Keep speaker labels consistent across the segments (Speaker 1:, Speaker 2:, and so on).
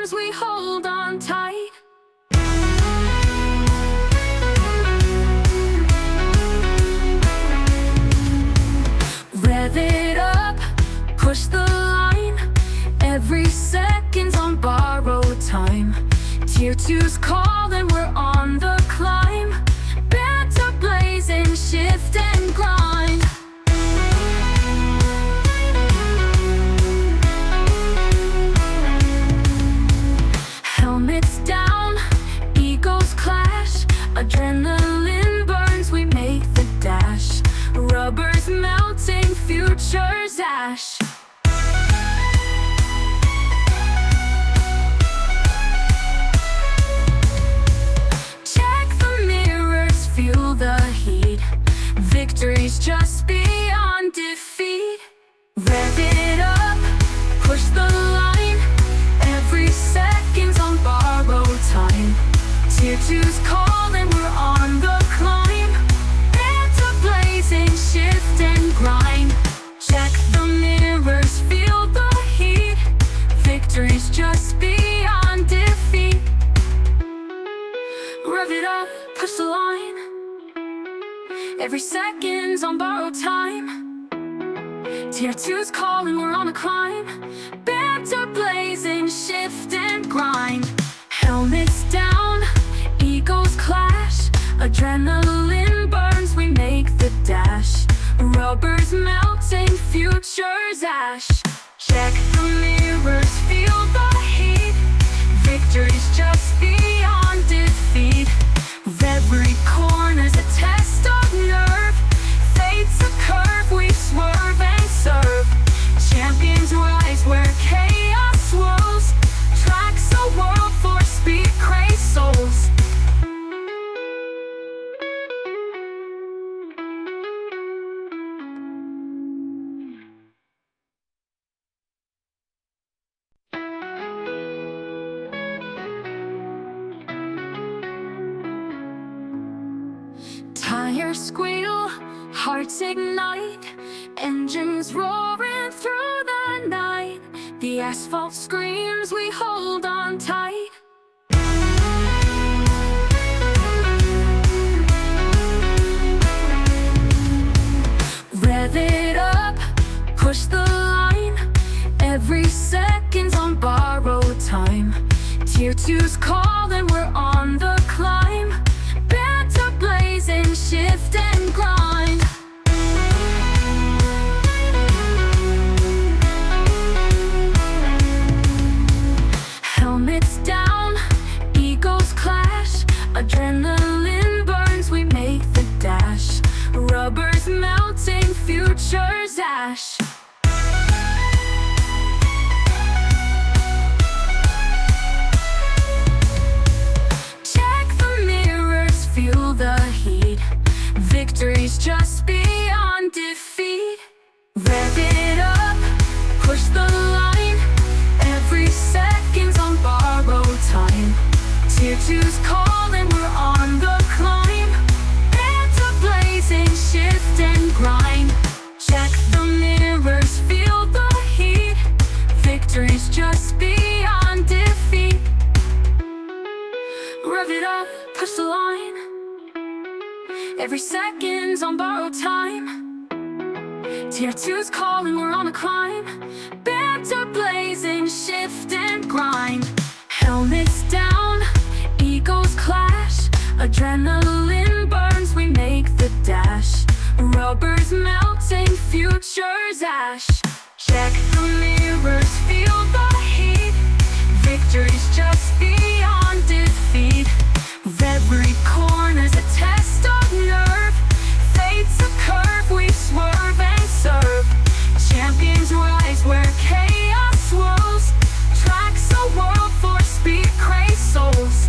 Speaker 1: burns, we hold on tight. Rev it up, push the line. Every second's on borrowed time. Tier 2's calling, we're on the climb. Banter blazing, shift and grind. Helmets down, egos clash. Adrenaline burns, we make the dash. Rubber's melting, future's ash. Check the mirrors, feel the heat. Victory's just beyond defeat. Rev it up, push the line. Every second's on borrowed time. Tier 2's calling, we're on the climb. Banter blazing, shift and grind. Check the mirrors, feel the heat. Victory's just beyond defeat. Rev it up, push the line. Every second's on borrowed time. Tier 2's calling, we're on a climb. Banter blazing, shift and grind. Helmets down, egos clash. Adrenaline burns, we make the dash. Rubber's melting, future's ash. Check the mirrors, feel the heat. Victory's just beyond defeat. Every corner's a test of nerve. Fate's a curve, we swerve and serve. Champions rise where chaos swirls. Tracks a world for speed, craze souls. Tires squeal, hearts ignite. Engines roaring through the night. The asphalt screams, we hold on tight. Rev it up, push the line. Every second's on borrowed time. Tier 2's calling, we're on the climb. Banter blazing, shift and grind. Helmets down, egos clash. Adrenaline burns, we make the dash. Rubber's melting, future's ash. Check the mirrors, feel the heat. Victory's just beyond defeat. Rev it up, push the line. Every second's on borrowed time. Tier 2's calling, we're on the climb. Banter blazing, shift and grind. Check the mirrors, feel the heat. Victory's just beyond defeat. Rev it up, push the line. Every second's on borrowed time. Tier 2's calling, we're on a climb. Banter blazing, shift and grind. Helmets down, egos clash. Adrenaline burns, we make the dash. Rubber's melting, future's ash. Check the mirrors, feel the heat. Victory's just beyond defeat. Every corner's a test of nerve. Fate's a curve, we swerve and serve. Champions rise where chaos swirls. Tracks a world for speed, craze souls.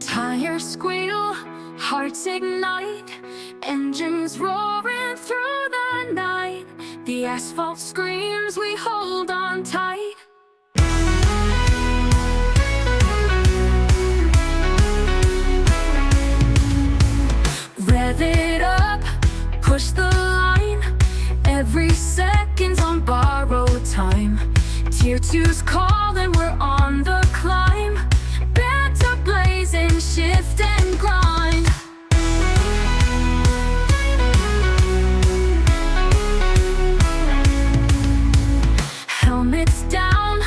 Speaker 1: Tires squeal, hearts ignite. Engines roaring through the night. The asphalt screams, we hold on tight. 2's calling, we're on the climb. Banter blazing, shift and grind. Helmets down,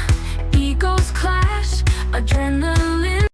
Speaker 1: egos clash, adrenaline.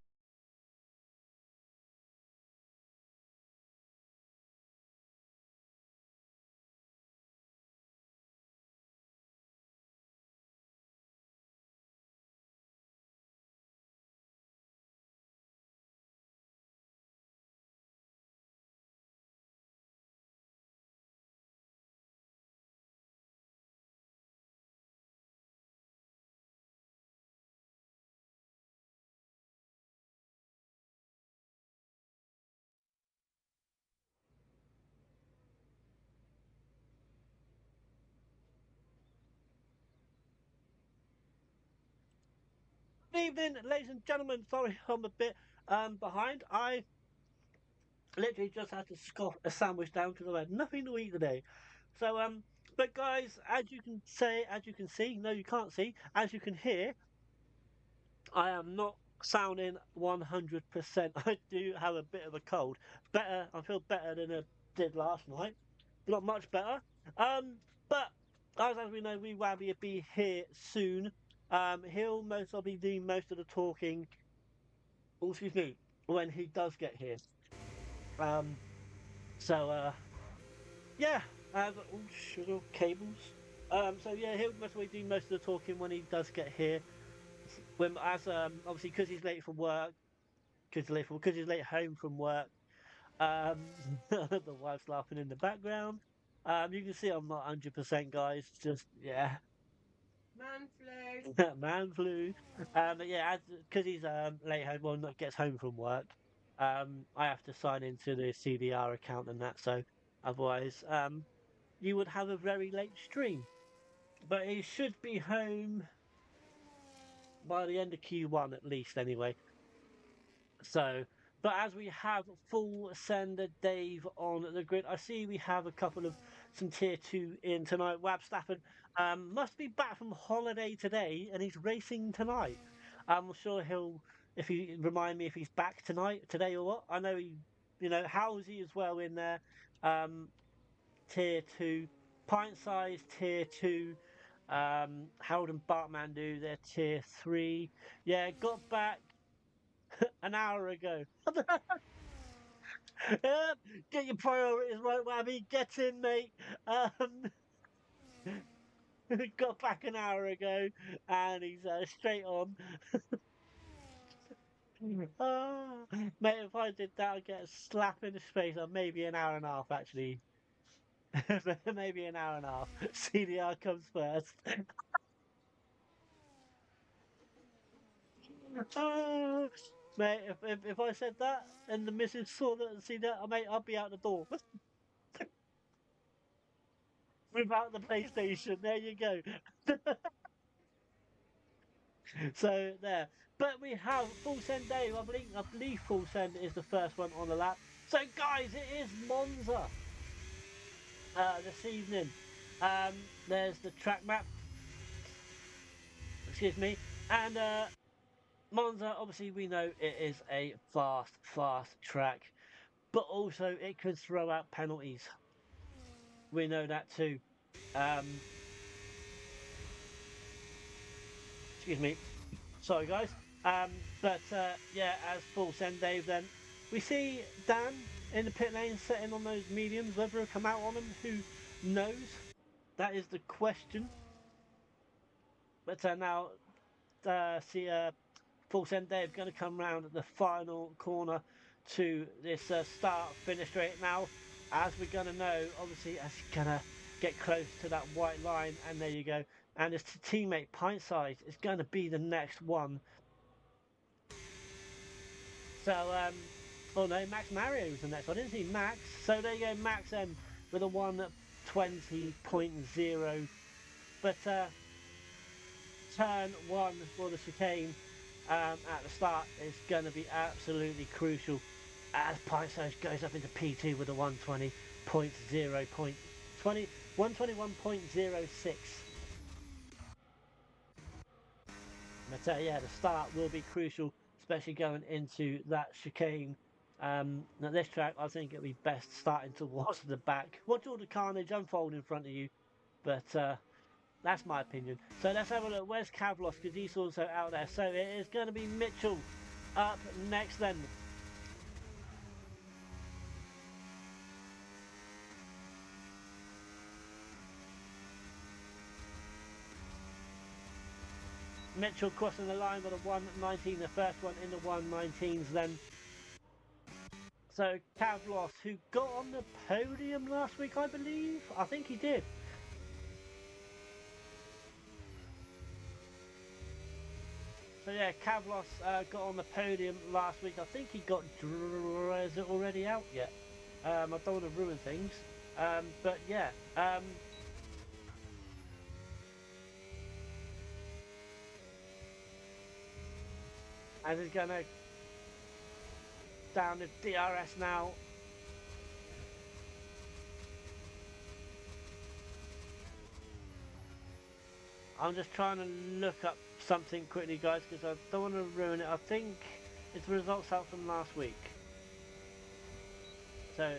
Speaker 2: Good evening, ladies and gentlemen. Sorry, I'm a bit behind. I literally just had to scoff a sandwich down because I had nothing to eat today. So but guys, as you can see, no, you can't see, as you can hear, I am not sounding 100%. I do have a bit of a cold. Better, I feel better than I did last night. Not much better. But as we know, we Wabby will be here soon. He'll most probably do most of the talking. Oh, excuse me, when he does get here. Um, so yeah, oh, sugar cables. So yeah, he'll most probably do most of the talking when he does get here. When as obviously because he's late for work, because he's late home from work. Um, the wife's laughing in the background. You can see I'm not 100%, guys. Just yeah,
Speaker 3: Man flu.
Speaker 2: man flu. But yeah, because he's late home, well, not gets home from work. I have to sign into the CDR account and that, so otherwise, you would have a very late stream. But he should be home by the end of Q1 at least, anyway. So, but as we have full sender Dave on the grid, I see we have a couple of some tier two in tonight. Wab Stafford must be back from holiday today, and he's racing tonight. I'm sure he'll, if he remind me if he's back tonight, today or what. I know he, Howsey as well in there. Tier two, pint size tier two. Harold and Bartmandu, they're tier three. Yeah, got back an hour ago. Get your priorities right, Wabby. Get in, mate. Um, got back an hour ago, and he's straight on. Oh, mate, if I did that, I'd get a slap in the face. Or maybe an hour and a half, actually. Maybe an hour and a half. CDR comes first. Oh, mate, if I said that and the missus saw that and see that, mate, I'd be out the door without the PlayStation. There you go. So there. But we have full send Dave. I believe full send is the first one on the lap. So guys, it is Monza this evening. There's the track map. Excuse me. And Monza, obviously, we know it is a fast track, but also it could throw out penalties. We know that too. Um, excuse me. Sorry, guys. But yeah, as full send Dave, then we see Dan in the pit lane setting on those mediums. Whether he'll come out on them, who knows? That is the question. But now, see, full send Dave going to come round at the final corner to this start finish straight now. As we're going to know, obviously, as he's going to get close to that white line, and there you go. And his teammate Pint Size is going to be the next one. So, oh no, Max Mario was the next one. I didn't see Max. So there you go, Max then with a 1:20.0. But turn one for the chicane at the start is going to be absolutely crucial as Pint Size goes up into P2 with a 1:21.06. But yeah, the start will be crucial, especially going into that chicane. At this track, I think it'll be best starting towards the back. Watch all the carnage unfold in front of you, but that's my opinion. So let's have a look. Where's Kavlos? Because he's also out there. So it is going to be Mitchell up next then. Mitchell crossing the line with a 1:19, the first one in the 1:19s then. So Kavlos, who got on the podium last week, I believe. I think he did. So yeah, Kavlos got on the podium last week. I think he got. Is it already out yet? I don't want to ruin things. But yeah. And he's gonna down the DRS now. I'm just trying to look up something quickly, guys, because I don't want to ruin it. I think it's the results out from last week. So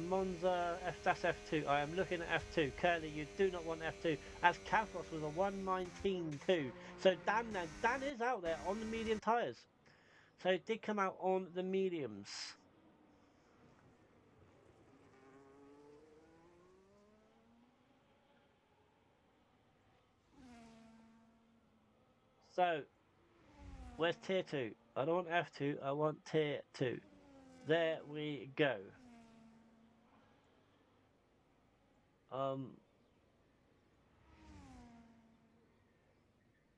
Speaker 2: Monza, that's F2. I am looking at F2. Currently, you do not want F2, as Kavlos was a 1:19.2. So Dan is out there on the medium tyres. So it did come out on the mediums. So where's tier 2? I don't want F2, I want tier 2. There we go.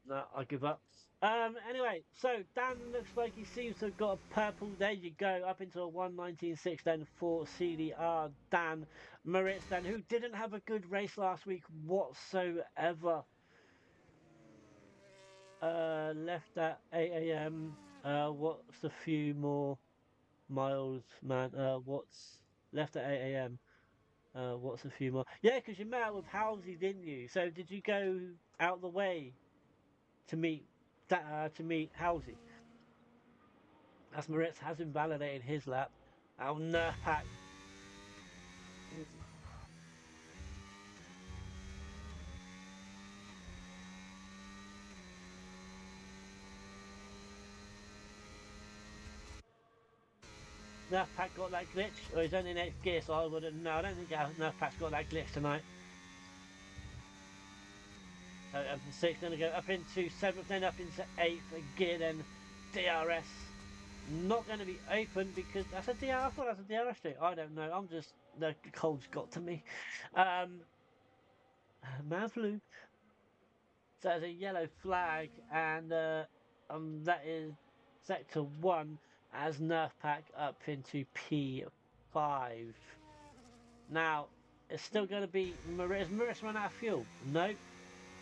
Speaker 2: No, I give up. Anyway, so Dan looks like he seems to have got a purple. There you go, up into a 1:19.6 then for CDR Dan Moritz then, who didn't have a good race last week whatsoever. Left at 8 a.m. What's a few more miles, man? What's left at 8 a.m.? What's a few more? Yeah, because you met up with Halsey, didn't you? So did you go out the way to meet Halsey? As Moritz has invalidated his lap. Our Nerf pack. Nerf pack got that glitch, or he's only next gear, so I wouldn't know. I don't think Nerf pack's got that glitch tonight. So up to 6, going to go up into 7th, then up into 8th gear, then DRS. Not going to be open because that's a DRS. I thought that's a DRS street. I don't know. I'm just, the cold's got to me. Man flu. So there's a yellow flag, and that is sector 1 as Nerf pack up into P5. Now, it's still going to be Moritz. Moritz run out of fuel? No.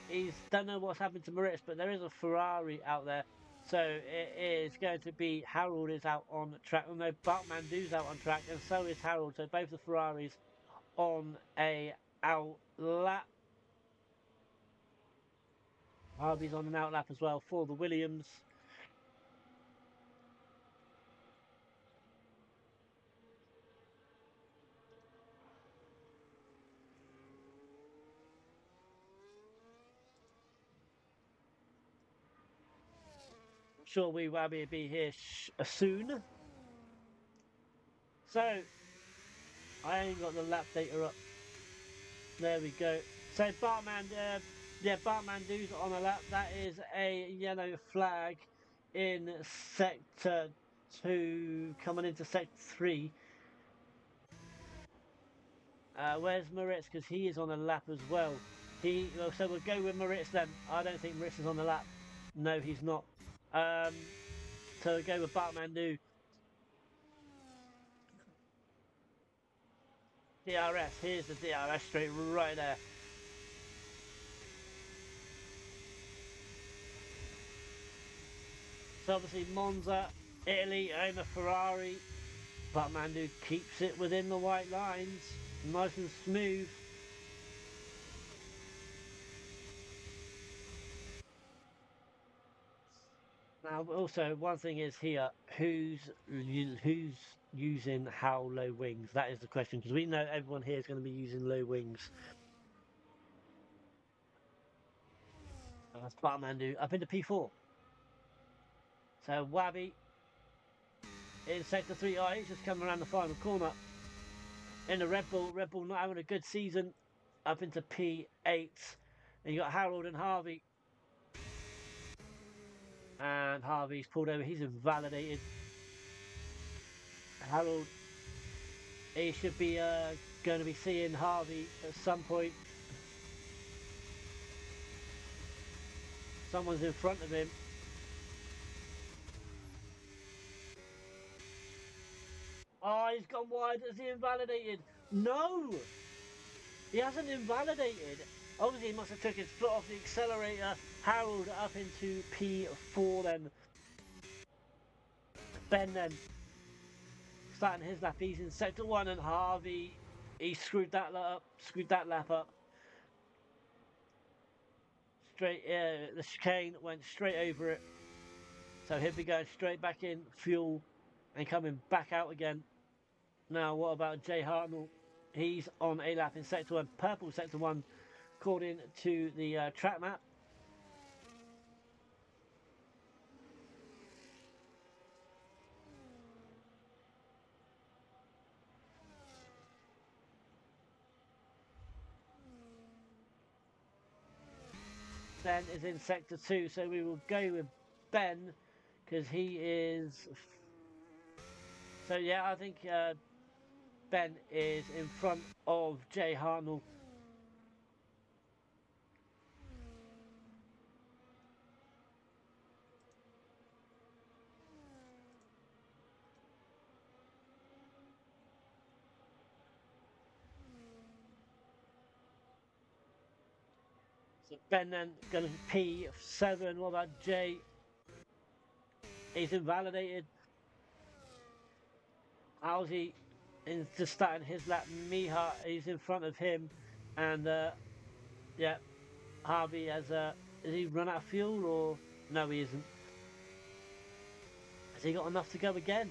Speaker 2: He's don't know what's happened to Moritz, but there is a Ferrari out there. So it is going to be Harold is out on track. Oh no, Bartmandu's out on track, and so is Harold. So both the Ferraris on a out lap. Harvey's on an out lap as well for the Williams. I'm sure we will be here soon. So I ain't got the lap data up. There we go. So Bartmandu's on a lap. That is a yellow flag in sector 2, coming into sector 3. Where's Moritz? Because he is on a lap as well. So we'll go with Moritz then. I don't think Moritz is on the lap. No, he's not. So we'll go with Bartmandu. DRS. Here's the DRS straight right there. So obviously Monza, Italy, own a Ferrari. Bartmandu keeps it within the white lines. Nice and smooth. Now, also one thing is here: who's using how low wings? That is the question because we know everyone here is going to be using low wings. Spider-Man up into P4. So Wabby in sector 3. Oh, he's just coming around the final corner. In the Red Bull not having a good season. Up into P8. And you got Harold and Harvey. And Harvey's pulled over. He's invalidated. Harold, he should be going to be seeing Harvey at some point. Someone's in front of him. Oh, he's gone wide. Has he invalidated? No! He hasn't invalidated. Obviously, he must have took his foot off the accelerator. Harold up into P4 then. Ben then starting his lap. He's in sector 1 and Harvey, he screwed that lap up. Straight, the chicane went straight over it. So he'll be going straight back in fuel and coming back out again. Now, what about Jay Hartnell? He's on a lap in sector 1, purple sector 1, according to the track map. Ben is in sector 2, so we will go with Ben because he is. So yeah, I think Ben is in front of Jay Hartnell. So Ben then going to P7. What about Jay? He's invalidated. Alzi is just starting his lap. Miha, he's in front of him, and yeah, Harvey has has he run out of fuel or no? He isn't. Has he got enough to go again?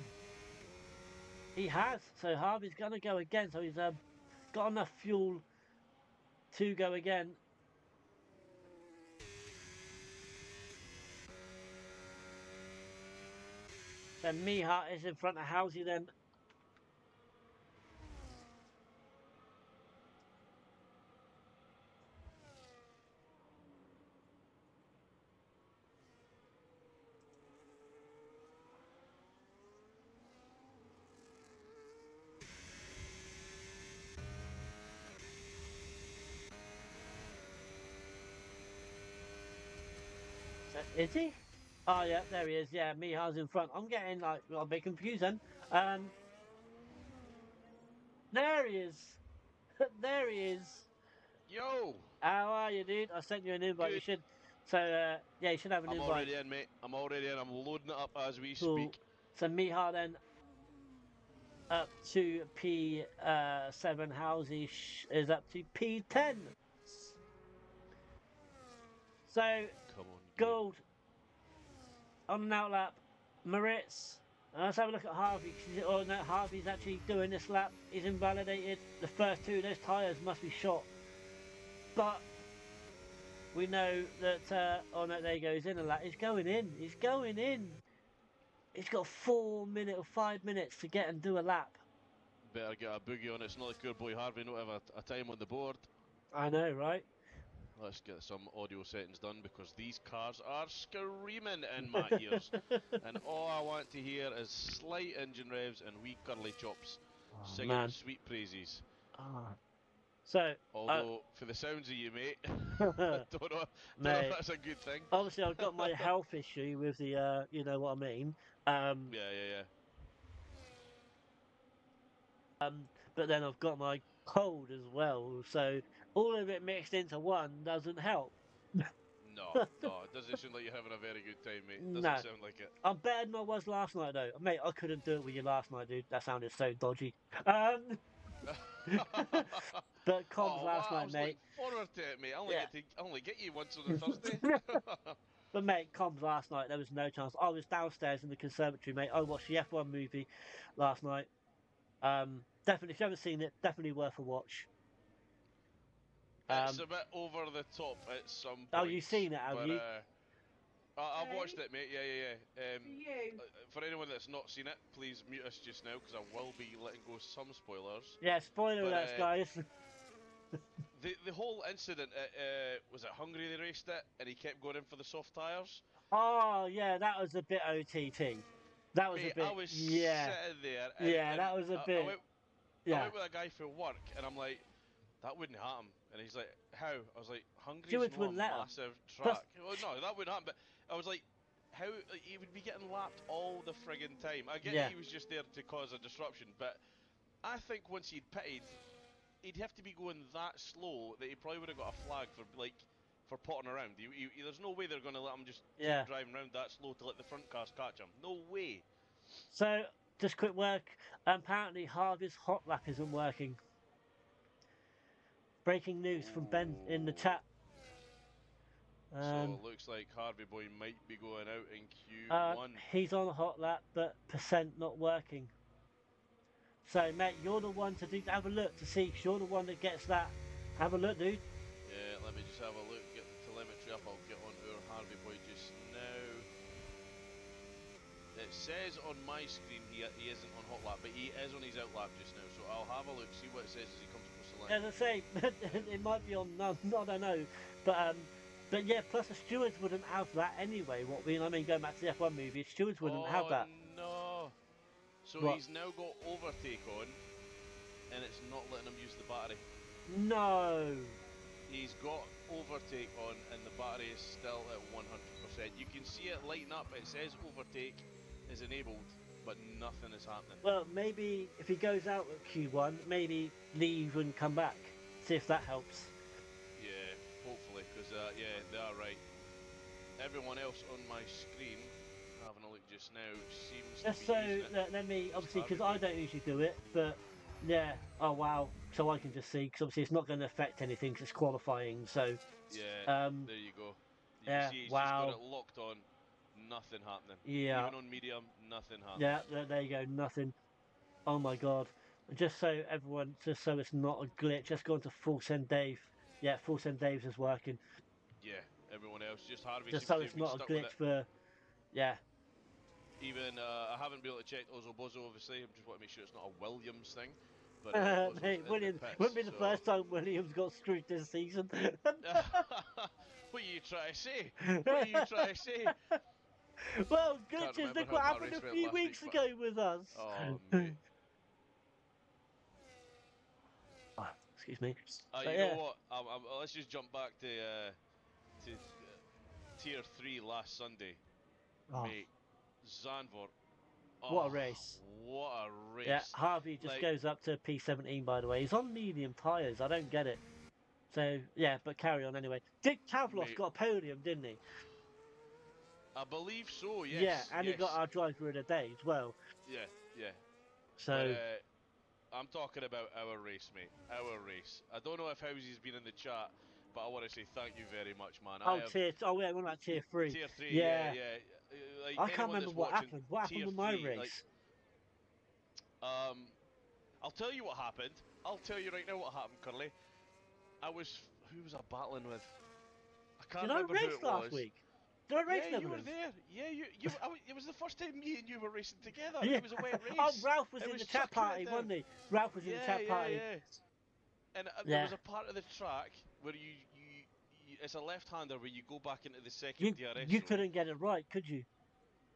Speaker 2: He has. So Harvey's going to go again. So he's got enough fuel to go again. Then Miha is in front of Housey then. Is he? Oh yeah, there he is. Yeah, Miha's in front. I'm getting like a bit confused then. There he is. There he is.
Speaker 4: Yo!
Speaker 2: How are you, dude? I sent you an invite. You
Speaker 4: Good.
Speaker 2: should. So yeah, you should have an
Speaker 4: I'm
Speaker 2: invite.
Speaker 4: already in, mate. I'm already in. I'm loading it up as we
Speaker 2: Cool.
Speaker 4: speak.
Speaker 2: So Miha then up to P7. Housey is up to P10. So
Speaker 4: Come on, game.
Speaker 2: gold on an outlap. Moritz. Let's have a look at Harvey. Oh no, Harvey's actually doing this lap. He's invalidated. The first two, those tyres must be shot. But we know that. Oh no, there he goes in a lap. He's going in. He's going in. He's got 4 minutes or 5 minutes to get and do a lap.
Speaker 4: Better get a boogie on it. It's not like your boy Harvey not have a time on the board.
Speaker 2: I know, right?
Speaker 4: Let's get some audio settings done because these cars are screaming in my ears. And all I want to hear is slight engine revs and wee curly chops
Speaker 2: Oh,
Speaker 4: singing
Speaker 2: man.
Speaker 4: sweet praises.
Speaker 2: Ah. So,
Speaker 4: Although, for the sounds of you, mate,
Speaker 2: mate,
Speaker 4: don't know if that's a good thing.
Speaker 2: obviously I've got my health issue with the, you know what I mean.
Speaker 4: Yeah.
Speaker 2: But then I've got my cold as well. So all of it mixed into one doesn't help.
Speaker 4: No, it doesn't sound like you're having a very good time, mate.
Speaker 2: No.
Speaker 4: Doesn't sound like it.
Speaker 2: I'm better than I was last night, though. Mate, I couldn't do it with you last night, dude. That sounded so dodgy. But comms
Speaker 4: Oh,
Speaker 2: last
Speaker 4: wow, I
Speaker 2: night,
Speaker 4: was
Speaker 2: mate.
Speaker 4: looking forward to it, mate. I only get you once on a
Speaker 2: Yeah.
Speaker 4: Thursday.
Speaker 2: But mate, comms last night, there was no chance. I was downstairs in the conservatory, mate. I watched the F1 movie last night. Definitely, if you haven't seen it, definitely worth a watch.
Speaker 4: It's a bit over the top at some
Speaker 2: Oh,
Speaker 4: points.
Speaker 2: you've seen it, have
Speaker 4: but,
Speaker 2: you?
Speaker 4: I've
Speaker 3: Hey.
Speaker 4: watched it, mate. Yeah.
Speaker 3: For you.
Speaker 4: For anyone that's not seen it, please mute us just now because I will be letting go some spoilers.
Speaker 2: Yeah, spoiler
Speaker 4: But
Speaker 2: alerts, guys.
Speaker 4: the whole incident was it Hungary they raced it and he kept going in for the soft tyres.
Speaker 2: Oh, yeah, that was a bit OTT. That was a
Speaker 4: Mate, I
Speaker 2: bit,
Speaker 4: was
Speaker 2: yeah,
Speaker 4: sitting there
Speaker 2: yeah,
Speaker 4: and
Speaker 2: that was a
Speaker 4: I
Speaker 2: bit,
Speaker 4: went I
Speaker 2: yeah.
Speaker 4: went with a guy for work and I'm like, that wouldn't happen. And he's like, how? I was like, Hungary's
Speaker 2: Stewards
Speaker 4: not a
Speaker 2: wouldn't let him.
Speaker 4: massive
Speaker 2: Plus,
Speaker 4: track. Well, no, that wouldn't happen. But I was like, how? Like, he would be getting lapped all the friggin' time. I get
Speaker 2: yeah,
Speaker 4: he was just there to cause a disruption, but I think once he'd pitted, he'd have to be going that slow that he probably would have got a flag for potting around. There's no way they're going to let him just keep
Speaker 2: yeah.
Speaker 4: driving around that slow to let the front cars catch him. No way.
Speaker 2: So, just quick work. Apparently, Harvey's hot lap isn't working. Breaking news from Ben in the
Speaker 4: Ooh.
Speaker 2: chat.
Speaker 4: So it looks like Harvey Boy might be going out in
Speaker 2: Uh,
Speaker 4: Q1.
Speaker 2: he's on a hot lap, but percent not working. So, mate, you're the one to do. Have a look to see. 'Cause you're the one that gets that. Have a look, dude.
Speaker 4: Yeah, let me just have a look, get the telemetry up. I'll get on our Harvey Boy just now. It says on my screen he isn't on hot lap, but he is on his out lap just now. So I'll have a look, see what it says as he comes across the line.
Speaker 2: As I say, it might be on none. I don't know, but yeah. Plus, the stewards wouldn't have that anyway. What I mean, going back to the F1 movie, stewards wouldn't have that.
Speaker 4: No! So
Speaker 2: What?
Speaker 4: he's now got overtake on, and it's not letting him use the battery.
Speaker 2: No.
Speaker 4: He's got overtake on, and the battery is still at 100%. You can see it lighting up. It says overtake is enabled, but nothing is happening.
Speaker 2: Well, maybe if he goes out at Q1, maybe leave and come back. See if that helps.
Speaker 4: Yeah, hopefully, because yeah, they are right. Everyone else on my screen, having a look just now, seems
Speaker 2: Just
Speaker 4: to
Speaker 2: so
Speaker 4: be using it.
Speaker 2: let me, obviously, because
Speaker 4: Harvey
Speaker 2: I don't usually do it, but yeah. Oh wow. So I can just see, because obviously it's not going to affect anything 'cause it's qualifying. So
Speaker 4: Yeah, there you go. You
Speaker 2: yeah.
Speaker 4: can see he's just got
Speaker 2: Wow.
Speaker 4: it locked on. Nothing happening.
Speaker 2: Yeah.
Speaker 4: Even on medium, nothing happening.
Speaker 2: Yeah. There you go. Nothing. Oh my god. Just so everyone, just so it's not a glitch, let's go on to Full Send Dave. Yeah, Full Send Dave's is working.
Speaker 4: Yeah, everyone else, just Harvey
Speaker 2: Just
Speaker 4: seems
Speaker 2: so
Speaker 4: to
Speaker 2: it's
Speaker 4: have been
Speaker 2: not a
Speaker 4: stuck with
Speaker 2: glitch
Speaker 4: it.
Speaker 2: for, yeah.
Speaker 4: Even, I haven't been able to check Ozzo Bozo, obviously. I just want to make sure it's not a Williams thing. But Ozzo's
Speaker 2: Mate,
Speaker 4: in the
Speaker 2: Williams,
Speaker 4: pits,
Speaker 2: wouldn't be the
Speaker 4: so...
Speaker 2: first time Williams got screwed this season.
Speaker 4: What are you trying to say? What are you trying to say?
Speaker 2: Well,
Speaker 4: Can't
Speaker 2: glitches,
Speaker 4: remember
Speaker 2: look
Speaker 4: how
Speaker 2: what
Speaker 4: my
Speaker 2: happened
Speaker 4: race
Speaker 2: a
Speaker 4: went
Speaker 2: few
Speaker 4: last week,
Speaker 2: weeks
Speaker 4: but...
Speaker 2: ago with us.
Speaker 4: Oh, mate.
Speaker 2: Oh, excuse me.
Speaker 4: You
Speaker 2: But
Speaker 4: know
Speaker 2: yeah.
Speaker 4: what? Let's just jump back to Tier 3 last Sunday.
Speaker 2: Oh,
Speaker 4: Mate, Zandvoort.
Speaker 2: what a
Speaker 4: Oh,
Speaker 2: race.
Speaker 4: what a
Speaker 2: Yeah,
Speaker 4: race.
Speaker 2: Harvey just
Speaker 4: Like,
Speaker 2: goes up to P17, by the way. He's on medium tyres. I don't get it. So, yeah, but carry on anyway. Dick Tavlos
Speaker 4: mate,
Speaker 2: got a podium, didn't he?
Speaker 4: I believe so,
Speaker 2: Yeah,
Speaker 4: yes,
Speaker 2: and he got
Speaker 4: yes.
Speaker 2: our driver of the day as well.
Speaker 4: Yeah, yeah. But
Speaker 2: So,
Speaker 4: I'm talking about our race, mate. Our race. I don't know if Housy's been in the chat, but I want to say thank you very much, man. I have
Speaker 2: oh yeah, what about tier 3?
Speaker 4: Tier 3, yeah,
Speaker 2: Yeah,
Speaker 4: yeah. Like,
Speaker 2: I can't
Speaker 4: anyone
Speaker 2: remember
Speaker 4: that's
Speaker 2: what
Speaker 4: watching
Speaker 2: happened. What happened
Speaker 4: Tier
Speaker 2: with my
Speaker 4: 3, like,
Speaker 2: race?
Speaker 4: I'll tell you what happened. I'll tell you right now what happened, Curly. Who was I battling with? I can't
Speaker 2: Did I
Speaker 4: remember who
Speaker 2: race
Speaker 4: it
Speaker 2: last
Speaker 4: was.
Speaker 2: week? Did I race
Speaker 4: Yeah, you were
Speaker 2: Netherlands?
Speaker 4: there. Yeah, it was the first time me and you were racing together.
Speaker 2: Yeah.
Speaker 4: It was a wet race.
Speaker 2: Oh, Ralph was
Speaker 4: It
Speaker 2: in
Speaker 4: was
Speaker 2: the chat
Speaker 4: chucking
Speaker 2: party,
Speaker 4: it down.
Speaker 2: wasn't he? Ralph was in the
Speaker 4: Yeah,
Speaker 2: chat
Speaker 4: yeah,
Speaker 2: party.
Speaker 4: yeah. And there
Speaker 2: Yeah.
Speaker 4: was a part of the track where you it's a left-hander where you go back into the second
Speaker 2: You
Speaker 4: DRS
Speaker 2: you
Speaker 4: zone.
Speaker 2: couldn't get it right, could you?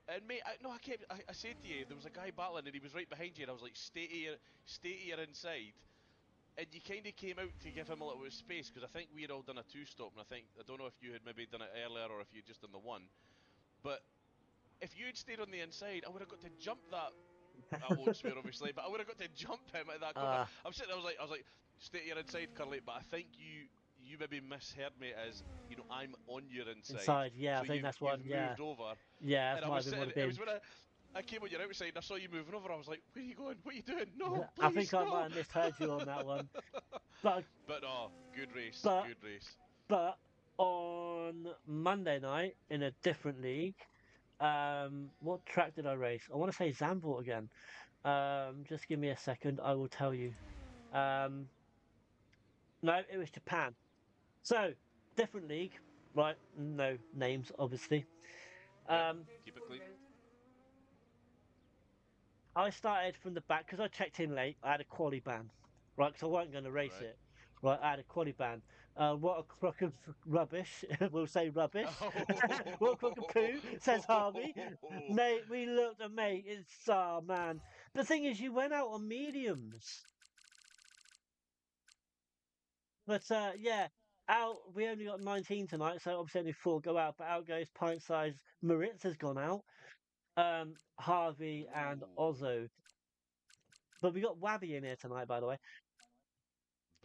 Speaker 4: And mate, I said to you, there was a guy battling and he was right behind you, and I was like, stay to your inside. And you kind of came out to give him a little bit of space because I think we had all done a two-stop, and I don't know if you had maybe done it earlier or if you had just done the one. But if you had stayed on the inside, I would have got to jump that. I won't swear, obviously, but I would have got to jump him at that corner.
Speaker 2: Uh,
Speaker 4: I'm sitting there, I was like, stay to your inside, Curly. But I think you maybe misheard me as, I'm on your inside.
Speaker 2: inside, yeah,
Speaker 4: So
Speaker 2: I think that's one,
Speaker 4: you've
Speaker 2: yeah.
Speaker 4: moved over.
Speaker 2: Yeah,
Speaker 4: And
Speaker 2: that's
Speaker 4: I
Speaker 2: might
Speaker 4: was
Speaker 2: have been what
Speaker 4: sitting,
Speaker 2: it
Speaker 4: it
Speaker 2: been.
Speaker 4: was when I came on your outside and I saw you moving over. I was like, where are you going? What are you doing? No,
Speaker 2: I think
Speaker 4: please,
Speaker 2: I might
Speaker 4: no.
Speaker 2: have misheard you on that one. But
Speaker 4: But no, good race,
Speaker 2: but
Speaker 4: good race.
Speaker 2: but on Monday night in a different league. What track did I race? I want to say Zandvoort again. Just give me a second. I will tell you. Um, no, it was Japan. So different league, right? No names, obviously.
Speaker 4: Yep.
Speaker 2: Um,
Speaker 4: Keep it clean.
Speaker 2: I started from the back because I checked in late. I had a quali ban, right? Because I wasn't going to race
Speaker 4: Right.
Speaker 2: it. Right, I had a quali ban. What a crock of rubbish. We'll say rubbish. What a crock of poo, says Harvey. Mate, we looked at mate. It's man. The thing is, you went out on mediums, but yeah, out. We only got 19 tonight, so obviously only four go out. But out goes pint size. Maritz has gone out. Harvey and
Speaker 4: Ooh.
Speaker 2: Ozzo. But we got Wabby in here tonight, by the way.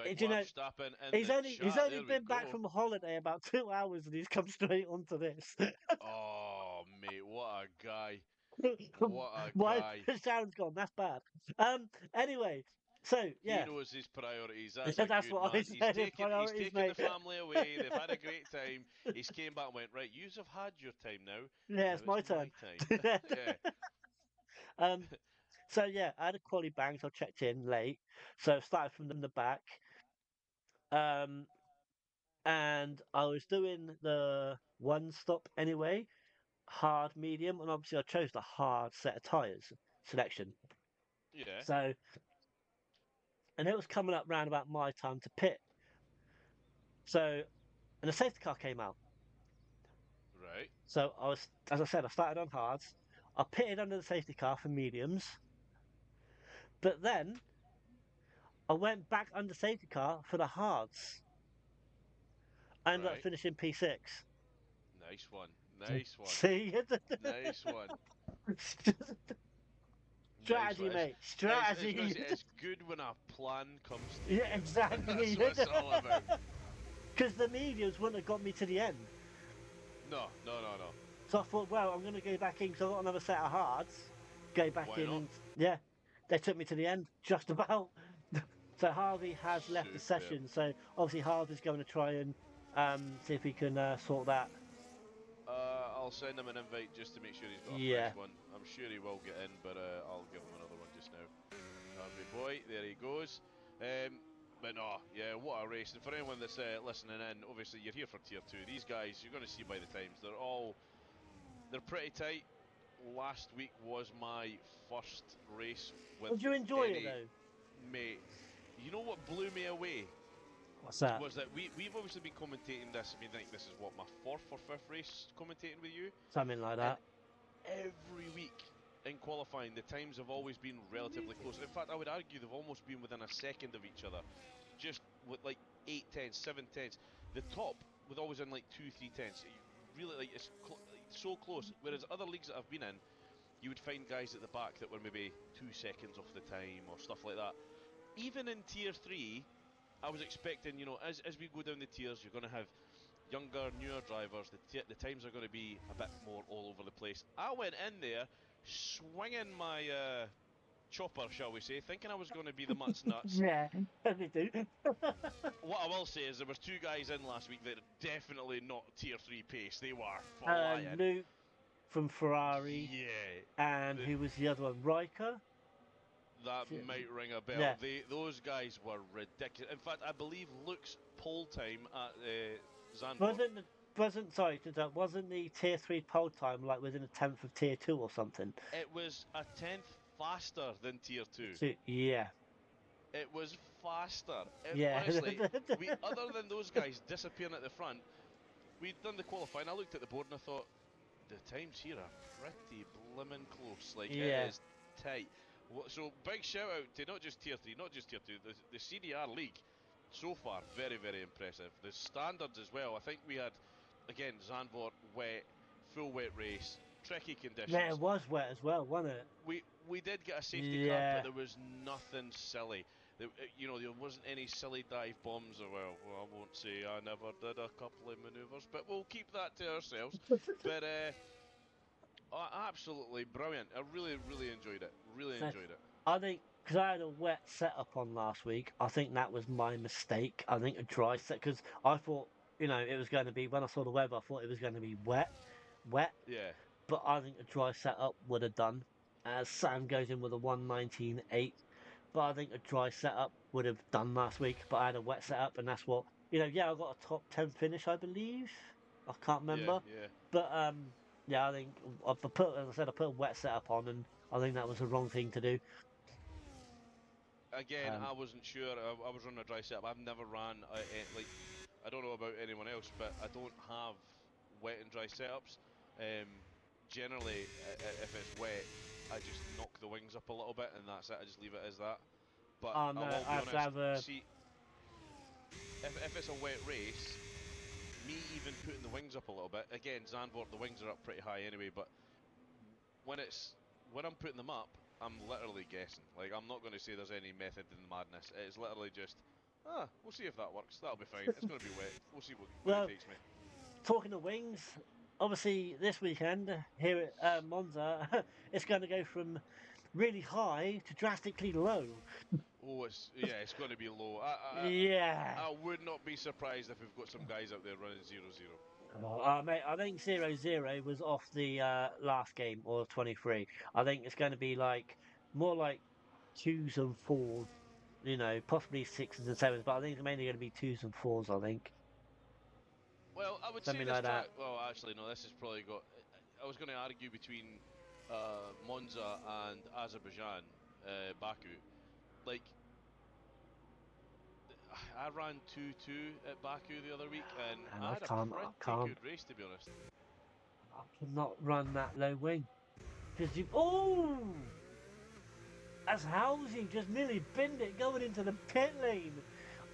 Speaker 4: Big
Speaker 2: Do you know,
Speaker 4: Wabstappen in
Speaker 2: he's
Speaker 4: the chat.
Speaker 2: only
Speaker 4: There we
Speaker 2: been back
Speaker 4: go.
Speaker 2: from holiday about 2 hours and he's come straight onto this.
Speaker 4: Oh, mate, what a guy. What a
Speaker 2: Why
Speaker 4: guy.
Speaker 2: Sharon's gone? That's bad. Anyway, so
Speaker 4: He
Speaker 2: yeah,
Speaker 4: knows his priorities. That's a
Speaker 2: that's
Speaker 4: good
Speaker 2: what I
Speaker 4: man.
Speaker 2: said. In
Speaker 4: He's
Speaker 2: priorities,
Speaker 4: taken the
Speaker 2: mate.
Speaker 4: family away. They've had a great time. He's came back and went, right, yous have had your time now.
Speaker 2: Yeah,
Speaker 4: Now
Speaker 2: it's
Speaker 4: it's
Speaker 2: my
Speaker 4: my
Speaker 2: turn.
Speaker 4: time. Yeah.
Speaker 2: um, so yeah, I had a quali bang, so I checked in late. So I started from the back. Um, and I was doing the one stop anyway, hard, medium, and obviously I chose the hard set of tyres selection.
Speaker 4: Yeah.
Speaker 2: So, and it was coming up round about my time to pit. So, and the safety car came out.
Speaker 4: Right.
Speaker 2: So I was, as I said, I started on hards. I pitted under the safety car for mediums, but then I went back under safety car for the hards. I ended up
Speaker 4: Right.
Speaker 2: finishing P6.
Speaker 4: Nice one. Nice one.
Speaker 2: See,
Speaker 4: Nice one. Nice
Speaker 2: strategy,
Speaker 4: one.
Speaker 2: mate,
Speaker 4: It's gonna
Speaker 2: strategy.
Speaker 4: say it's good when a plan comes
Speaker 2: Yeah,
Speaker 4: together. That's
Speaker 2: exactly.
Speaker 4: what it's all about.
Speaker 2: Because the mediums wouldn't have got me to the end.
Speaker 4: No, no, no, no.
Speaker 2: So I thought, well, I'm going to go back in because I've got another set of hards. Go back
Speaker 4: Why
Speaker 2: in
Speaker 4: not?
Speaker 2: and, yeah, they took me to the end, just about. So Harvey has left the
Speaker 4: Superb.
Speaker 2: session. So obviously Harvey's going to try and see if he can sort that.
Speaker 4: I'll send him an invite just to make sure he's got a fresh
Speaker 2: Yeah.
Speaker 4: one. I'm sure he will get in, but I'll give him another one just now. Harvey boy, there he goes. But no, yeah, what a race. And for anyone that's listening in, obviously you're here for Tier 2. These guys, you're going to see by the times, they're pretty tight. Last week was my first race with
Speaker 2: Did you enjoy it
Speaker 4: any
Speaker 2: though?
Speaker 4: mate. You know what blew me away?
Speaker 2: What's that?
Speaker 4: Was that we've obviously been commentating this. I mean, I think this is what my fourth or fifth race commentating with you,
Speaker 2: Something like
Speaker 4: and
Speaker 2: that.
Speaker 4: every week in qualifying, the times have always been relatively close. In fact, I would argue they've almost been within a second of each other, just with like 8 tenths, 7 tenths. The top with always in like 2, 3 tenths. Really, like like, so close. Whereas other leagues that I've been in, you would find guys at the back that were maybe 2 seconds off the time or stuff like that. Even in tier 3, I was expecting, as we go down the tiers, you're going to have younger, newer drivers. The times are going to be a bit more all over the place. I went in there swinging my chopper, shall we say, thinking I was going to be the mutt's nuts.
Speaker 2: Yeah, they do.
Speaker 4: What I will say is there was two guys in last week that are definitely not tier 3 pace. They were flying.
Speaker 2: Luke from Ferrari,
Speaker 4: Yeah,
Speaker 2: and who was the other one? Riker?
Speaker 4: that might ring a bell.
Speaker 2: Yeah.
Speaker 4: Those guys were ridiculous. In fact, I believe Luke's pole time at Zandvoort.
Speaker 2: Wasn't the tier 3 pole time like within a tenth of tier 2 or something?
Speaker 4: It was a tenth faster than tier 2.
Speaker 2: Yeah.
Speaker 4: It was faster.
Speaker 2: Yeah.
Speaker 4: Honestly, other than those guys disappearing at the front, we'd done the qualifying. I looked at the board and I thought, the times here are pretty blimmin' close. Like,
Speaker 2: Yeah.
Speaker 4: it is tight. So, big shout out to not just tier 3, not just tier 2, the CDR league. So far, very, very impressive. The standards as well. I think we had, again, Zandvoort wet, full wet race, tricky conditions.
Speaker 2: Yeah, it was wet as well, wasn't it?
Speaker 4: We did get a safety car, but there was nothing silly. There wasn't any silly dive bombs. I won't say I never did a couple of manoeuvres, but we'll keep that to ourselves. But absolutely brilliant. I really, really enjoyed it. Really
Speaker 2: So,
Speaker 4: enjoyed it.
Speaker 2: I think because I had a wet setup on last week, I think that was my mistake. I think a dry set because I thought it was going to be, when I saw the weather, I thought it was going to be wet.
Speaker 4: Yeah.
Speaker 2: But I think a dry setup would have done. As Sam goes in with a 119.8, but I think a dry setup would have done last week. But I had a wet setup, and that's what Yeah, I got a top 10 finish, I believe. I can't
Speaker 4: Yeah.
Speaker 2: remember,
Speaker 4: Yeah.
Speaker 2: but yeah, I think as I said, I put a wet setup on, and I think that was the wrong thing to do.
Speaker 4: Again,
Speaker 2: Um,
Speaker 4: I wasn't sure. I was running a dry setup. I've never ran like I don't know about anyone else, but I don't have wet and dry setups. Um, Generally, if it's wet, I just knock the wings up a little bit, and that's it. I just leave it as that. But I
Speaker 2: no,
Speaker 4: will
Speaker 2: I
Speaker 4: be
Speaker 2: have to
Speaker 4: honest.
Speaker 2: have a.
Speaker 4: See, if it's a wet race, me even putting the wings up a little bit. Again, Zandvoort, the wings are up pretty high anyway. But when it's when I'm putting them up, I'm literally guessing. Like, I'm not going to say there's any method in the madness. It's literally just, we'll see if that works. That'll be fine. It's going to be wet. We'll see where it
Speaker 2: Well,
Speaker 4: takes me.
Speaker 2: talking of wings, obviously this weekend here at Monza, it's going to go from really high to drastically low.
Speaker 4: Oh, it's going to be low.
Speaker 2: Yeah.
Speaker 4: I would not be surprised if we've got some guys out there running 0-0.
Speaker 2: Mate, I think 0-0 was off the last game, or 23. I think it's going to be more like twos and fours, possibly sixes and sevens, but I think it's mainly going to be twos and fours, I think.
Speaker 4: Well, I would say
Speaker 2: Something
Speaker 4: this
Speaker 2: like that.
Speaker 4: track. Well, actually, no. This has probably got. I was going to argue between Monza and Azerbaijan, Baku. Like, I ran 2-2 at Baku the other week, and
Speaker 2: And
Speaker 4: I
Speaker 2: I
Speaker 4: had a
Speaker 2: can't, I
Speaker 4: pretty
Speaker 2: can't,
Speaker 4: good race, to be honest.
Speaker 2: I cannot run that low wing. Because oh! As Halsey just nearly binned it going into the pit lane.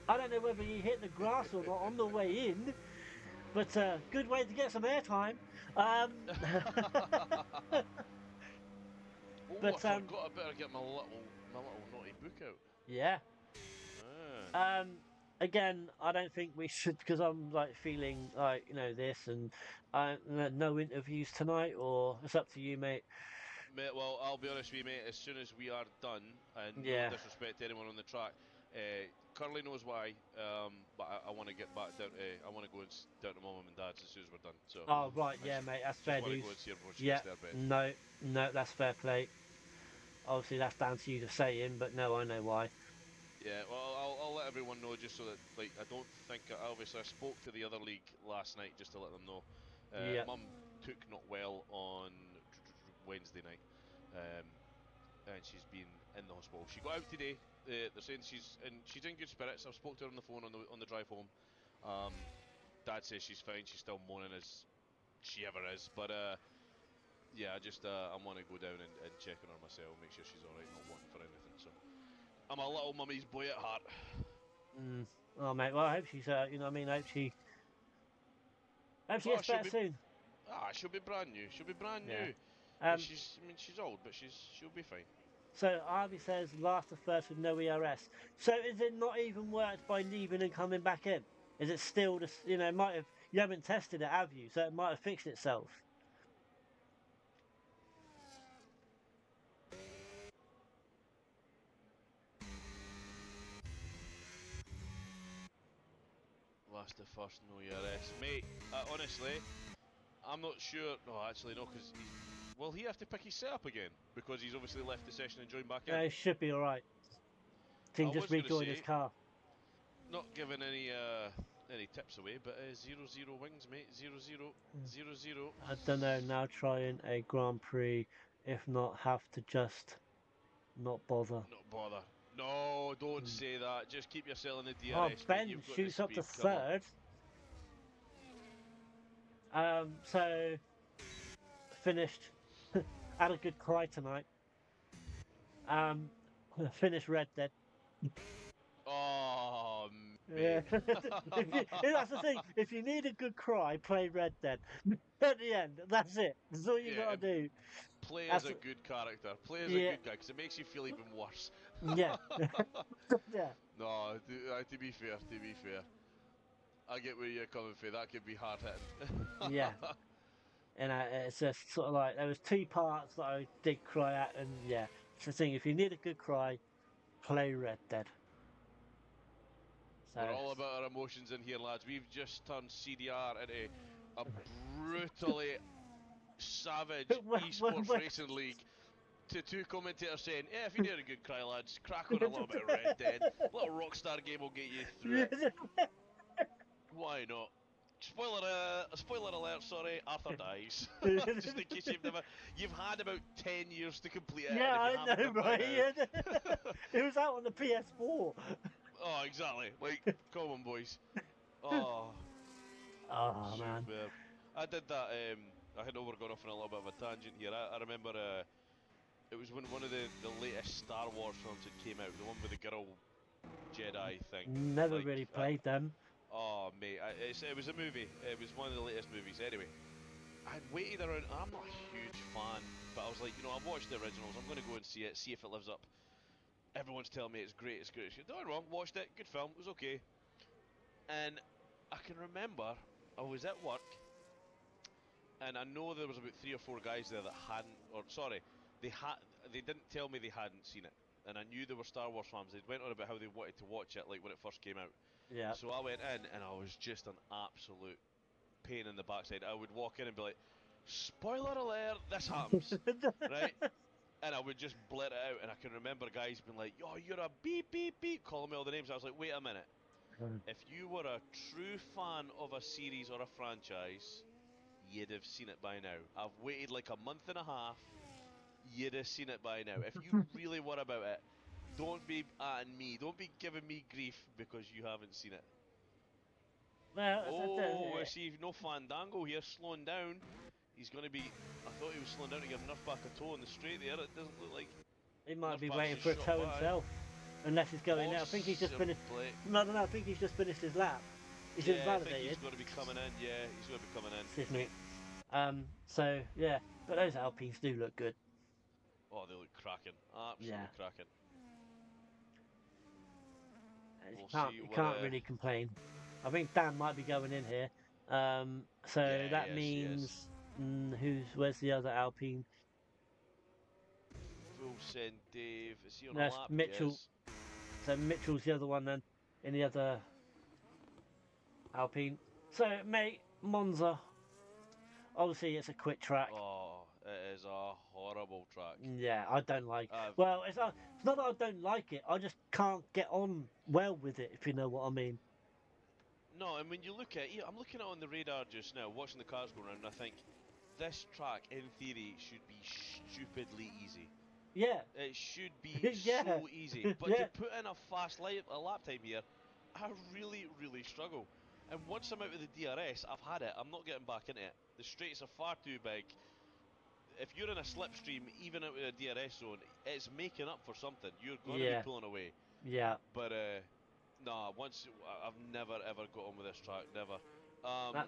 Speaker 2: I don't know whether he hit the grass or not on the way in, but good way to get some airtime. Um,
Speaker 4: Oh, I
Speaker 2: but
Speaker 4: forgot. I better get my little naughty book out.
Speaker 2: yeah.
Speaker 4: Ah.
Speaker 2: Um, again, I don't think we should, because I'm feeling this, and no interviews tonight, or it's up to you, mate.
Speaker 4: Mate, well, I'll be honest with you, mate. As soon as we are done, and no
Speaker 2: Yeah.
Speaker 4: disrespect to anyone on the track, Curly knows why. But I want to get back down to. I want to go down to my mum and dad's as soon as we're done. So
Speaker 2: Oh right,
Speaker 4: I
Speaker 2: yeah, mate. That's
Speaker 4: just
Speaker 2: fair
Speaker 4: want to
Speaker 2: dues.
Speaker 4: go and see her before she
Speaker 2: Yeah.
Speaker 4: gets to her bed.
Speaker 2: No, no, that's fair play. Obviously, that's down to you to say in, but no, I know why.
Speaker 4: Yeah, well, I'll let everyone know just so that, like, I don't think. Obviously, I spoke to the other league last night just to let them know.
Speaker 2: Yeah.
Speaker 4: Mum took not well on Wednesday night, and she's been in the hospital. She got out today. They're saying she's in good spirits. I've spoke to her on the phone on the drive home. Um, Dad says she's fine. She's still moaning as she ever is, but yeah, I want to go down and check on her myself, make sure she's all right, not wanting for anything. So I'm a little mummy's boy at heart.
Speaker 2: Mm. Oh, mate. Well, I hope she's. You know what I mean? Hope she
Speaker 4: Oh,
Speaker 2: gets better soon.
Speaker 4: she'll be brand new. She'll be brand
Speaker 2: Yeah.
Speaker 4: new.
Speaker 2: Um.
Speaker 4: I mean, she's old, but she'll be fine.
Speaker 2: So Arby says last to first with no ERS. So is it not even worked by leaving and coming back in? Is it still just it might have you haven't tested it, have you? So it might have fixed itself.
Speaker 4: Last to first, no ERS, mate. Honestly, I'm not sure. No, actually, no, because will he have to pick his setup again because he's obviously left the session and joined back in?
Speaker 2: It should be all right.
Speaker 4: I
Speaker 2: Can just
Speaker 4: was going to
Speaker 2: rejoin his
Speaker 4: say,
Speaker 2: car.
Speaker 4: not giving any tips away, but 0-0 wings, mate. 0-0, 0-0.
Speaker 2: I don't know. Now trying a Grand Prix. If not, have to just not bother.
Speaker 4: Not bother. No, don't say that. Just keep yourself in the
Speaker 2: Oh,
Speaker 4: DRS, mate.
Speaker 2: Ben
Speaker 4: You've got the
Speaker 2: shoots up to
Speaker 4: speed. Come on.
Speaker 2: third. So finished. Had a good cry tonight. Finished Red Dead.
Speaker 4: Oh,
Speaker 2: Yeah,
Speaker 4: mate.
Speaker 2: that's the thing. If you need a good cry, play Red Dead. At the end, that's it. That's all you
Speaker 4: Yeah,
Speaker 2: gotta do.
Speaker 4: play as
Speaker 2: That's
Speaker 4: a good character. Play as a
Speaker 2: yeah,
Speaker 4: good guy, because it makes you feel even worse.
Speaker 2: yeah, yeah,
Speaker 4: No, to be fair, I get where you're coming from. That could be hard hitting.
Speaker 2: yeah. And it's just sort of like there was two parts that I did cry at, and yeah, it's the thing. If you need a good cry, play Red Dead. So
Speaker 4: We're all about our emotions in here, lads. We've just turned CDR into a brutally savage esports
Speaker 2: When-
Speaker 4: racing league. To two commentators saying, yeah, if you need a good cry, lads, crack on a little bit of Red Dead. A little Rockstar game will get you through it. Why not? Spoiler alert, sorry, Arthur dies. Just in case you've had about 10 years to complete it,
Speaker 2: Yeah,
Speaker 4: and if you
Speaker 2: I
Speaker 4: haven't
Speaker 2: know,
Speaker 4: done by
Speaker 2: right?
Speaker 4: now...
Speaker 2: Yeah. It was out on the PS4.
Speaker 4: Oh, exactly. Like, come on, boys. Oh,
Speaker 2: Oh man.
Speaker 4: superb. I did that, I know we're going off on a little bit of a tangent here. I remember it was when one of the latest Star Wars films had came out, the one with the girl Jedi thing.
Speaker 2: Never
Speaker 4: Like,
Speaker 2: really played them.
Speaker 4: oh mate, it was a movie. It was one of the latest movies. Anyway, I'd waited around. I'm not a huge fan, but I was like, I've watched the originals. I'm going to go and see it, see if it lives up. Everyone's telling me it's great. It's great. Don't get me wrong, watched it. Good film. It was okay. And I can remember I was at work, and I know there was about 3 or 4 guys there that hadn't, or sorry, they didn't tell me they hadn't seen it. And I knew they were Star Wars fans. They went on about how they wanted to watch it, like when it first came out.
Speaker 2: Yeah.
Speaker 4: So I went in, and I was just an absolute pain in the backside. I would walk in and be like, "Spoiler alert! This happens," right? And I would just blurt it out. And I can remember guys being like, "Yo, you're a beep beep beep," calling me all the names. I was like, "Wait a minute. If you were a true fan of a series or a franchise, you'd have seen it by now. I've waited like a month and a half. You'd have seen it by now. If you really were about it, don't be at me. Don't be giving me grief because you haven't seen it."
Speaker 2: Well,
Speaker 4: Oh, I see no Fandango here, slowing down. He's going to be... I thought he was slowing down to give Nerfback a toe in the straight there. It doesn't look like...
Speaker 2: he might be
Speaker 4: Nerfback's
Speaker 2: waiting
Speaker 4: just
Speaker 2: for a
Speaker 4: shot
Speaker 2: toe
Speaker 4: by.
Speaker 2: himself. Unless he's going out. I think he's just finished.
Speaker 4: Possibly.
Speaker 2: No, I think he's just finished his lap. He's just
Speaker 4: Yeah, I think
Speaker 2: validated.
Speaker 4: he's going to be coming in. Yeah, he's going to be coming in.
Speaker 2: Excuse me. So yeah, but those Alpines do look good.
Speaker 4: Oh, they look cracking. Absolutely
Speaker 2: Yeah.
Speaker 4: cracking. We'll see
Speaker 2: You
Speaker 4: what,
Speaker 2: can't really complain. I think Dan might be going in here. So
Speaker 4: Yeah,
Speaker 2: that
Speaker 4: yes, he is.
Speaker 2: means where's the other Alpine?
Speaker 4: Full send Dave. Is he on
Speaker 2: That's
Speaker 4: a lap?
Speaker 2: Mitchell.
Speaker 4: Yes.
Speaker 2: So Mitchell's the other one then in the other Alpine. So mate, Monza. Obviously, it's a quick track.
Speaker 4: Oh, it is a horrible track.
Speaker 2: Yeah, I don't like.
Speaker 4: I've
Speaker 2: Well, it's not that I don't like it. I just can't get on well with it, if you know what I mean.
Speaker 4: No, and when you look at it, I'm looking at it on the radar just now, watching the cars go around, and I think this track, in theory, should be stupidly easy.
Speaker 2: Yeah.
Speaker 4: It should be
Speaker 2: Yeah.
Speaker 4: so easy. But
Speaker 2: Yeah.
Speaker 4: to put in a fast a lap time here, I really, really struggle. And once I'm out of the DRS, I've had it. I'm not getting back into it. The straights are far too big. If you're in a slipstream, even out of a DRS zone, it's making up for something. You're going to
Speaker 2: Yeah.
Speaker 4: be pulling away.
Speaker 2: Yeah.
Speaker 4: But nah, I've never ever got on with this track, never. But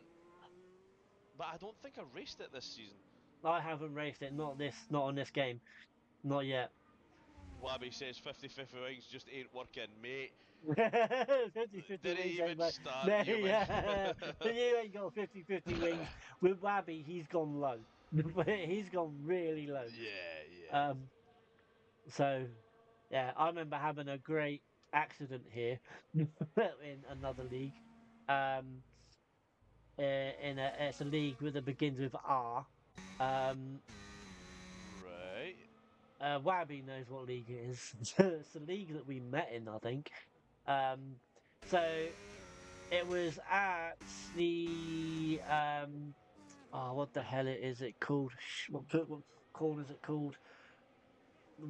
Speaker 4: I don't think I raced it this season.
Speaker 2: I haven't raced it. Not on this game. Not yet.
Speaker 4: Wabby says 50-50 wings just ain't working, mate.
Speaker 2: 50-50
Speaker 4: Didn't
Speaker 2: wings,
Speaker 4: even
Speaker 2: mate.
Speaker 4: start,
Speaker 2: No,
Speaker 4: you
Speaker 2: yeah. You ain't got 50-50 wings. With Wabby, he's gone low. He's gone really low.
Speaker 4: Yeah.
Speaker 2: So, yeah, I remember having a great accident here in another league. It's a league that begins with R.
Speaker 4: Right.
Speaker 2: Wabby knows what league it is. It's the league that we met in, I think. So it was at the what the hell is it called? What corner is it called? The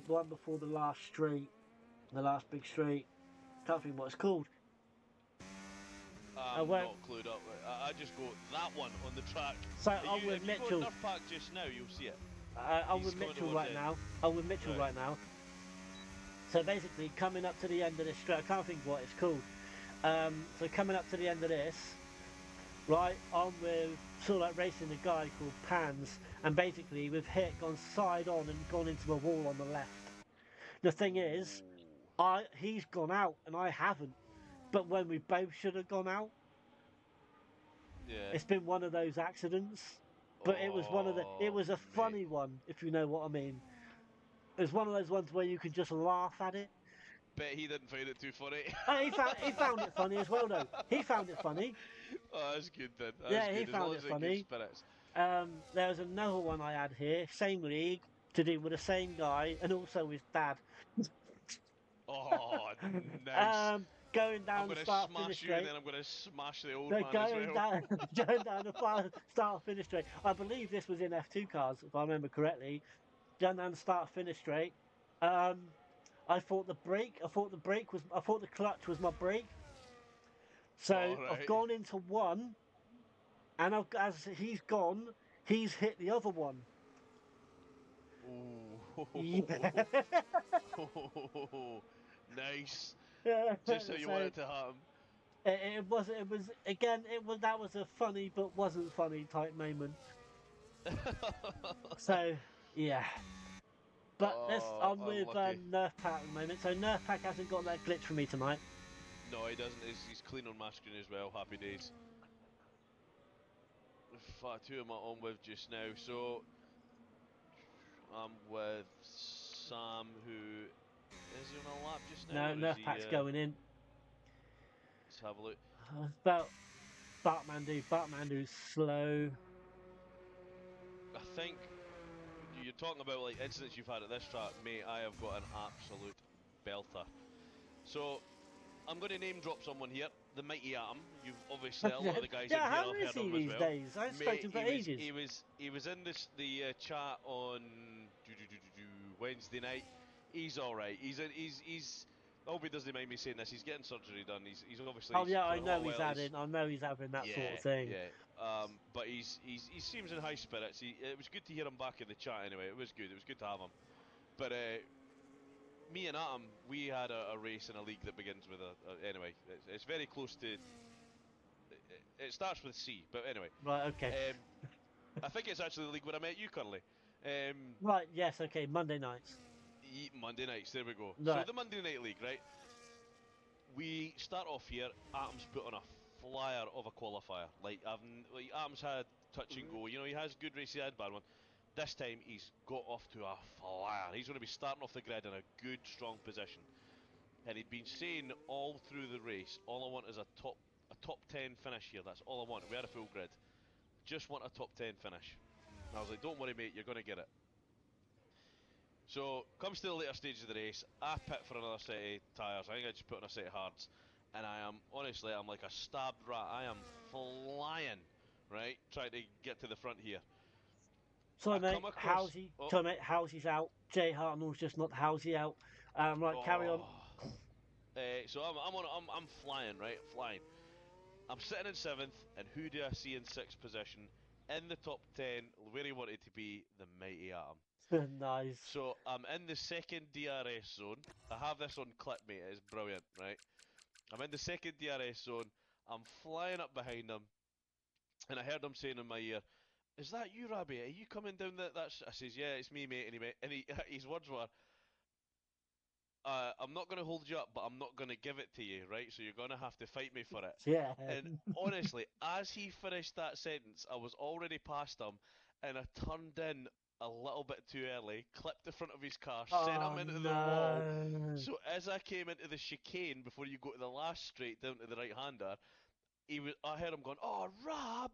Speaker 2: one before the last street, the last big street. Can't think what it's called.
Speaker 4: I'm not clued up. I just go that one on the track.
Speaker 2: So I'm with
Speaker 4: if
Speaker 2: Mitchell.
Speaker 4: you go Nerf Park just now, you'll see it.
Speaker 2: I'm
Speaker 4: He's
Speaker 2: with
Speaker 4: going
Speaker 2: Mitchell
Speaker 4: towards
Speaker 2: right
Speaker 4: it.
Speaker 2: now. I'm with Mitchell right now. So basically, coming up to the end of this straight, I can't think what it's called. So coming up to the end of this, right, I'm with sort of like racing a guy called Pans, and basically we've gone side on and gone into a wall on the left. The thing is, he's gone out and I haven't. But when we both should have gone out,
Speaker 4: Yeah.
Speaker 2: it's been one of those accidents. But it was it was a funny one, if you know what I mean. It was one of those ones where you could just laugh at it.
Speaker 4: Bet he didn't find it too funny.
Speaker 2: He found it funny as well though. He found it funny.
Speaker 4: Oh, that's good then. That's
Speaker 2: Yeah, he
Speaker 4: good. As long
Speaker 2: found
Speaker 4: as
Speaker 2: it
Speaker 4: they're good
Speaker 2: funny.
Speaker 4: spirits.
Speaker 2: There was another one I had here, same league, to do with the same guy, and also his dad.
Speaker 4: Oh, nice.
Speaker 2: Going
Speaker 4: I'm
Speaker 2: down the
Speaker 4: gonna
Speaker 2: start finish
Speaker 4: smash you, and
Speaker 2: straight.
Speaker 4: then I'm gonna smash the old
Speaker 2: No,
Speaker 4: man as
Speaker 2: going
Speaker 4: well.
Speaker 2: down, going down the start finish straight. I believe this was in F2 cars, if I remember correctly. Going down the start finish straight. Um, I thought I thought the clutch was my brake. So
Speaker 4: All
Speaker 2: I've
Speaker 4: right.
Speaker 2: gone into one, and as he's gone, he's hit the other one. Yeah.
Speaker 4: Ooh. Nice. Just how you want
Speaker 2: So
Speaker 4: it to happen.
Speaker 2: it was again that was a funny but wasn't funny type moment. So yeah. But
Speaker 4: Oh,
Speaker 2: I'm with
Speaker 4: unlucky.
Speaker 2: Nerf Pack at the moment. So Nerf Pack hasn't got that glitch for me tonight.
Speaker 4: No, he doesn't. He's clean on my screen as well. Happy days. Who am I on with just now? So I'm with Sam, who is he on a lap just now,
Speaker 2: No,
Speaker 4: or is
Speaker 2: Nerf
Speaker 4: he?
Speaker 2: Pack's going in.
Speaker 4: Let's have a look.
Speaker 2: About Bartmandu's slow.
Speaker 4: I think you're talking about like incidents you've had at this track, mate. I have got an absolute belter. So I'm going to name drop someone here, the mighty Atom. You've obviously a lot of the guys in
Speaker 2: Yeah,
Speaker 4: here
Speaker 2: how
Speaker 4: have
Speaker 2: is
Speaker 4: heard of
Speaker 2: he
Speaker 4: him as
Speaker 2: these
Speaker 4: well.
Speaker 2: days? I haven't spoken to
Speaker 4: Mate,
Speaker 2: him for ages.
Speaker 4: he was in the chat on Wednesday night. He's all right. He's. I hope he doesn't mind me saying this. He's getting surgery done. He's obviously
Speaker 2: Oh yeah,
Speaker 4: for a little while.
Speaker 2: I know he's having that sort
Speaker 4: Yeah,
Speaker 2: of thing.
Speaker 4: yeah. But he seems in high spirits. It was good to hear him back in the chat anyway. It was good. It was good to have him. But me and Atom, we had a race in a league that begins with anyway. It's very close to. It starts with C, but anyway.
Speaker 2: Right, okay.
Speaker 4: I think it's actually the league where I met you, Curly.
Speaker 2: Right, yes, okay. Monday nights.
Speaker 4: Monday nights. There we go. So
Speaker 2: Right.
Speaker 4: the Monday night league, right? We start off here. Atom's put on a flyer of a qualifier. Like Atom's had touch and go. You know, he has good races, he had bad one. This time he's got off to a flyer. He's going to be starting off the grid in a good, strong position. And he'd been saying all through the race, all I want is a top 10 finish here. That's all I want. We had a full grid. Just want a top 10 finish. And I was like, don't worry, mate, you're going to get it. So, comes to the later stages of the race, I pit for another set of tyres. I think I just put on a set of hards. And I am, honestly, I'm like a stabbed rat. I am flying, right? Trying to get to the front here.
Speaker 2: Sorry,
Speaker 4: I
Speaker 2: mate.
Speaker 4: come across.
Speaker 2: Housy's out. Jay Hartnell's just not Housey out. Right, carry on.
Speaker 4: Oh. So I'm flying, right? Flying. I'm sitting in seventh, and who do I see in sixth position? In the top 10, where he wanted to be, the mighty Atom.
Speaker 2: Nice.
Speaker 4: So I'm in the second DRS zone. I have this on clip, mate. It's brilliant, right? I'm in the second DRS zone. I'm flying up behind him, and I heard him saying in my ear, "Is that you, Rabbi? Are you coming down that?" I says, "Yeah, it's me, mate." And his words were, "I'm not going to hold you up, but I'm not going to give it to you, right? So you're going to have to fight me for it."
Speaker 2: Yeah.
Speaker 4: And honestly, as he finished that sentence, I was already past him, and I turned in a little bit too early, clipped the front of his car, sent
Speaker 2: Oh
Speaker 4: him into the wall.
Speaker 2: no.
Speaker 4: So as I came into the chicane before you go to the last straight down to the right-hander, I heard him going, "Oh, Rob!"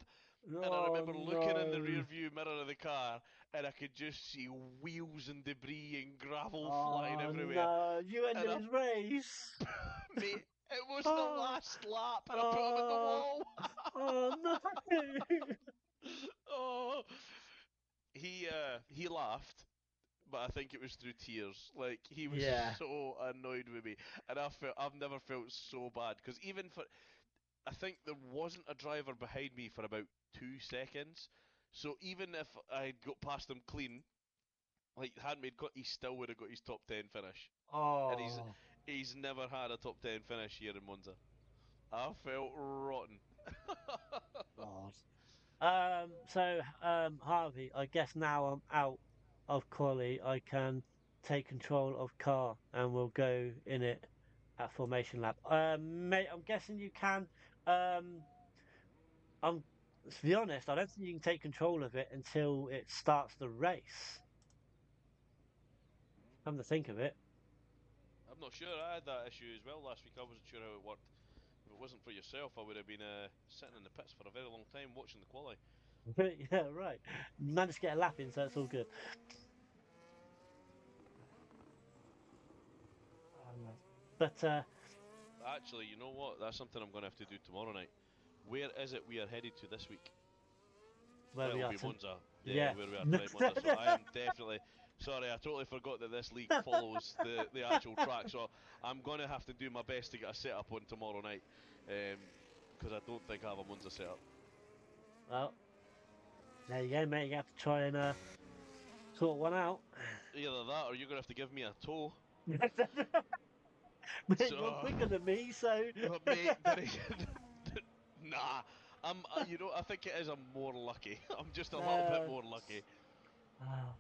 Speaker 4: And I
Speaker 2: Oh
Speaker 4: remember looking in the rear
Speaker 2: no.
Speaker 4: view mirror of the car, and I could just see wheels and debris and gravel flying
Speaker 2: Oh
Speaker 4: everywhere.
Speaker 2: no. You
Speaker 4: And
Speaker 2: ended his race.
Speaker 4: mate, it was the
Speaker 2: Oh.
Speaker 4: last lap, and I put him in the
Speaker 2: Oh.
Speaker 4: wall.
Speaker 2: Oh no.
Speaker 4: Oh, he laughed, but I think it was through tears. Like he was
Speaker 2: Yeah.
Speaker 4: so annoyed with me, and I've never felt so bad because even for I think there wasn't a driver behind me for about 2 seconds. So even if I'd got past him clean, like hadn't made cut, he still would have got his top 10 finish, and
Speaker 2: Oh.
Speaker 4: he's never had a top 10 finish here in Monza. I felt rotten.
Speaker 2: God. Harvey, I guess now I'm out of quali, I can take control of car and we'll go in it at formation lap. Mate, I'm guessing you can. Um, I'm to be honest, I don't think you can take control of it until it starts the race. Come to think of it.
Speaker 4: not sure. I had that issue as well last week. I wasn't sure how it worked. If it wasn't for yourself, I would have been sitting in the pits for a very long time watching the quali.
Speaker 2: Yeah, right. Managed to get a lap in, so it's all good. But
Speaker 4: Actually, you know what? That's something I'm going to have to do tomorrow night. Where is it we are headed to this week?
Speaker 2: where we
Speaker 4: It'll
Speaker 2: are
Speaker 4: be
Speaker 2: to,
Speaker 4: Monza. Yeah,
Speaker 2: yeah.
Speaker 4: where we are tonight, Monza. So I am definitely sorry. I totally forgot that this league follows the actual track. So I'm gonna have to do my best to get a setup on tomorrow night, because I don't think I have a Monza setup.
Speaker 2: Well, there you go, mate. You have to try and sort one out.
Speaker 4: Either that, or you're gonna have to give me a tow.
Speaker 2: Mate, you're
Speaker 4: So,
Speaker 2: quicker than me, so.
Speaker 4: mate, nah. You know, I think it is. I'm more lucky. I'm just a little bit
Speaker 2: No.
Speaker 4: more lucky.
Speaker 2: Ah.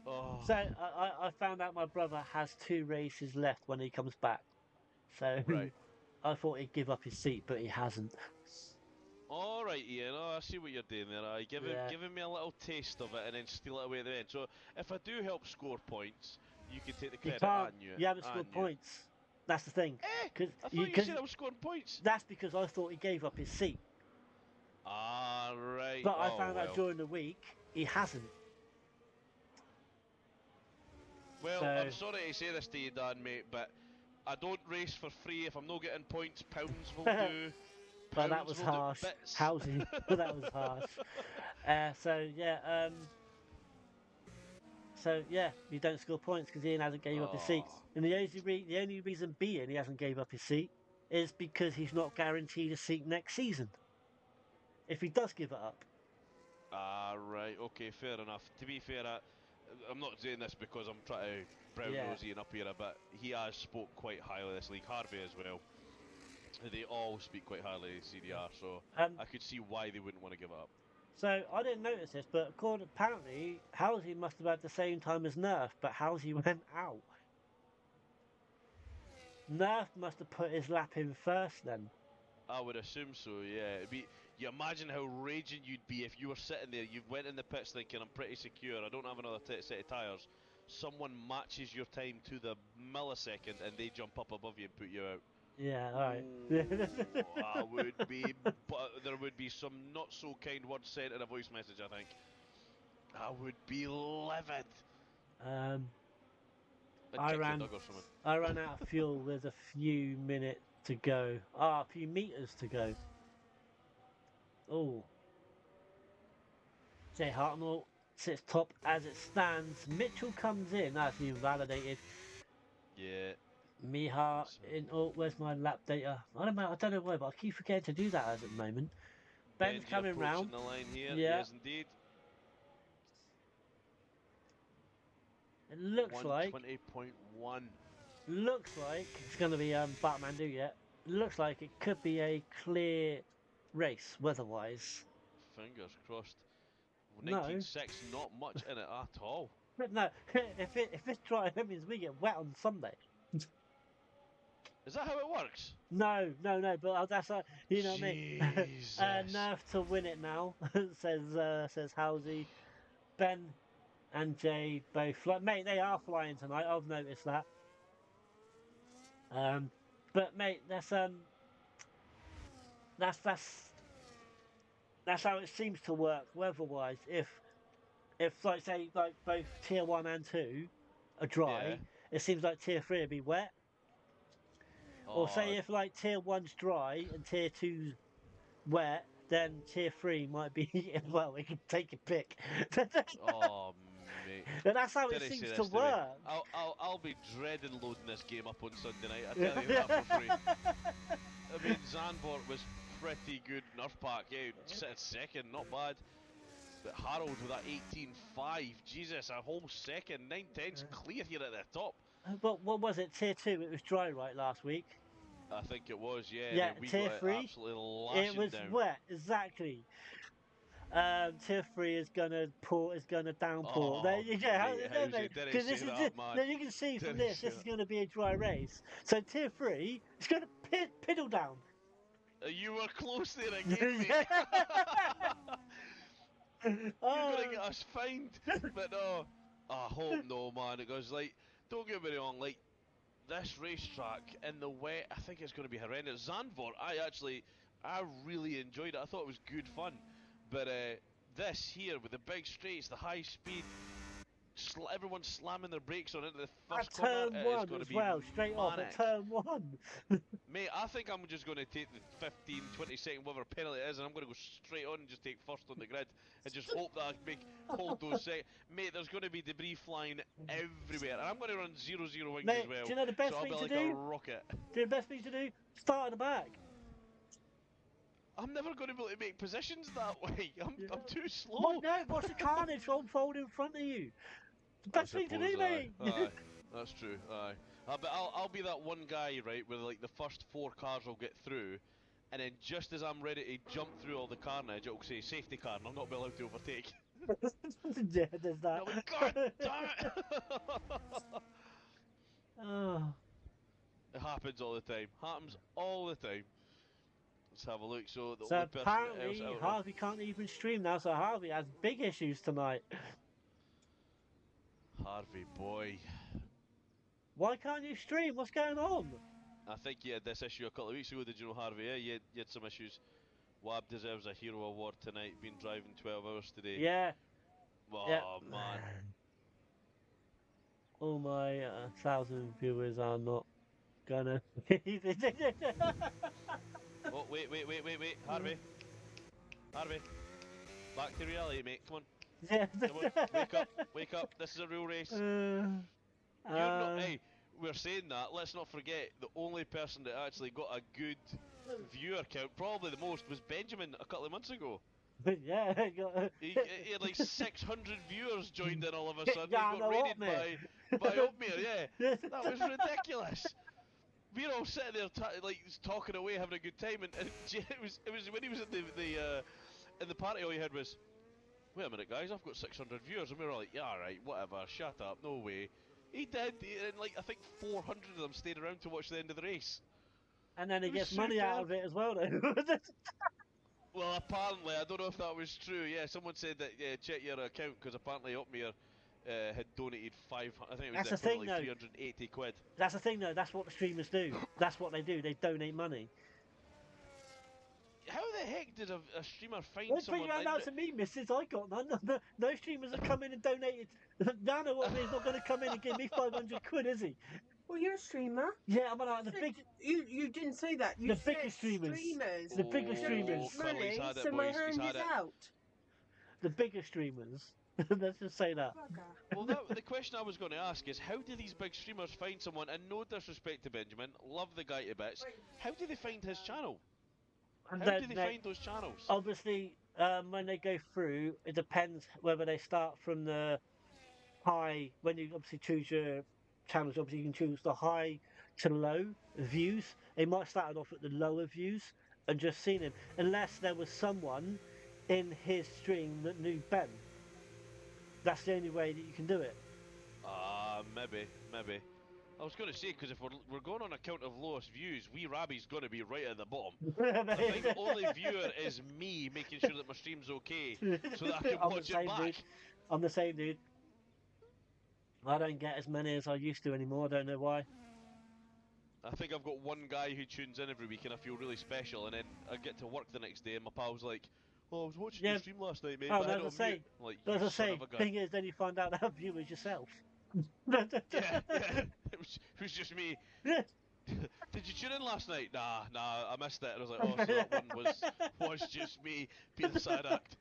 Speaker 4: Oh,
Speaker 2: So I found out my brother has 2 races left when he comes back. So
Speaker 4: right.
Speaker 2: I thought he'd give up his seat, but he hasn't.
Speaker 4: All right, Ian. Oh, I see what you're doing there.
Speaker 2: Yeah.
Speaker 4: Giving me a little taste of it and then steal it away at the end. So if I do help score points, you can take the
Speaker 2: You
Speaker 4: credit. I
Speaker 2: can't.
Speaker 4: knew it.
Speaker 2: You haven't
Speaker 4: I
Speaker 2: scored
Speaker 4: knew it.
Speaker 2: points. That's the thing. Because
Speaker 4: I thought you said I was scoring points.
Speaker 2: that's because I thought he gave up his seat.
Speaker 4: Ah, right.
Speaker 2: But I
Speaker 4: Oh
Speaker 2: found out
Speaker 4: well.
Speaker 2: during the week he hasn't.
Speaker 4: Well,
Speaker 2: So
Speaker 4: I'm sorry to say this to you, Dan, mate, but I don't race for free. If I'm not getting points, pounds will
Speaker 2: but
Speaker 4: do.
Speaker 2: that
Speaker 4: Pounds
Speaker 2: was
Speaker 4: will do.
Speaker 2: harsh.
Speaker 4: Bits.
Speaker 2: Housing. That was harsh. So yeah. So yeah, you don't score points because Ian hasn't gave up his seat.
Speaker 4: Oh.
Speaker 2: And the only reason being he hasn't gave up his seat is because he's not guaranteed a seat next season. If he does give it up.
Speaker 4: Ah, right. Okay, fair enough. To be fair, I'm not saying this because I'm trying to brown
Speaker 2: Yeah.
Speaker 4: nose Ian up here, but he has spoke quite highly of this league. Harvey as well. They all speak quite highly of CDR, so
Speaker 2: Um.
Speaker 4: I could see why they wouldn't want to give it up.
Speaker 2: So I didn't notice this, but apparently Halsey must have had the same time as Nerf, but Halsey went out. Nerf must have put his lap in first then.
Speaker 4: I would assume so, yeah. You imagine how raging you'd be if you were sitting there, you went in the pits thinking, I'm pretty secure, I don't have another set of tyres. Someone matches your time to the millisecond and they jump up above you and put you out.
Speaker 2: Yeah, all right.
Speaker 4: Ooh, I would be, but there would be some not so kind words said in a voice message, I think. I would be livid.
Speaker 2: um,
Speaker 4: I'd
Speaker 2: I
Speaker 4: kick your
Speaker 2: ran,
Speaker 4: dog or something.
Speaker 2: I ran out of fuel. There's a few minutes to go. A few meters to go. Oh, Jay Hartnell sits top as it stands. Mitchell comes in. That's been validated.
Speaker 4: Yeah.
Speaker 2: Mihar
Speaker 4: So,
Speaker 2: in. Oh, where's my lap data? I don't know. I don't know why, but I keep forgetting to do that at the moment. Ben's
Speaker 4: Benji
Speaker 2: coming
Speaker 4: approaching
Speaker 2: round.
Speaker 4: the line here.
Speaker 2: Yeah,
Speaker 4: Yes, indeed.
Speaker 2: it looks like
Speaker 4: 120.1.
Speaker 2: it's going to be Batman do yet. Looks like it could be a clear race weather-wise.
Speaker 4: Fingers crossed.
Speaker 2: No,
Speaker 4: 19.6, not much in it at all.
Speaker 2: but no. If it's dry, that means we get wet on Sunday.
Speaker 4: Is that how it works?
Speaker 2: No, no, no. But that's you know what I mean.
Speaker 4: Jesus.
Speaker 2: Nerf to win it now. Says Halsey. Ben and Jay both fly. Mate, they are flying tonight. I've noticed that. But mate, that's that's how it seems to work weather-wise. If like say like both tier 1 and 2 are
Speaker 4: Yeah.
Speaker 2: dry, it seems like tier 3 would be wet. Or
Speaker 4: Oh,
Speaker 2: say if like tier 1's dry and tier 2's wet, then tier 3 might be well, we can take a pick.
Speaker 4: oh, mate.
Speaker 2: But that's how it
Speaker 4: Did he say
Speaker 2: seems to
Speaker 4: this to me?
Speaker 2: work.
Speaker 4: I'll be dreading loading this game up on Sunday night. I tell you that for free. I mean, Zandvoort was pretty good. Nerf Park, yeah, sitting second, not bad. But Harold with that 18.5, Jesus, a whole second. 9.10's clear here at the top.
Speaker 2: But what was it? Tier 2, it was dry right last week.
Speaker 4: I think it was, yeah. And
Speaker 2: Yeah,
Speaker 4: then we
Speaker 2: tier
Speaker 4: got it
Speaker 2: 3,
Speaker 4: absolutely
Speaker 2: it
Speaker 4: lashing
Speaker 2: was
Speaker 4: down.
Speaker 2: wet, exactly. Tier 3 is gonna downpour. There
Speaker 4: Oh,
Speaker 2: you go.
Speaker 4: mate, how's it? Did he
Speaker 2: Because
Speaker 4: say
Speaker 2: this is
Speaker 4: that, man?
Speaker 2: no, you can see from
Speaker 4: Did he
Speaker 2: this.
Speaker 4: say
Speaker 2: This is
Speaker 4: that?
Speaker 2: going to be a dry race. So tier 3 is going to piddle down.
Speaker 4: You were close there again, mate. You're gonna get us fined, but no. I hope no, man. Because like, don't get me wrong, like this racetrack in the wet, I think it's going to be horrendous. Zandvoort, I really enjoyed it. I thought it was good fun. But this here with the big straights, the high speed, everyone slamming their brakes on into the
Speaker 2: At
Speaker 4: first corner,
Speaker 2: turn
Speaker 4: it is
Speaker 2: one
Speaker 4: going to
Speaker 2: as
Speaker 4: be
Speaker 2: well, straight off at
Speaker 4: manic.
Speaker 2: turn one.
Speaker 4: Mate, I think I'm just going to take the 15, 20 second, whatever penalty it is, and I'm going to go straight on and just take first on the grid and just hope that I hold those seconds. Mate, there's going to be debris flying everywhere, and I'm going to run 0-0 wings
Speaker 2: Mate,
Speaker 4: as well.
Speaker 2: do you know the
Speaker 4: So
Speaker 2: best
Speaker 4: I'll
Speaker 2: thing
Speaker 4: be
Speaker 2: to
Speaker 4: like
Speaker 2: do?
Speaker 4: a rocket.
Speaker 2: Do you know the best thing to do? Start at the back.
Speaker 4: I'm never going to be able to make positions that way. I'm too slow.
Speaker 2: What? No, watch the carnage unfold in front of you. The
Speaker 4: I
Speaker 2: best thing to
Speaker 4: suppose,
Speaker 2: do, mate.
Speaker 4: aye, that's true, aye. But I'll be that one guy, right, where like the first 4 cars will get through, and then just as I'm ready to jump through all the carnage, it'll say safety car, and I'll not be allowed to overtake.
Speaker 2: Yeah, there's that.
Speaker 4: I'll be like, God damn it!
Speaker 2: Oh.
Speaker 4: It happens all the time. Happens all the time. Let's have a look. So the
Speaker 2: So
Speaker 4: only person
Speaker 2: apparently
Speaker 4: else out.
Speaker 2: Harvey can't even stream now, so Harvey has big issues tonight.
Speaker 4: Harvey boy.
Speaker 2: Why can't you stream? What's going on?
Speaker 4: I think you had this issue a couple of weeks ago, did you know, Harvey? Yeah, you had some issues. Wab deserves a hero award tonight. Been driving 12 hours today.
Speaker 2: Yeah.
Speaker 4: Oh
Speaker 2: Yeah.
Speaker 4: man.
Speaker 2: All my 1,000 viewers are not gonna.
Speaker 4: Oh wait, Harvey. Harvey. Back to reality, mate. Come on.
Speaker 2: Yeah.
Speaker 4: Come on. Wake up. This is a real race. You're not. Hey, we're saying that. Let's not forget the only person that actually got a good viewer count, probably the most, was Benjamin a couple of months ago.
Speaker 2: Yeah.
Speaker 4: He had like 600 viewers joined in all of a sudden.
Speaker 2: Yeah,
Speaker 4: He got raided by Opmere, yeah. That was ridiculous. We're all sitting there like talking away, having a good time, and it was when he was in the party. All you heard was, "Wait a minute, guys, I've got 600 viewers," and we were all like, "Yeah, all right, whatever, shut up, no way." He did, and like I think 400 of them stayed around to watch the end of the race.
Speaker 2: And then he
Speaker 4: It was
Speaker 2: gets money out of it as well, though.
Speaker 4: Well, apparently, I don't know if that was true. Yeah, someone said that. Yeah, check your account because apparently Opmere had donated 500. I think it was
Speaker 2: That's the thing,
Speaker 4: like
Speaker 2: though.
Speaker 4: 380 quid.
Speaker 2: That's the thing, though. That's what the streamers do. That's what they do. They donate money.
Speaker 4: How the heck did a streamer find
Speaker 2: Don't
Speaker 4: someone?
Speaker 2: bring that out to me, missus. I got none. No streamers have come in and donated. Nano Opmere's not going to come in and give me 500 quid, is he?
Speaker 3: Well, you're a streamer.
Speaker 2: Yeah, I'm like the big.
Speaker 3: You didn't say that. You
Speaker 2: The
Speaker 3: said
Speaker 2: biggest streamers.
Speaker 3: streamers.
Speaker 2: The biggest
Speaker 3: You
Speaker 2: streamers.
Speaker 3: don't need
Speaker 4: Philly's
Speaker 3: money,
Speaker 4: had it,
Speaker 3: so my
Speaker 4: boys, he's
Speaker 3: hand
Speaker 4: had
Speaker 3: is
Speaker 4: it.
Speaker 3: out.
Speaker 2: The bigger streamers. Let's just say that.
Speaker 3: Bugger.
Speaker 4: Well, the question I was going to ask is, how do these big streamers find someone? And no disrespect to Benjamin, love the guy to bits. How do they find his channel?
Speaker 2: And
Speaker 4: How
Speaker 2: then
Speaker 4: do they
Speaker 2: they-
Speaker 4: find those channels?
Speaker 2: Obviously, when they go through, it depends whether they start from the high. When you obviously choose your channels, obviously you can choose the high to low views. They might start off at the lower views and just seen him, unless there was someone in his stream that knew Ben. That's the only way that you can do it.
Speaker 4: Maybe. I was going to say, because if we're going on account of lowest views, Wee Rabbi's going to be right at the bottom. I think the only viewer is me making sure that my stream's okay, so that I can
Speaker 2: I'm the
Speaker 4: watch it
Speaker 2: same
Speaker 4: back.
Speaker 2: dude. I'm the same dude. I don't get as many as I used to anymore. I don't know why.
Speaker 4: I think I've got one guy who tunes in every week and I feel really special, and then I get to work the next day and my pal's like, "Oh, I was watching your stream last night, mate,
Speaker 2: Oh,
Speaker 4: but I had it
Speaker 2: as
Speaker 4: on
Speaker 2: I say,
Speaker 4: mute." I'm like,
Speaker 2: as
Speaker 4: "You
Speaker 2: I
Speaker 4: son
Speaker 2: say,
Speaker 4: of a gun."
Speaker 2: thing is, then you find out that viewers yourself.
Speaker 4: Yeah. It was just me. Did you tune in last night? Nah, I missed it. And I was like, oh, so that one was just me being the side act.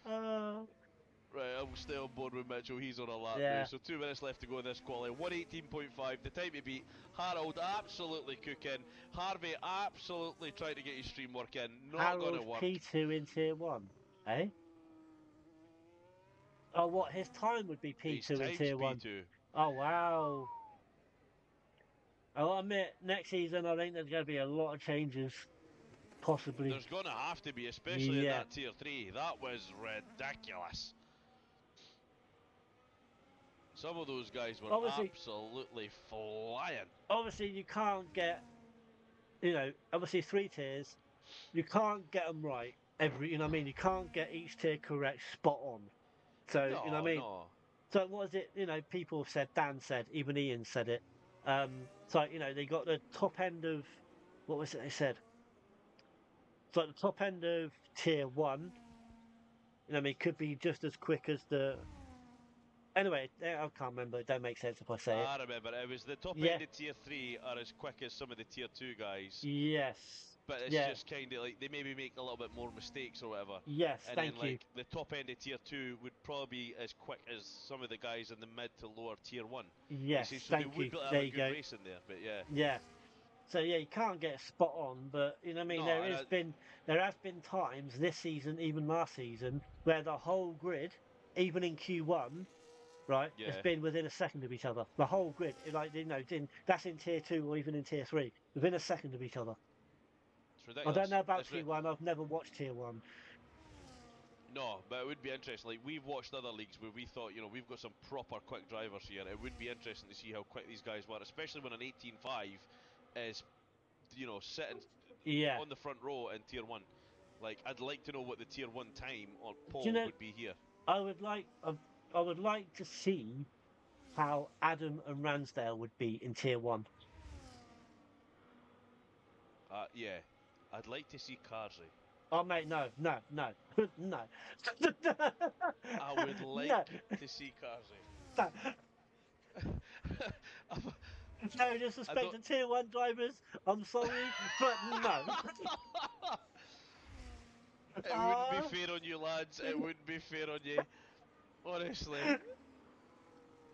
Speaker 4: Right, I will stay on board with Mitchell. He's on a lap now. So 2 minutes left to go in this quali. 118.5. The time to beat. Harold absolutely cooking. Harvey absolutely trying to get his stream working. Not going to work.
Speaker 2: P2 in tier 1, eh? Oh, what? His time would be P2 in
Speaker 4: Times
Speaker 2: tier 1.
Speaker 4: P2.
Speaker 2: Oh, wow. I'll admit, next season I think there's going to be a lot of changes. Possibly.
Speaker 4: There's going to have to be, especially in that tier 3. That was ridiculous. Some of those guys were absolutely flying.
Speaker 2: Obviously, you can't get, obviously 3 tiers, you can't get them right you know what I mean? You can't get each tier correct spot on. So,
Speaker 4: No,
Speaker 2: you know what I mean?
Speaker 4: no.
Speaker 2: So what was it, people have said, Dan said, even Ian said it, So you know they got the top end of what was it they said? So at the top end of tier one, you know, I mean, it could be just as quick as the. Anyway, I can't remember. It don't make sense if I say it.
Speaker 4: I remember it was the top
Speaker 2: Yeah.
Speaker 4: end of tier 3 are as quick as some of the tier 2 guys,
Speaker 2: Yes.
Speaker 4: but it's
Speaker 2: Yeah.
Speaker 4: just kind of like they maybe make a little bit more mistakes or whatever.
Speaker 2: Yes.
Speaker 4: And then
Speaker 2: Thank you.
Speaker 4: like the top end of tier 2 would probably be as quick as some of the guys in the mid to lower tier 1. You
Speaker 2: Yes.
Speaker 4: see, so they
Speaker 2: Thank
Speaker 4: would
Speaker 2: you.
Speaker 4: be able to have
Speaker 2: There
Speaker 4: a
Speaker 2: you
Speaker 4: good
Speaker 2: go.
Speaker 4: race in there, but yeah.
Speaker 2: Yeah. So yeah, you can't get spot on, but you know what I mean.
Speaker 4: No,
Speaker 2: There has been times this season, even last season, where the whole grid, even in Q1, right, has
Speaker 4: yeah,
Speaker 2: been within a second of each other. The whole grid, like you know, that's in tier two or even in tier three, within a second of each other.
Speaker 4: it's
Speaker 2: I don't
Speaker 4: ridiculous.
Speaker 2: know about Q1. I've never watched tier one.
Speaker 4: No, but it would be interesting. Like we've watched other leagues where we thought, you know, we've got some proper quick drivers here. It would be interesting to see how quick these guys were, especially when an 18.5 is, you know, sitting
Speaker 2: Yeah.
Speaker 4: on the front row in tier one. Like I'd like to know what the tier one time on
Speaker 2: Do you
Speaker 4: pole
Speaker 2: know?
Speaker 4: would be here.
Speaker 2: I would like to see how Adam and Ransdale would be in tier one.
Speaker 4: Yeah, I'd like to see Karzy.
Speaker 2: Oh mate, no, no, no, no,
Speaker 4: I would
Speaker 2: no,
Speaker 4: like to see Karzy.
Speaker 2: no.
Speaker 4: I
Speaker 2: No disrespect
Speaker 4: don't.
Speaker 2: to tier one drivers. I'm sorry, but no.
Speaker 4: It wouldn't be fair on you, lads. It wouldn't be fair on you. Honestly,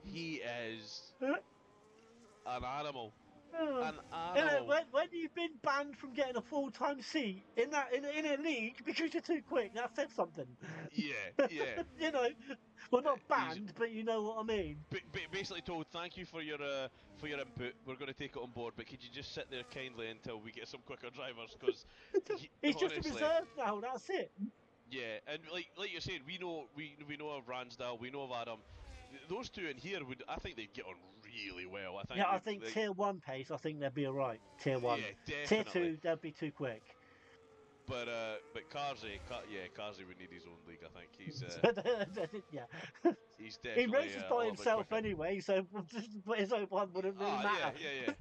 Speaker 4: he is an animal.
Speaker 2: Oh.
Speaker 4: An
Speaker 2: You know,
Speaker 4: animal.
Speaker 2: when you've been banned from getting a full-time seat in a league because you're too quick, that said something.
Speaker 4: Yeah, yeah.
Speaker 2: You know, well not
Speaker 4: He's
Speaker 2: banned, but you know what I mean.
Speaker 4: basically told, thank you for your input. We're going to take it on board, but could you just sit there kindly until we get some quicker drivers? Because
Speaker 2: He's just a
Speaker 4: honestly,
Speaker 2: reserve now. That's it.
Speaker 4: yeah. And like you're saying, we know of Ransdale, we know of Adam. Those two in here would, I think they'd get on really well. I think
Speaker 2: Yeah, I think
Speaker 4: they
Speaker 2: tier one pace. I think they'd be all right. Tier one.
Speaker 4: yeah,
Speaker 2: Tier
Speaker 4: definitely.
Speaker 2: two, they'd be too quick.
Speaker 4: But Karzy, yeah, Karzy would need his own league. I think
Speaker 2: Yeah.
Speaker 4: he's
Speaker 2: He
Speaker 4: definitely
Speaker 2: races
Speaker 4: a
Speaker 2: by
Speaker 4: little bit
Speaker 2: himself
Speaker 4: quicker.
Speaker 2: anyway, so his own one wouldn't really
Speaker 4: Yeah,
Speaker 2: matter.
Speaker 4: yeah, yeah.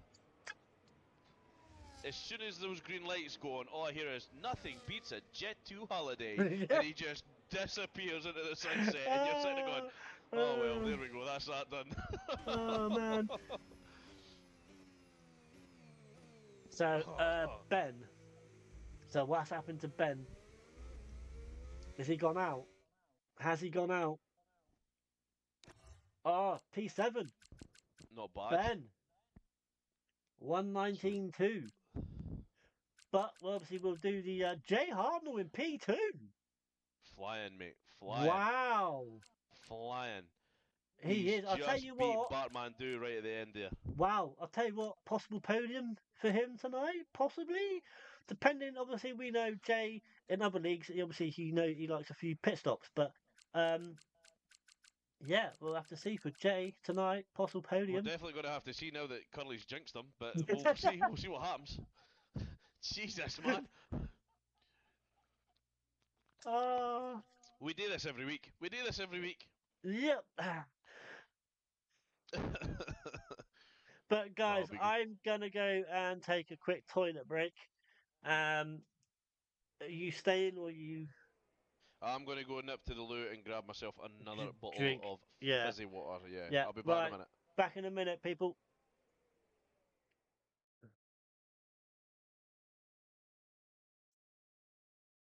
Speaker 4: As soon as those green lights go on, all I hear is nothing beats a Jet 2 holiday, and he just disappears into the sunset, and you're sitting there going, oh well, there we go, that's that done.
Speaker 2: Oh man. So, Ben. So what's happened to Ben? Has he gone out? Has he gone out? Oh, P7.
Speaker 4: Not bad.
Speaker 2: Ben.
Speaker 4: So
Speaker 2: 119.2. But well, obviously we'll do the Jay Hartnell in P2.
Speaker 4: flying, mate, flying,
Speaker 2: Wow.
Speaker 4: flying.
Speaker 2: He
Speaker 4: He's
Speaker 2: is. I'll tell
Speaker 4: just
Speaker 2: you
Speaker 4: beat
Speaker 2: what.
Speaker 4: Bartmandu right at the end there.
Speaker 2: Wow. I'll tell you what. Possible podium for him tonight. Possibly. Depending, obviously, we know Jay in other leagues. Obviously, he likes a few pit stops. But yeah, we'll have to see for Jay tonight. Possible
Speaker 4: We're
Speaker 2: podium.
Speaker 4: definitely going to have to see now that Curly's jinxed him, but we'll see. We'll see what happens. Jesus, man.
Speaker 2: Uh,
Speaker 4: We do this every week. We do this every week.
Speaker 2: yep. But guys,
Speaker 4: That'll be good.
Speaker 2: I'm gonna go and take a quick toilet break. Are you staying or you
Speaker 4: I'm going to go nip to the loo and grab myself another bottle
Speaker 2: drink?
Speaker 4: of
Speaker 2: Yeah,
Speaker 4: fizzy water. Yeah,
Speaker 2: yeah.
Speaker 4: I'll be back in a
Speaker 2: Right,
Speaker 4: minute.
Speaker 2: back in a minute, people.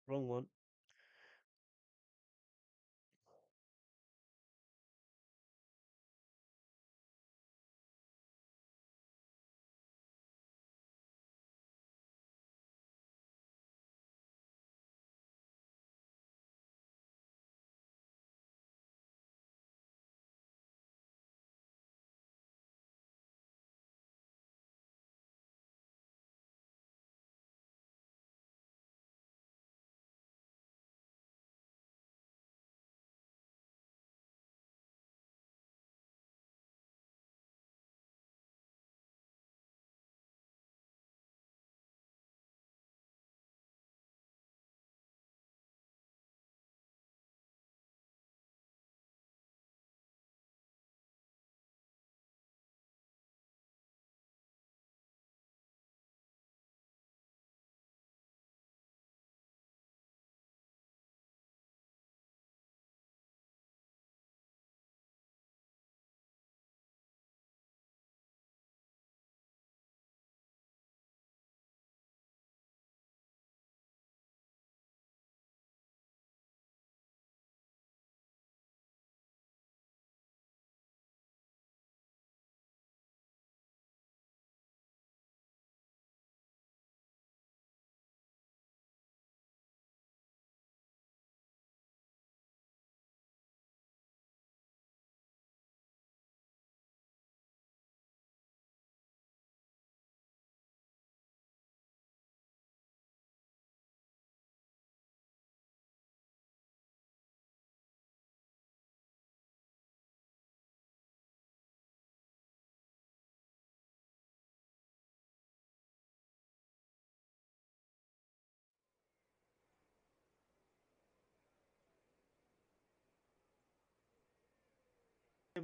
Speaker 2: Wrong one.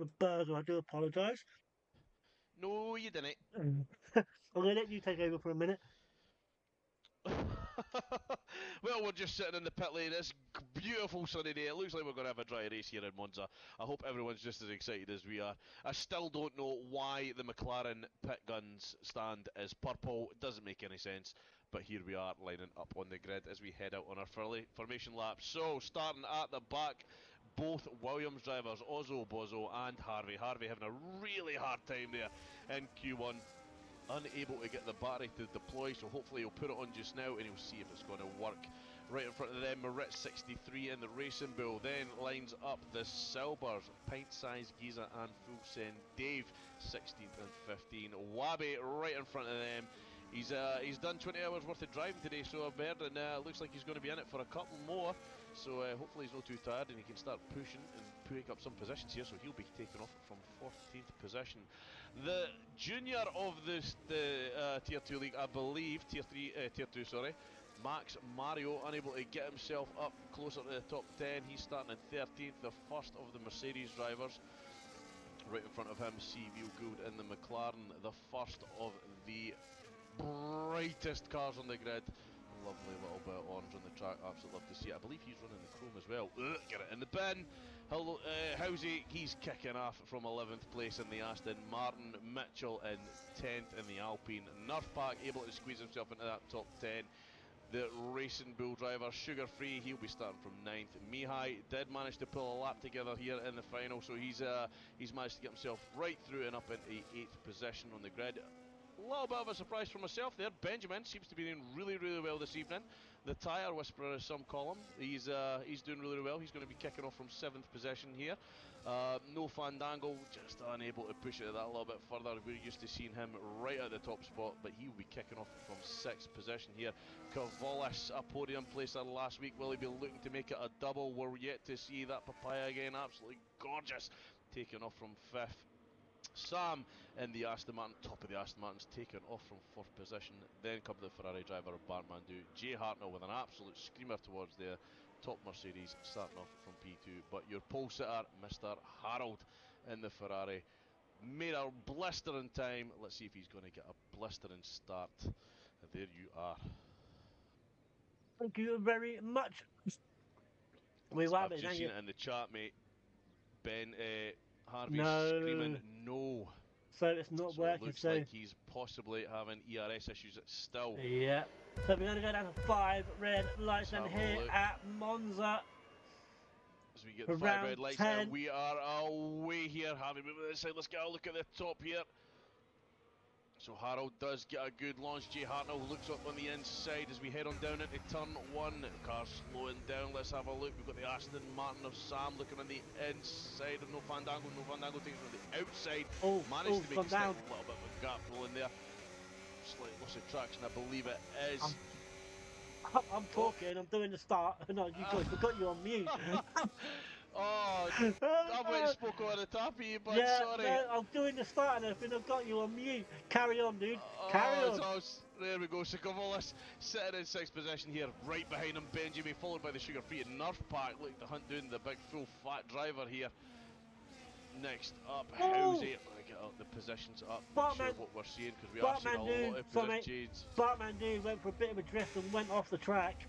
Speaker 2: a burger, I do apologise.
Speaker 4: No, you didn't.
Speaker 2: I'm going to let you take over for a minute.
Speaker 4: Well, we're just sitting in the pit lane. It's beautiful sunny day. It looks like we're going to have a dry race here in Monza. I hope everyone's just as excited as we are. I still don't know why the McLaren pit guns stand as purple. It doesn't make any sense. But here we are lining up on the grid as we head out on our formation lap. So, starting at the back, both Williams drivers, Ozzo, Bozo and Harvey. Harvey having a really hard time there in Q1. Unable to get the battery to deploy, so hopefully he'll put it on just now and he'll see if it's going to work. Right in front of them, Marit 63 in the Racing Bull, then lines up the Silbers, Pint Size Giza and Full Send Dave 16th and 15. Wabi right in front of them. He's done 20 hours worth of driving today, so I've heard, and looks like he's going to be in it for a couple more. So hopefully he's not too tired and he can start pushing and putting up some positions here. So he'll be taking off from 14th position. The junior of the Tier 2 league, I believe, Tier 2, sorry, Max Mario, unable to get himself up closer to the top 10. He's starting in 13th, the first of the Mercedes drivers. Right in front of him, Seaview Gould in the McLaren, the first of the brightest cars on the grid. Lovely little bit of orange on the track, absolutely love to see it. I believe he's running the chrome as well. Get it in the bin. Housey, he's kicking off from 11th place in the Aston Martin. Mitchell in 10th in the Alpine. Nerfpack able to squeeze himself into that top 10. The Racing Bull driver, Sugar Free, he'll be starting from 9th. Mihai did manage to pull a lap together here in the final, so he's managed to get himself right through and up into 8th position on the grid. A little bit of a surprise for myself there. Benjamin seems to be doing really, really well this evening. The tyre whisperer, as some call him, he's doing really well. He's going to be kicking off from 7th position here. No Fandango, just unable to push it that a little bit further. We're used to seeing him right at the top spot, but he will be kicking off from 6th position here. Cavolis, a podium placer last week. Will he be looking to make it a double? We're yet to see that papaya again. Absolutely gorgeous. Taking off from 5th. Sam in the Aston Martin, top of the Aston Martins, taken off from 4th position. Then come the Ferrari driver, Bartmandu. Jay Hartnell with an absolute screamer towards the top Mercedes, starting off from P2. But your pole sitter, Mr. Harold in the Ferrari, made a blistering time. Let's see if he's going to get a blistering start. There you are.
Speaker 2: Thank you very much. We
Speaker 4: I've
Speaker 2: love
Speaker 4: just
Speaker 2: it,
Speaker 4: seen it in the chat, mate. Ben Harvey's
Speaker 2: No.
Speaker 4: screaming no.
Speaker 2: So it's not
Speaker 4: So it
Speaker 2: working,
Speaker 4: looks
Speaker 2: so...
Speaker 4: like he's possibly having ERS issues still.
Speaker 2: Yeah. So we're going to go down to 5 red lights
Speaker 4: Let's
Speaker 2: and
Speaker 4: have a
Speaker 2: here
Speaker 4: look.
Speaker 2: at Monza.
Speaker 4: As we get
Speaker 2: For
Speaker 4: 5
Speaker 2: round
Speaker 4: red lights
Speaker 2: 10.
Speaker 4: and we are away here. Harvey moving this side. Let's get a look at the top here. So Harold does get a good launch. Jay Hartnell looks up on the inside as we head on down into turn 1. Car slowing down. Let's have a look. We've got the Aston Martin of Sam looking on the inside of No Fandango. No Fandango takes it on the outside. Managed to make a
Speaker 2: down.
Speaker 4: little bit of a gap roll in there. Slight loss of traction, I believe it is.
Speaker 2: I'm talking, I'm doing the start. No, you got you on mute.
Speaker 4: Oh, I went and spoke over the top of you, but
Speaker 2: yeah,
Speaker 4: sorry.
Speaker 2: No, I'm doing the start and everything. I've got you on mute. Carry on, dude. Carry on.
Speaker 4: There we go. So Cavolis sitting in 6th position here, right behind him, Benjamin, followed by the Sugar Free and Nerf Pack. Look, the hunt doing the big full fat driver here. Next up, Housey. I get up the positions up. Not sure what we're seeing because we are seeing a lot of positions.
Speaker 2: Bartmandu went for a bit of a drift and went off the track.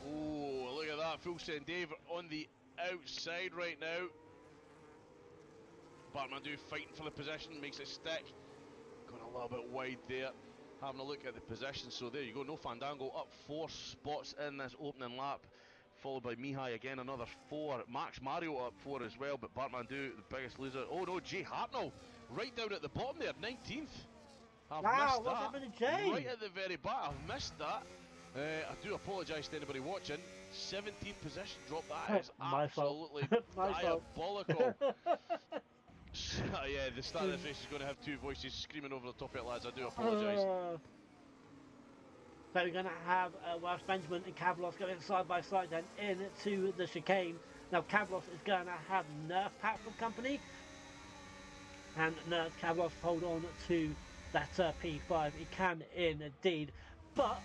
Speaker 4: Oh, look at that. Full send Dave on the outside right now. Bartmandu fighting for the position, makes it stick. Going a little bit wide there. Having a look at the position, so there you go. No Fandango up 4 spots in this opening lap. Followed by Mihai again, another 4. Max Mario up 4 as well, but Bartmandu, the biggest loser. Oh no, Jay Hartnell, right down at the bottom there, 19th. I've missed
Speaker 2: what's
Speaker 4: that.
Speaker 2: happened to Jay?
Speaker 4: Right at the very back, I've missed that. I do apologise to anybody watching. 17th position drop, that is absolutely diabolical. So, yeah, the start of this race is going to have 2 voices screaming over the top of it, lads. I do apologise.
Speaker 2: So we're going to have Welsh Benjamin and Cavlos going side by side then into the chicane. Now Cavlos is going to have Nerf Pack for company. And Cavlos hold on to that P5. He can indeed. But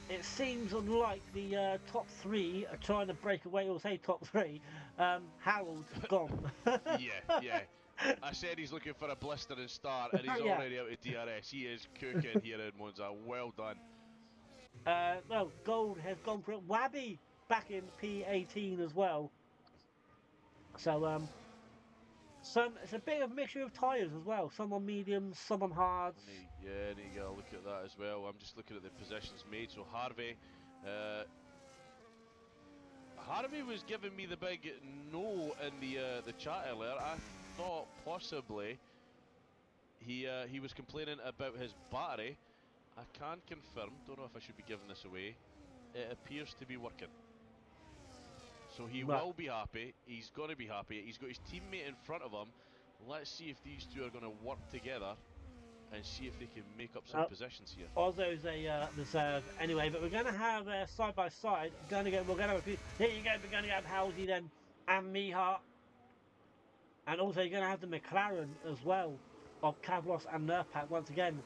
Speaker 2: it seems like the top 3 are trying to break away, or say top 3, Harold's gone.
Speaker 4: Yeah. I said he's looking for a blistering start, and he's
Speaker 2: Yeah.
Speaker 4: already out of DRS. He is cooking here in Monza. Well done.
Speaker 2: Well, Gold has gone for it. Wabby back in P18 as well. So it's a bit of a mixture of tyres as well. Some on mediums, some on hards.
Speaker 4: And you gotta look at that as well. I'm just looking at the possessions made. So Harvey was giving me the big no in the chat earlier. I thought possibly he was complaining about his battery. I can confirm. Don't know if I should be giving this away. It appears to be working. So he
Speaker 2: Right.
Speaker 4: will be happy. He's got to be happy. He's got his teammate in front of him. Let's see if these two are going to work together and see if they can make up some positions here.
Speaker 2: Ozzo's a reserve anyway, but we're going to have side by side. We're going to have a few. Here you go. We're going to have Halsey then and Mihart, and also you're going to have the McLaren as well of Kavlos and Nurpak once again.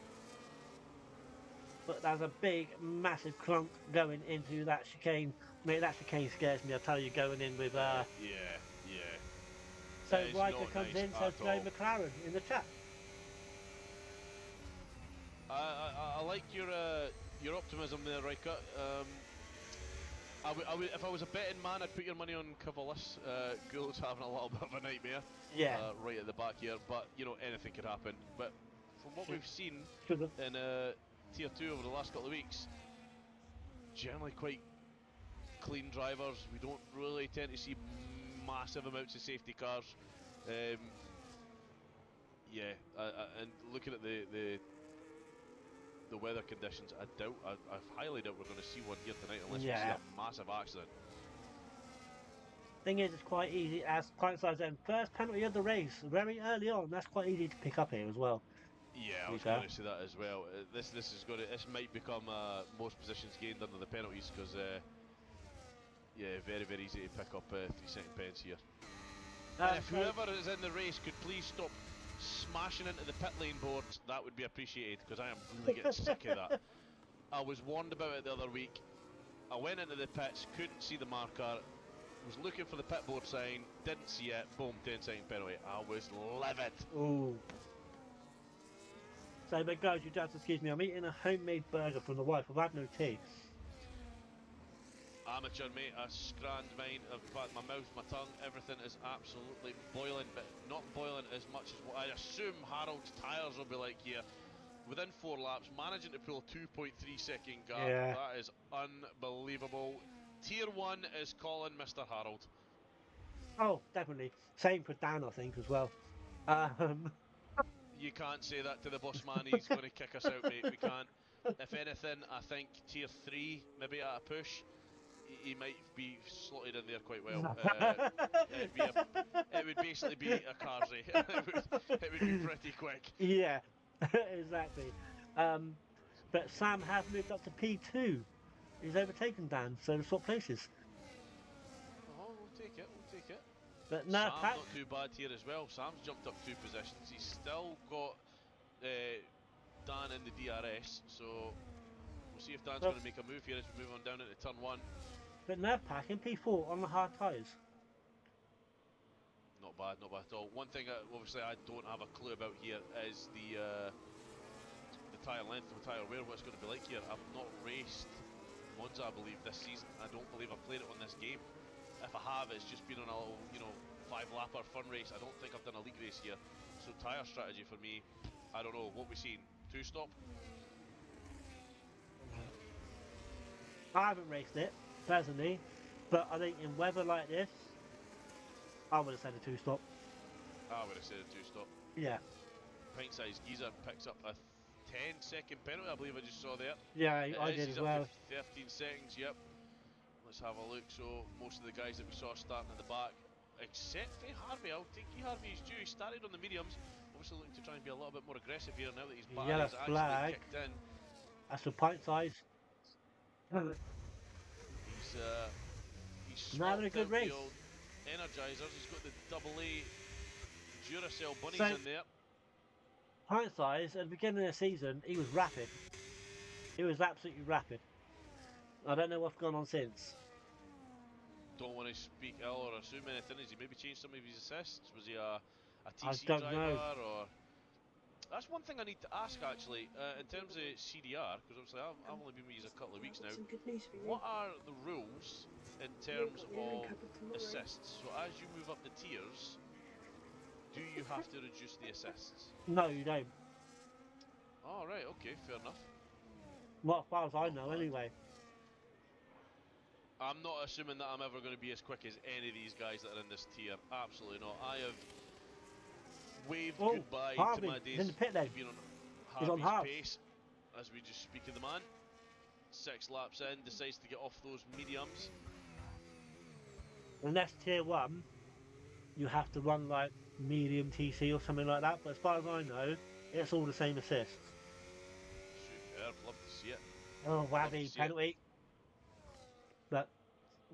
Speaker 2: But there's a big, massive clunk going into that chicane. Mate, that chicane scares me. I tell you, going in with.
Speaker 4: Yeah.
Speaker 2: So
Speaker 4: That is
Speaker 2: Riker
Speaker 4: not
Speaker 2: comes
Speaker 4: nice
Speaker 2: in, says
Speaker 4: at
Speaker 2: go
Speaker 4: all.
Speaker 2: McLaren in the chat.
Speaker 4: I like your optimism there, Riker. If I was a betting man, I'd put your money on Cavalis. Gould's having a little bit of a nightmare.
Speaker 2: Yeah.
Speaker 4: Right at the back here, but you know anything could happen. But from what we've seen in Tier 2 over the last couple of weeks, generally quite clean drivers. We don't really tend to see massive amounts of safety cars. Yeah, and looking at the weather conditions, I highly doubt we're going to see one here tonight unless we see a massive accident.
Speaker 2: Thing is, it's quite easy as point size then. First penalty of the race, very early on. That's quite easy to pick up here as well.
Speaker 4: Yeah, I was going to say that as well. This might become most positions gained under the penalties because yeah, very easy to pick up 3-second pens here. And if whoever is in the race could please stop smashing into the pit lane boards, that would be appreciated because I am really getting sick of that. I was warned about it the other week. I went into the pits, couldn't see the marker, was looking for the pit board sign, didn't see it, boom, 10-second penalty. I was livid.
Speaker 2: Ooh. So, but guys, you just excuse me, I'm eating a homemade burger from the wife. I've had no tea.
Speaker 4: Amateur, mate, I scranned mine. I've got my mouth, my tongue, everything is absolutely boiling, but not boiling as much as what I assume Harold's tyres will be like here. Within 4 laps, managing to pull a 2.3-second gap.
Speaker 2: Yeah.
Speaker 4: That is unbelievable. Tier 1 is calling Mr. Harold.
Speaker 2: Oh, definitely. Same for Dan, I think, as well.
Speaker 4: You can't say that to the boss man. He's going to kick us out, mate. We can't. If anything, I think Tier 3, maybe at a push, he might be slotted in there quite well. It would basically be a carsy. it would be pretty quick.
Speaker 2: Yeah, exactly. But Sam has moved up to P2. He's overtaken Dan, so they swap places.
Speaker 4: Oh, we'll take it.
Speaker 2: But
Speaker 4: Sam's
Speaker 2: Nurpak,
Speaker 4: not too bad here as well. Sam's jumped up 2 positions. He's still got Dan in the DRS, so we'll see if Dan's going to make a move here as we move on down into turn 1.
Speaker 2: but Nurpak in P4 on the hard tyres.
Speaker 4: Not bad at all. One thing, obviously, I don't have a clue about here is the tyre length and tyre wear, what it's going to be like here. I've not raced Monza, I believe, this season. I don't believe I've played it on this game. If I have, it's just been on a little, 5-lapper fun race. I don't think I've done a league race here. So tyre strategy for me, I don't know. What we seen? 2-stop?
Speaker 2: I haven't raced it, personally, but I think in weather like this, I would have said a 2-stop.
Speaker 4: I would have said a 2-stop.
Speaker 2: Yeah.
Speaker 4: Pint-sized geezer picks up a 10-second penalty, I believe I just saw there.
Speaker 2: Yeah, I did
Speaker 4: He's
Speaker 2: as well.
Speaker 4: Up to 13 seconds, yep. Let's have a look. So most of the guys that we saw starting at the back, except for Harvey, I'll take you Harvey, he's due. He started on the mediums, obviously looking to try and be a little bit more aggressive here now that his battery is actually kicked in.
Speaker 2: That's a pint size.
Speaker 4: He's
Speaker 2: Not a good race.
Speaker 4: the old Energizers. He's got the AA Duracell bunnies
Speaker 2: So,
Speaker 4: in there.
Speaker 2: Pint size, at the beginning of the season, he was rapid. He was absolutely rapid. I don't know what's gone on since.
Speaker 4: don't want to speak ill or assume anything. Has he maybe changed some of his assists? Was he a
Speaker 2: I
Speaker 4: TC
Speaker 2: don't
Speaker 4: driver
Speaker 2: know.
Speaker 4: or? That's one thing I need to ask actually. In terms of CDR, because obviously I've only been with you a couple of weeks
Speaker 3: I've
Speaker 4: now.
Speaker 3: got some good news for you.
Speaker 4: What are the rules in
Speaker 3: We've
Speaker 4: terms
Speaker 3: got the Airing
Speaker 4: of
Speaker 3: Cupboard tomorrow.
Speaker 4: assists? So as you move up the tiers, do you have to reduce the assists?
Speaker 2: No, you don't.
Speaker 4: Oh right, okay, fair enough.
Speaker 2: Not as far as I
Speaker 4: Not
Speaker 2: know,
Speaker 4: bad.
Speaker 2: anyway.
Speaker 4: I'm not assuming that I'm ever going to be as quick as any of these guys that are in this tier. Absolutely not. I have waved
Speaker 2: Oh,
Speaker 4: goodbye to
Speaker 2: Harvey,
Speaker 4: my
Speaker 2: he's in
Speaker 4: days
Speaker 2: the pit lane.
Speaker 4: being on
Speaker 2: He's on
Speaker 4: Harvey's
Speaker 2: halves.
Speaker 4: pace. As we just speak of the man. 6 laps in, decides to get off those mediums.
Speaker 2: And that's tier 1. You have to run like medium TC or something like that. But as far as I know, it's all the same assists.
Speaker 4: Superb, love to see it.
Speaker 2: Oh,
Speaker 4: Love to
Speaker 2: wabby,
Speaker 4: see it.
Speaker 2: penalty. But,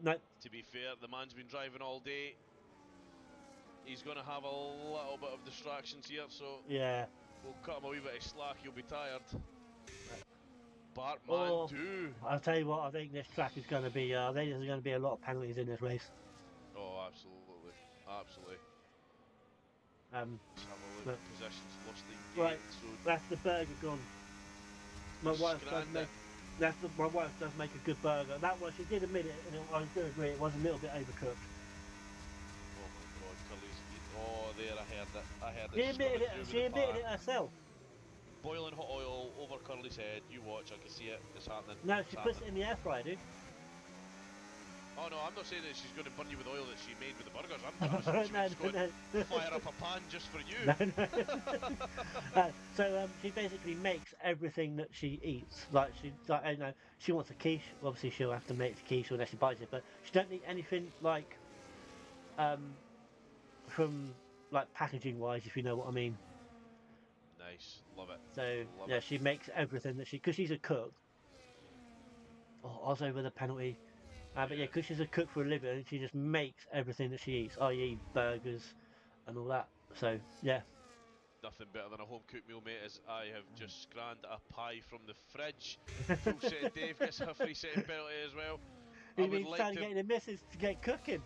Speaker 2: no.
Speaker 4: To be fair, the man's been driving all day. He's going to have a little bit of distractions here, so
Speaker 2: Yeah.
Speaker 4: we'll cut him a wee bit of slack. He'll be tired. Bartman
Speaker 2: Oh,
Speaker 4: too.
Speaker 2: I'll tell you what, I think this track is going to be, I think there's going to be a lot of penalties in this race.
Speaker 4: Oh, absolutely. Absolutely.
Speaker 2: Um,
Speaker 4: Let's have a look.
Speaker 2: but,
Speaker 4: Positions lost in
Speaker 2: right,
Speaker 4: game. So
Speaker 2: that's the burger gone. My wife does
Speaker 4: scranned
Speaker 2: make,
Speaker 4: it.
Speaker 2: my wife does make a good burger. That one, she did admit it, and I do agree, it was a little bit overcooked.
Speaker 4: Oh my god, Curly's. Oh, there, I heard it. I heard it.
Speaker 2: She
Speaker 4: She's coming
Speaker 2: admitted it,
Speaker 4: through with
Speaker 2: she
Speaker 4: the
Speaker 2: admitted
Speaker 4: power.
Speaker 2: it herself.
Speaker 4: Boiling hot oil over Curly's head. You watch, I can see it. It's happening.
Speaker 2: No,
Speaker 4: It's
Speaker 2: she puts
Speaker 4: happening.
Speaker 2: it in the air fryer, dude.
Speaker 4: Oh no, I'm not saying that she's going to burn you with oil that she made with the burgers. I'm saying she
Speaker 2: No,
Speaker 4: might just go
Speaker 2: no,
Speaker 4: and fire up a pan just for you.
Speaker 2: No, no. So she basically makes everything that she eats. Like you know, she wants a quiche. Obviously, she'll have to make the quiche unless she buys it. But she don't need anything like, from like packaging wise, if you know what I mean.
Speaker 4: Nice, love it.
Speaker 2: So
Speaker 4: Love
Speaker 2: yeah,
Speaker 4: it.
Speaker 2: she makes everything that because she's a cook. Oh, I was over the penalty. But yeah,
Speaker 4: Yeah.
Speaker 2: because she's a cook for a living, she just makes everything that she eats, i.e., burgers and all that. So yeah.
Speaker 4: Nothing better than a home cooked meal, mate, as I have just scranned a pie from the fridge. Full set Dave gets a free set penalty as well. I
Speaker 2: He
Speaker 4: would
Speaker 2: means
Speaker 4: like
Speaker 2: trying to
Speaker 4: to,
Speaker 2: get the missus to get cooking.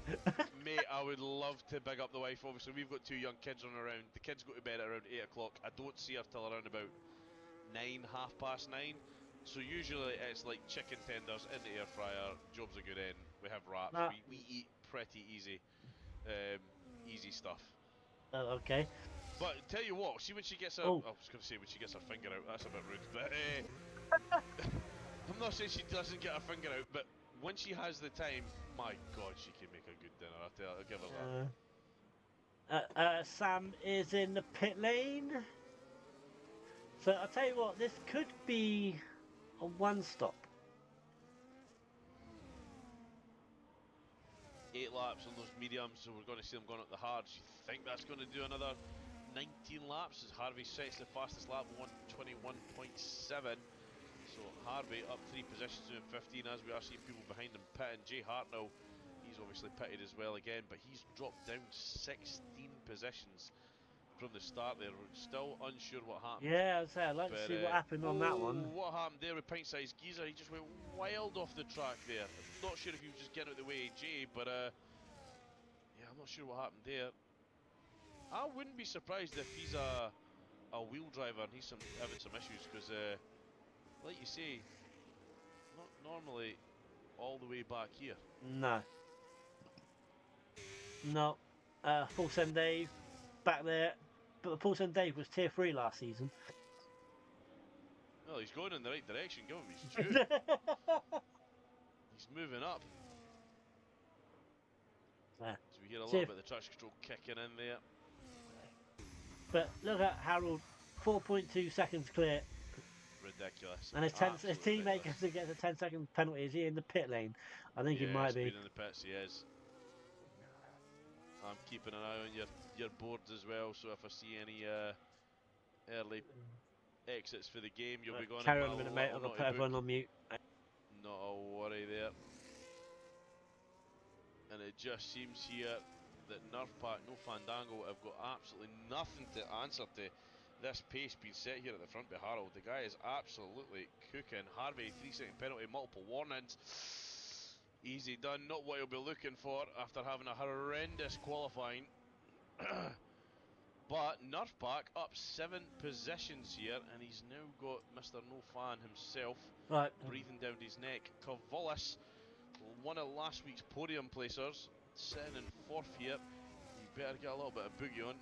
Speaker 4: mate, I would love to big up the wife. Obviously, we've got 2 young kids running around. The kids go to bed at around 8 o'clock. I don't see her till around about 9, 9:30. So usually it's like chicken tenders in the air fryer, job's a good end. We have wraps.
Speaker 2: Nah.
Speaker 4: We eat pretty easy, easy stuff.
Speaker 2: Okay.
Speaker 4: But tell you what, see when she gets her,
Speaker 2: Oh,
Speaker 4: I was going to say when she gets her finger out, that's a bit rude, but I'm not saying she doesn't get her finger out, but when she has the time, my god, she can make a good dinner, I'll give her that.
Speaker 2: Sam is in the pit lane. So I'll tell you what, this could be a one stop.
Speaker 4: 8 laps on those mediums, so we're going to see them going up the hards. You think that's going to do another 19 laps as Harvey sets the fastest lap, 121.7. So Harvey up 3 positions doing 15 as we are seeing people behind him pitting. Jay Hartnell, he's obviously pitted as well again, but he's dropped down 16 positions from the start there. We're still unsure what happened.
Speaker 2: Yeah, I'd like to
Speaker 4: But,
Speaker 2: see what happened on that one.
Speaker 4: what happened there with pint-sized geezer? He just went wild off the track there. Not sure if he was just getting out of the way of Jay, but yeah, I'm not sure what happened there. I wouldn't be surprised if he's a wheel driver and he's having some issues because, like you say, not normally all the way back here.
Speaker 2: No. No. Full Send Dave back there. But Full Send Dave was tier 3 last season.
Speaker 4: Well, he's going in the right direction. Give him his due. He's moving up.
Speaker 2: Yeah.
Speaker 4: So we hear a
Speaker 2: See
Speaker 4: little
Speaker 2: if-
Speaker 4: bit of the traction control kicking in there.
Speaker 2: But look at Harold, 4.2 seconds clear.
Speaker 4: Ridiculous.
Speaker 2: And his
Speaker 4: Absolutely
Speaker 2: teammate
Speaker 4: ridiculous.
Speaker 2: gets a 10-second penalty. Is he in the pit lane? I think he
Speaker 4: Yeah,
Speaker 2: might be.
Speaker 4: speed in the pits, he is. I'm keeping an eye on your boards as well, so if I see any early exits for the game, you'll be going
Speaker 2: Carry
Speaker 4: in
Speaker 2: on
Speaker 4: my
Speaker 2: a minute, mate.
Speaker 4: little
Speaker 2: I'm going to
Speaker 4: naughty
Speaker 2: put everyone
Speaker 4: book.
Speaker 2: on mute.
Speaker 4: Not a worry there. And it just seems here that Nerf Pack, no Fandango, have got absolutely nothing to answer to this pace being set here at the front by Harold. The guy is absolutely cooking. Harvey, 3-second penalty, multiple warnings. Easy done, not what he'll be looking for after having a horrendous qualifying. But Nerfpack up 7 positions here, and he's now got Mr. No Fan himself
Speaker 2: Right.
Speaker 4: breathing down his neck. Kavolis, one of last week's podium placers, sitting in 4th here. He better get a little bit of boogie on.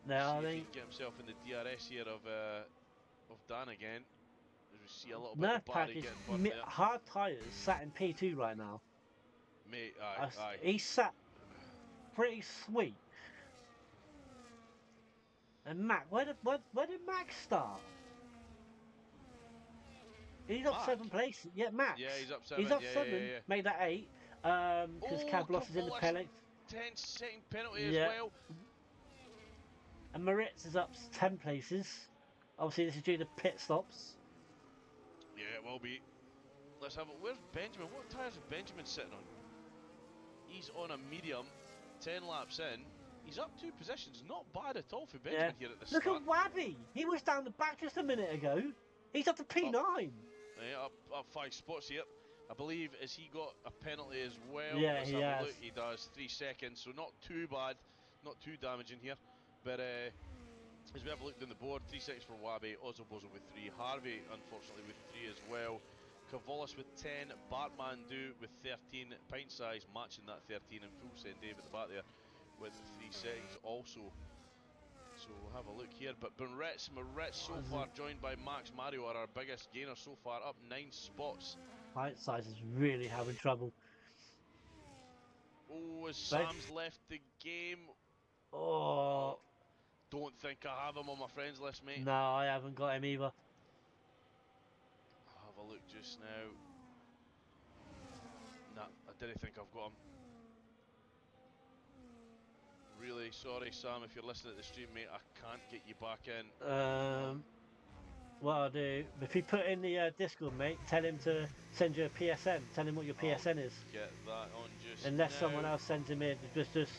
Speaker 2: Now, I
Speaker 4: See if he
Speaker 2: think
Speaker 4: can get himself in the DRS here of Dan again. As we see a little bit
Speaker 2: Nerf
Speaker 4: of
Speaker 2: Pack
Speaker 4: Barry
Speaker 2: is
Speaker 4: getting burnt there.
Speaker 2: hard tyres sat in P2 right now.
Speaker 4: Mate, aye.
Speaker 2: He's sat pretty sweet. And Mac, where did Mac start? He's up
Speaker 4: Mac?
Speaker 2: 7 places. Yeah, Max.
Speaker 4: Yeah, he's up 7.
Speaker 2: He's up
Speaker 4: yeah,
Speaker 2: 7.
Speaker 4: yeah.
Speaker 2: Made that 8. Because Cablos is in the
Speaker 4: Kavolis,
Speaker 2: pellet.
Speaker 4: 10-second penalty
Speaker 2: Yeah.
Speaker 4: as well.
Speaker 2: And Moritz is up 10 places. Obviously, this is due to pit stops.
Speaker 4: Yeah, it will be. Let's have it. Where's Benjamin? What tyres is Benjamin sitting on? He's on a medium, 10 laps in. He's up 2 positions. Not bad at all for Benjamin here at the
Speaker 2: Look
Speaker 4: start.
Speaker 2: at Wabby. He was down the back just a minute ago. He's up to P9.
Speaker 4: Yeah, up 5 spots here. I believe, has he got a penalty as well?
Speaker 2: Yeah,
Speaker 4: Let's
Speaker 2: he
Speaker 4: have a
Speaker 2: has.
Speaker 4: look. He does. 3 seconds, so not too bad. Not too damaging here. But as we have a look down the board, 3 seconds for Wabi, Ozobozo with 3, Harvey unfortunately with 3 as well, Kavolis with 10, Bartmandu with 13, Pint Size matching that 13, and Full Send Dave at the back there with 3 seconds also. So we'll have a look here, but Moritz so far joined by Max Mario are our biggest gainer so far, up 9 spots.
Speaker 2: Pint Size is really having trouble.
Speaker 4: Oh, as Sam's left the game.
Speaker 2: Oh.
Speaker 4: Don't think I have him on my friends list, mate.
Speaker 2: No, I haven't got him either.
Speaker 4: I'll have a look just now. Nah, I didn't think I've got him. Really sorry, Sam, if you're listening to the stream, mate, I can't get you back in.
Speaker 2: What I'll do, if you put in the Discord, mate, tell him to send you a PSN. Tell him what your PSN is.
Speaker 4: Get that on just
Speaker 2: Unless
Speaker 4: now.
Speaker 2: someone else sends him in, just
Speaker 4: Hopefully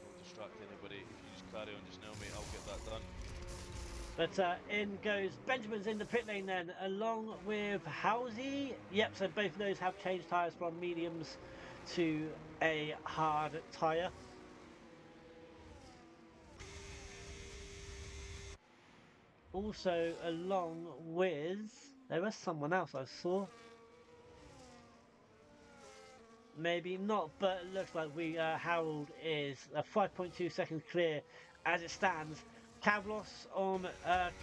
Speaker 4: don't distract anybody. If you just carry on just now, mate, I'll get that done.
Speaker 2: But in goes Benjamin's in the pit lane then, along with Housey. Yep, so both of those have changed tyres from mediums to a hard tyre. Also along with, there was someone else I saw. Maybe not, but it looks like Harold is 5.2 seconds clear as it stands. Kavlos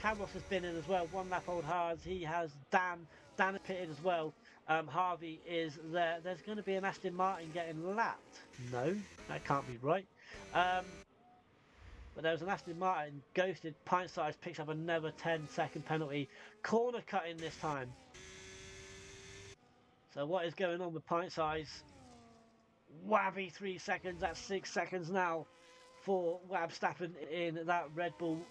Speaker 2: has been in as well, 1 lap old hards. He has Dan has pitted as well. Harvey is there. There's going to be an Aston Martin getting lapped. No, that can't be right. But there was an Aston Martin ghosted. Pint Size picks up another 10-second penalty. Corner cutting this time. So what is going on with Pint Size? Wabby 3 seconds. That's 6 seconds now for Wab Stappen in that Red Bull.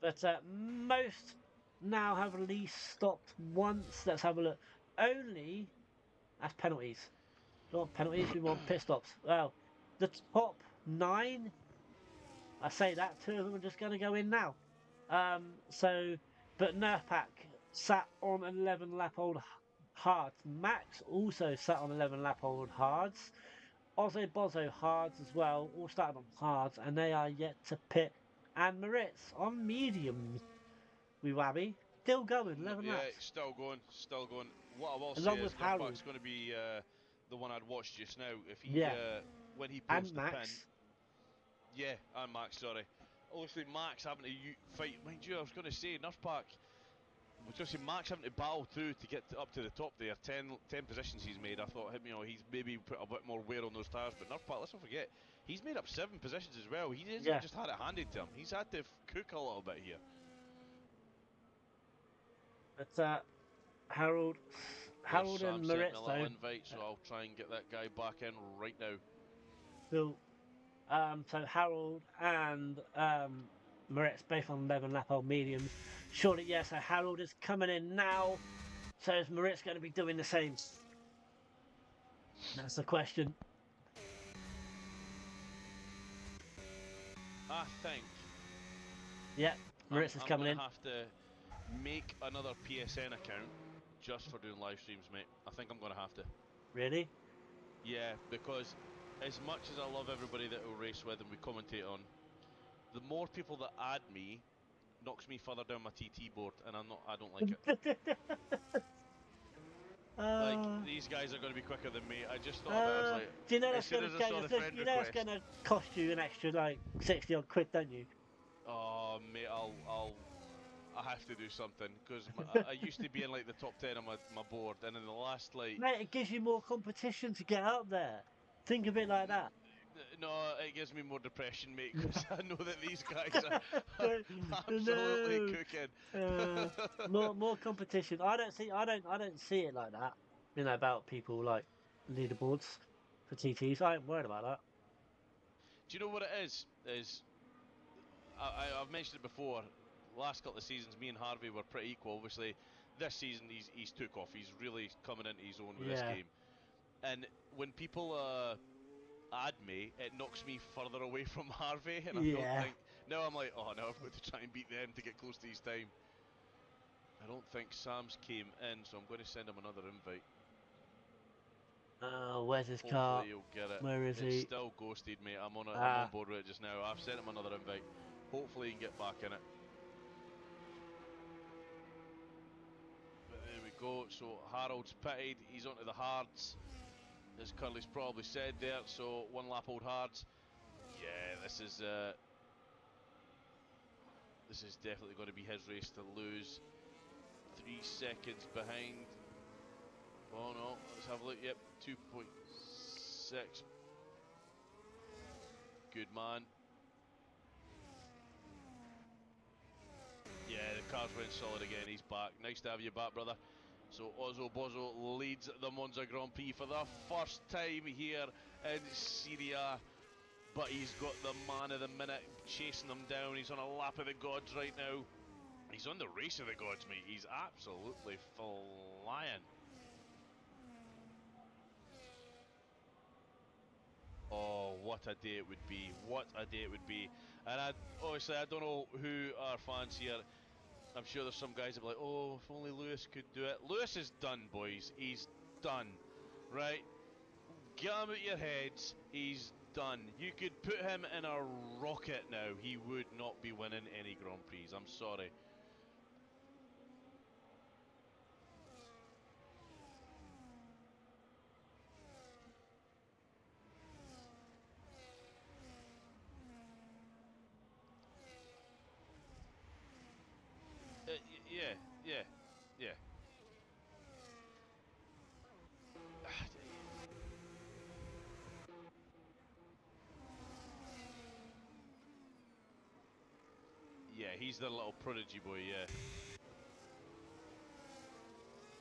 Speaker 2: But most now have at least stopped once. Let's have a look. Only, that's penalties. We want penalties, we want pit stops. Well, the top 9, I say that, 2 of them are just going to go in now. But Nerfpack sat on 11 lap old hards. Max also sat on 11 lap old hards. Ozzo Bozo hards as well, all started on hards, and they are yet to pit. And Moritz on mediums with Wabby, still going, 11 laps.
Speaker 4: Yeah, still going. What I will
Speaker 2: Along
Speaker 4: say
Speaker 2: with
Speaker 4: is
Speaker 2: Harold.
Speaker 4: Nerfpack's going to be the one I'd watched just now. If he,
Speaker 2: Yeah.
Speaker 4: when he
Speaker 2: And
Speaker 4: pulls the
Speaker 2: Max.
Speaker 4: pin. Yeah, and Max, sorry. Obviously, Max having to fight. Mind you, I was going to say, Nerfpack, was going to say Max having to battle through to get up to the top there. 10 positions he's made. I thought, he's maybe put a bit more wear on those tyres. But Nerfpack, let's not forget, he's made up 7 positions as well. He hasn't just had it handed to him. He's had to cook a little bit here.
Speaker 2: But Harold and Moritz
Speaker 4: though. Invite, so I'll try and get that guy back in right now.
Speaker 2: Cool. So Harold and Moritz both on 11 lap old mediums. Surely, yes. So Harold is coming in now. So is Moritz going to be doing the same? That's the question.
Speaker 4: I think
Speaker 2: Yeah, Maritza's
Speaker 4: I'm
Speaker 2: coming
Speaker 4: gonna
Speaker 2: in.
Speaker 4: have to make another PSN account just for doing live streams, mate. I think I'm gonna have to.
Speaker 2: Really?
Speaker 4: Yeah, because as much as I love everybody that will race with and we commentate on, the more people that add me knocks me further down my TT board, and I don't like it. Like, these guys are going to be quicker than me. I just thought about it. I was like,
Speaker 2: do you know
Speaker 4: as
Speaker 2: that's
Speaker 4: soon
Speaker 2: gonna
Speaker 4: as I
Speaker 2: gain
Speaker 4: saw
Speaker 2: us?
Speaker 4: the friend
Speaker 2: You know that's
Speaker 4: request,
Speaker 2: gonna cost you an extra like 60 odd quid, don't you?
Speaker 4: oh mate, I have to do something because I used to be in like the top 10 on my board, and in the last like
Speaker 2: Mate, it gives you more competition to get up there. Think of it like that.
Speaker 4: no, it gives me more depression, mate, because I know that these guys are absolutely
Speaker 2: No.
Speaker 4: cooking.
Speaker 2: More competition. I don't see it like that. You know, about people like leaderboards for TTs. I ain't worried about that.
Speaker 4: Do you know what it is? I've mentioned it before. Last couple of seasons, me and Harvey were pretty equal. Obviously, this season he's took off. He's really coming into his own with this
Speaker 2: Yeah.
Speaker 4: game. And when people add me, it knocks me further away from Harvey, and I don't
Speaker 2: Yeah.
Speaker 4: think. Now I'm like, oh no, I've got to try and beat them to get close to his time. I don't think Sam's came in, so I'm going to send him another invite.
Speaker 2: Where's his car?
Speaker 4: Hopefully he'll get it.
Speaker 2: Where is
Speaker 4: It's
Speaker 2: he?
Speaker 4: still ghosted, mate. I'm on
Speaker 2: Ah.
Speaker 4: board with it just now. I've sent him another invite. Hopefully he can get back in it. But there we go. So Harold's pitted. He's onto the hards, as Curly's probably said there. So one lap old hards. Yeah, this is definitely going to be his race to lose. 3 seconds behind. Oh no, let's have a look. Yep, 2.6. Good man. Yeah, the car's went solid again. He's back. Nice to have you back, brother. So Ozzo Bozzo leads the Monza Grand Prix for the first time here in CDR. But he's got the man of the minute chasing them down. He's on a lap of the gods right now. He's on the race of the gods, mate. He's absolutely flying. Oh, what a day it would be. What a day it would be. And obviously, I don't know who are fans here. I'm sure there's some guys that be like, oh, if only Lewis could do it. Lewis is done, boys. He's done. Right? Get him out your heads. He's done. You could put him in a rocket now. He would not be winning any Grand Prix. I'm sorry. Yeah, yeah, yeah. Yeah, he's the little prodigy boy, yeah.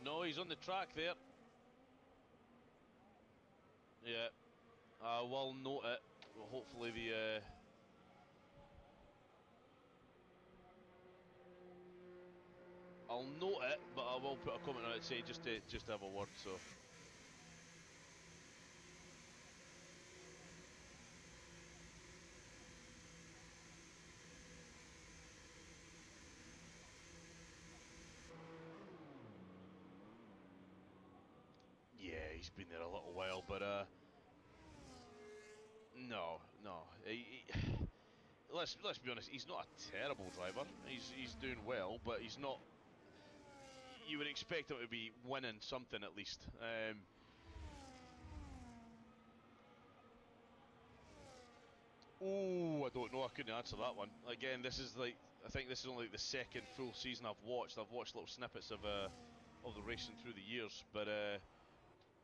Speaker 4: No, he's on the track there. Yeah. I will note it. Well, hopefully the... I'll note it, but I will put a comment on it say just to have a word, so... Yeah, he's been there a little while, but no, no. Let's be honest. He's not a terrible driver. He's doing well, but he's not. You would expect him to be winning something at least. Oh, I don't know. I couldn't answer that one. Again, this is like I think this is only like the second full season I've watched. I've watched little snippets of the racing through the years, but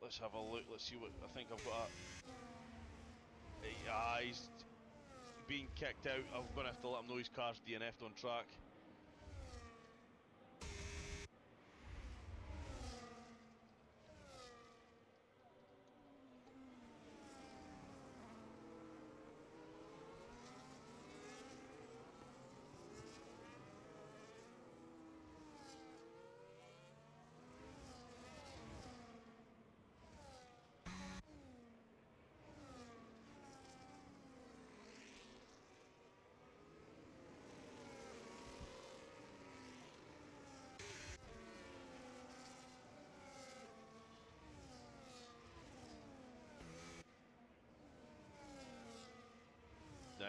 Speaker 4: let's have a look. Let's see what I think I've got. He's being kicked out. I'm going to have to let him know his car's DNF'd on track.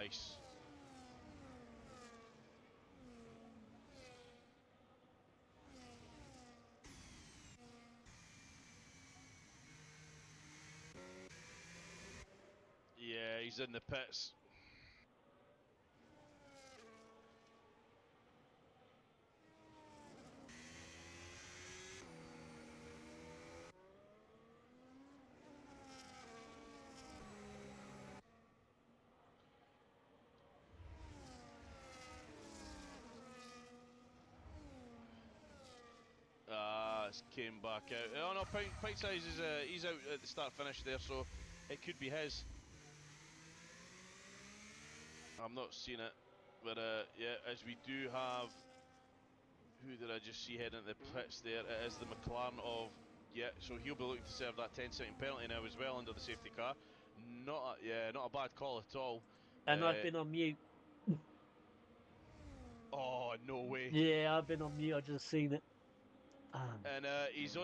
Speaker 4: Nice. Yeah, he's in the pits. It's came back out. Oh no, Pint Size is he's out at the start finish there, so it could be his. I'm not seeing it, but yeah, as we do have, who did I just see heading into the pits there? It is the McLaren of, yeah, so he'll be looking to serve that 10-second penalty now as well under the safety car. Not a bad call at all.
Speaker 2: And I've been on mute.
Speaker 4: Oh no way!
Speaker 2: Yeah, I've been on mute. I've just seen it.
Speaker 4: And he's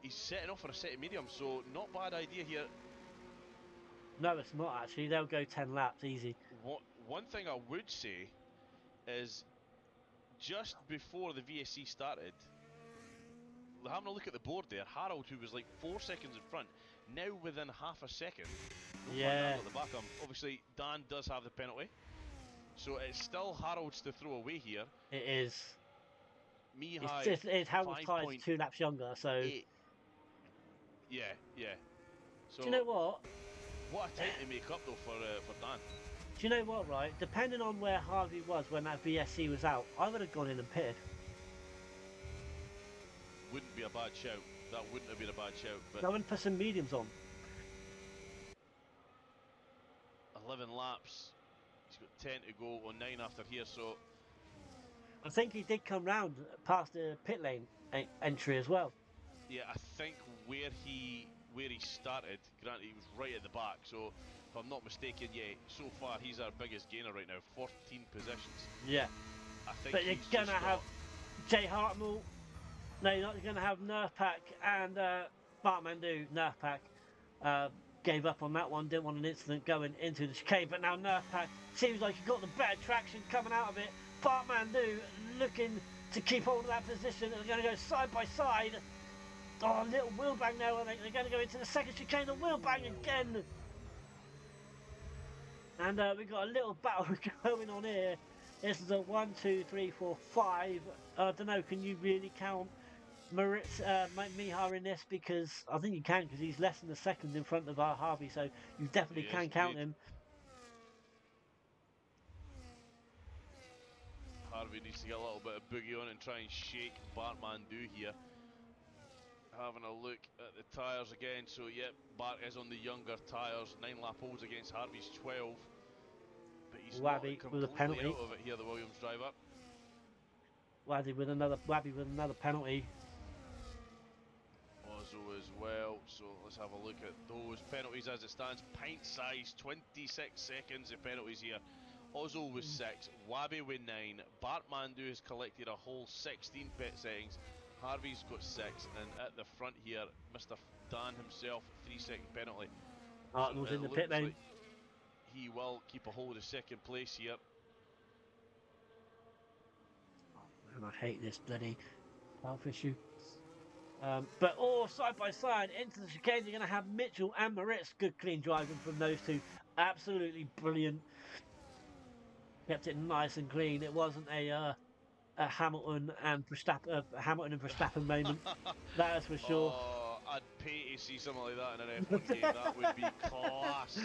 Speaker 4: setting off for a set of medium, so not bad idea here.
Speaker 2: No, it's not actually. They'll go 10 laps easy.
Speaker 4: One thing I would say is, just before the VSC started, having a look at the board there, Harold, who was like 4 seconds in front, now within half a second.
Speaker 2: Yeah.
Speaker 4: At the back. Obviously, Dan does have the penalty, so it's still Harold's to throw away here.
Speaker 2: It is.
Speaker 4: Mihai,
Speaker 2: It's Harold's tyres 2 laps younger, so.
Speaker 4: Yeah. So
Speaker 2: do you know what?
Speaker 4: What a time to make up though for Dan.
Speaker 2: Do you know what, right? Depending on where Harvey was when that VSC was out, I would have gone in and pitted.
Speaker 4: Wouldn't be a bad shout. That wouldn't have been a bad shout. But
Speaker 2: I wouldn't put some mediums on.
Speaker 4: 11 laps. He's got 10 to go on 9 after here, so
Speaker 2: I think he did come round past the pit lane entry as well.
Speaker 4: yeah, I think where he started, granted he was right at the back, so if I'm not mistaken, yeah, so far he's our biggest gainer right now, 14 positions.
Speaker 2: Yeah.
Speaker 4: I think
Speaker 2: But you're going to have Jay Hartnell. No, you're not going to have Nerfpack and Bartmandu. Nerfpack gave up on that one, didn't want an incident going into the chicane, but now Nerfpack seems like he got the better traction coming out of it. Bartmandu looking to keep hold of that position. They're going to go side by side. Oh, a little wheel bang now. They're going to go into the second chicane. The wheel bang again. And we've got a little battle going on here. This is a 1, 2, 3, 4, 5. I don't know, can you really count Maritz Mihar in this? Because I think you can, because he's less than a second in front of our Harvey, so you definitely can count him.
Speaker 4: Harvey needs to get a little bit of boogie on and try and shake Bartmandu here. Having a look at the tyres again, so yep, Bart is on the younger tyres, 9 lap holds against Harvey's 12. But he's
Speaker 2: Wabby
Speaker 4: not
Speaker 2: with a
Speaker 4: completely
Speaker 2: penalty.
Speaker 4: out of it here, the Williams driver.
Speaker 2: Wabby with another penalty.
Speaker 4: Ozzo as well, so let's have a look at those penalties as it stands. Pint Size, 26 seconds of penalties here. Ozzo was 6, Wabby with 9, Bartmandu has collected a whole 16 pit settings, Harvey's got 6, and at the front here, Mr. Dan himself, 3-second penalty.
Speaker 2: Hartnell's
Speaker 4: So
Speaker 2: in the pit lane.
Speaker 4: like he will keep a hold of second place here.
Speaker 2: And I hate this bloody health issue. But all side by side into the chicane, you're going to have Mitchell and Moritz. Good clean driving from those two. Absolutely brilliant. Kept it nice and clean. It wasn't a Hamilton and Verstappen moment. That is for sure.
Speaker 4: Oh, I'd pay to see something like that in an F1 game. That would be class.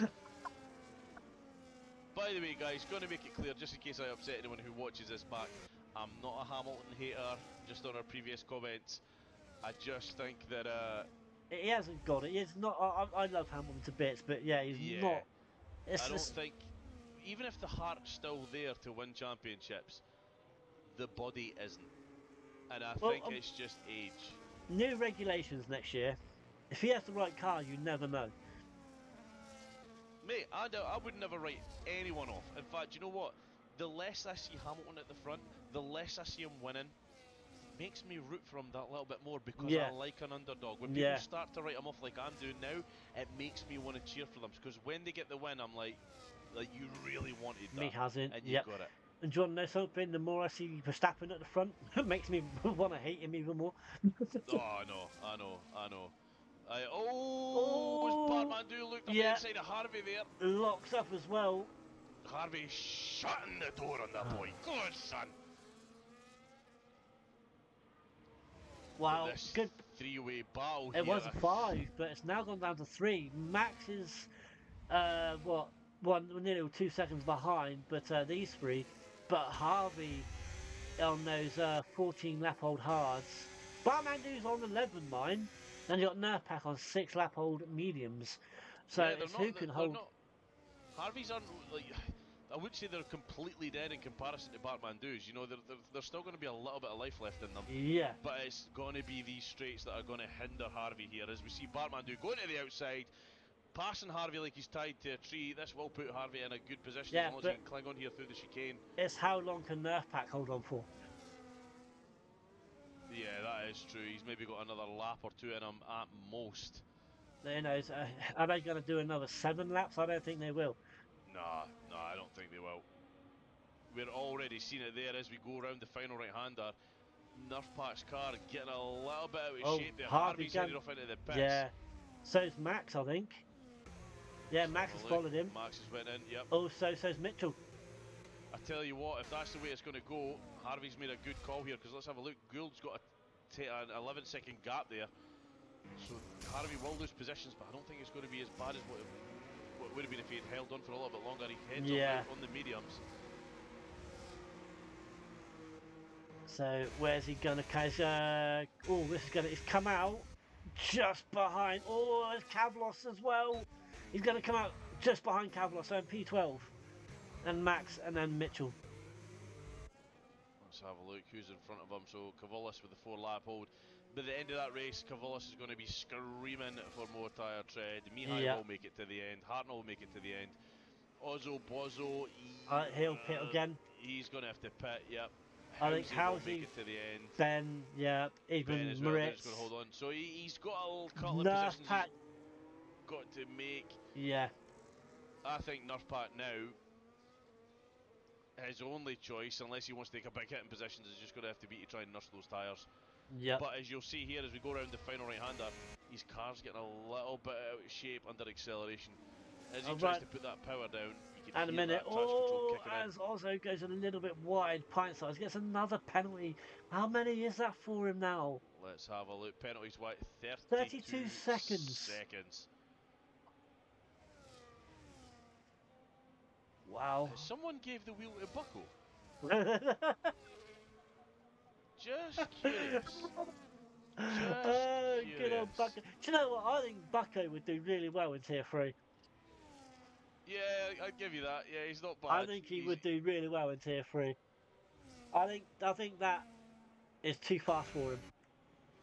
Speaker 4: By the way, guys, going to make it clear, just in case I upset anyone who watches this back, I'm not a Hamilton hater, just on our previous comments. I just think that
Speaker 2: He hasn't got it. He's not. I love Hamilton to bits, but yeah, he's not.
Speaker 4: I don't think, even if the heart's still there to win championships, the body isn't. And I think it's just age.
Speaker 2: New regulations next year. If he has the right car, you never know.
Speaker 4: Mate, I would never write anyone off. In fact, you know what? The less I see Hamilton at the front, the less I see him winning, makes me root for him that little bit more, because I like an underdog. When people start to write him off like I'm doing now, it makes me want to cheer for them, because when they get the win, I'm like, Like you really wanted that,
Speaker 2: Me hasn't.
Speaker 4: and you
Speaker 2: Yep.
Speaker 4: got it.
Speaker 2: And do you want to know something? The more I see Verstappen at the front, it makes me want to hate him even more.
Speaker 4: Oh, I know. Was
Speaker 2: Oh,
Speaker 4: Bartmandu looked on the
Speaker 2: yeah,
Speaker 4: inside of Harvey there.
Speaker 2: locks up as well.
Speaker 4: Harvey shutting the door on that boy. Good son. But
Speaker 2: Wow,
Speaker 4: this
Speaker 2: good.
Speaker 4: three-way battle
Speaker 2: It
Speaker 4: here.
Speaker 2: was a 5, but it's now gone down to 3. Max is, what, nearly 2 seconds behind, but these three. But Harvey on those 14 lap old hards. Barmandu's on 11 mine. Then you got Nerf Pack on 6 lap old mediums. So
Speaker 4: Yeah,
Speaker 2: it's who can
Speaker 4: they're
Speaker 2: hold.
Speaker 4: not. Harvey's aren't like. I would say they're completely dead in comparison to Bartmandu's. You know, there's still going to be a little bit of life left in them.
Speaker 2: Yeah.
Speaker 4: But it's going to be these straights that are going to hinder Harvey here. As we see Bartmandu going to the outside, passing Harvey like he's tied to a tree. This will put Harvey in a good position as
Speaker 2: Yeah,
Speaker 4: long as he
Speaker 2: but
Speaker 4: can cling on here through the chicane.
Speaker 2: it's how long can Nerf Pack hold on for?
Speaker 4: Yeah, that is true. He's maybe got another lap or two in him at most.
Speaker 2: You know, are they going to do another 7 laps? I don't think they will.
Speaker 4: Nah, I don't think they will. We're already seeing it there as we go around the final right-hander. Nerf Pack's car getting a little bit out of shape there. Harvey's headed off into the pits.
Speaker 2: Yeah. So's Max, I think. Yeah,
Speaker 4: Let's
Speaker 2: Max
Speaker 4: have
Speaker 2: has
Speaker 4: a look.
Speaker 2: followed him.
Speaker 4: Max has went in, yep.
Speaker 2: Also, so's Mitchell.
Speaker 4: I tell you what, if that's the way it's going to go, Harvey's made a good call here, because let's have a look. Gould's got an 11-second gap there. So Harvey will lose positions, but I don't think it's going to be as bad as what it would have been if he had held on for a little bit longer. He heads on the mediums.
Speaker 2: So where's he gonna catch? Oh, this is gonna. He's come out just behind. Oh, there's Kavlos as well. He's gonna come out just behind Kavlos. So P12 and Max, and then Mitchell.
Speaker 4: Let's have a look who's in front of him. So Kavolis with the 4-lap hold. By the end of that race, Kavolis is going to be screaming for more tyre tread. Mihai will make it to the end. Hartnell will make it to the end. Ozzo Bozzo,
Speaker 2: He'll pit again.
Speaker 4: He's going to have to pit. Yep.
Speaker 2: I think
Speaker 4: Housey will make it to the end.
Speaker 2: Ben, yeah, even
Speaker 4: Ben as well.
Speaker 2: Moritz.
Speaker 4: Going to hold on. So he's got a couple of
Speaker 2: Nerf
Speaker 4: positions
Speaker 2: Pack.
Speaker 4: he's got to make.
Speaker 2: Yeah.
Speaker 4: I think Nerf Pack now, his only choice, unless he wants to take a big hit in positions, is just going to have to be to try and nurse those tyres.
Speaker 2: Yep.
Speaker 4: But as you'll see here, as we go around the final right-hander, his car's getting a little bit out of shape under acceleration. As he tries to put that power down, you can
Speaker 2: and a
Speaker 4: hear
Speaker 2: minute.
Speaker 4: that traction control kicking
Speaker 2: As Ozzo goes a little bit wide, pint size gets another penalty. How many is that for him now?
Speaker 4: Let's have a look. Penalties, what?
Speaker 2: 32 seconds. Wow.
Speaker 4: Someone gave the wheel to Bucko. Just curious.
Speaker 2: Good old Bucko. Do you know what? I think Bucko would do really well in Tier 3.
Speaker 4: Yeah, I'd give you that. Yeah, he's not bad.
Speaker 2: I think he would do really well in Tier 3. I think that is too fast for him.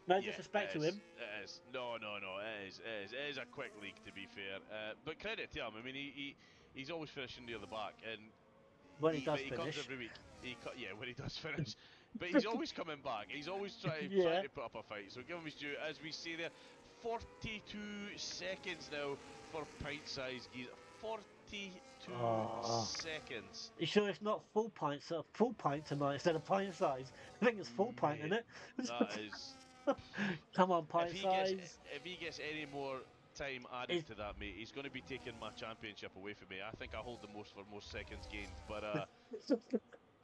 Speaker 2: No disrespect to him.
Speaker 4: It is. No. It is a quick league, to be fair. But credit to him. I mean, he's always finishing near the back, and
Speaker 2: when he does
Speaker 4: he
Speaker 2: finish.
Speaker 4: comes every week. When he does finish. But he's always coming back. He's always trying to put up a fight. So give him his due. As we see there, 42 seconds now for pint size geese. 42 seconds.
Speaker 2: You sure it's not full pint tonight instead of pint size? I think it's full pint, isn't it?
Speaker 4: That is.
Speaker 2: Come on, pint size.
Speaker 4: If he gets any more time added to that, mate, he's going to be taking my championship away from me. I think I hold the most for most seconds gained, but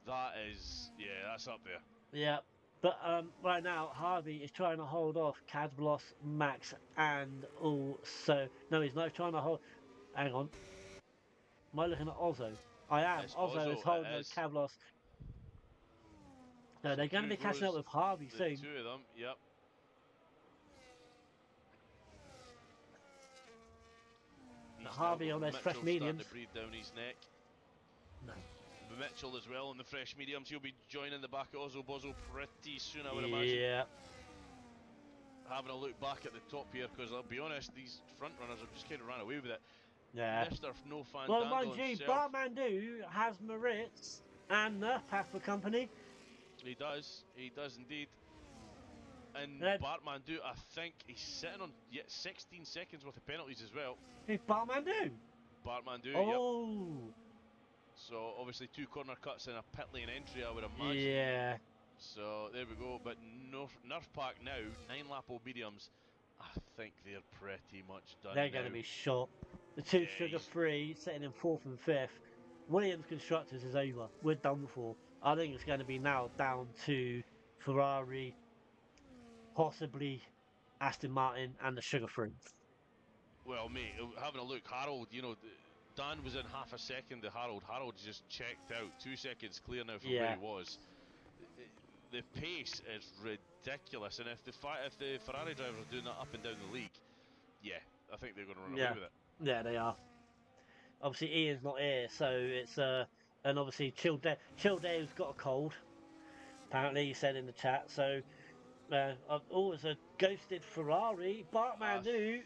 Speaker 4: that is, that's up there.
Speaker 2: Yeah, but right now Harvey is trying to hold off Kazblos, Max, and also no, he's not trying to hold. Hang on, am I looking at Ozzo? I am. Ozzo is holding Kazblos. No, they're going to be catching up with Harvey soon.
Speaker 4: Two of them, yep.
Speaker 2: Harvey on those fresh mediums.
Speaker 4: To breathe down his neck.
Speaker 2: No.
Speaker 4: Mitchell as well on the fresh mediums. He'll be joining the back of Ozzo Bozzo pretty soon, I would imagine.
Speaker 2: Yeah.
Speaker 4: Having a look back at the top here, because I'll be honest, these front runners have just kind of ran away with it.
Speaker 2: Yeah.
Speaker 4: Mr. No Fan
Speaker 2: Well, mind you, Barmandu has Moritz and Nerfpack for company.
Speaker 4: He does indeed. And Bartmandu, I think he's sitting on 16 seconds worth of penalties as well.
Speaker 2: Who's Bartmandu?
Speaker 4: Bartmandu, yep.
Speaker 2: Oh,
Speaker 4: So obviously 2 corner cuts and a pit lane entry, I would imagine.
Speaker 2: yeah.
Speaker 4: So there we go. But Nerf Pack now, 9 lap old mediums. I think they're pretty much done
Speaker 2: They're
Speaker 4: now.
Speaker 2: going to be shot. The two
Speaker 4: Yeah,
Speaker 2: sugar-free sitting in 4th and 5th. Williams Constructors is over. We're done for. I think it's going to be now down to Ferrari, possibly Aston Martin, and the sugar-free.
Speaker 4: Well, mate, having a look, Harold, you know, Dan was in half a second to Harold. Harold just checked out. 2 seconds clear now from where
Speaker 2: Yeah.
Speaker 4: he was. The pace is ridiculous, and if the Ferrari drivers are doing that up and down the league, yeah, I think they're going to run away with it.
Speaker 2: Yeah, they are. Obviously, Ian's not here, so it's and obviously Chill Dave's got a cold. Apparently, he said in the chat. So, it's a ghosted Ferrari. Bartmandu.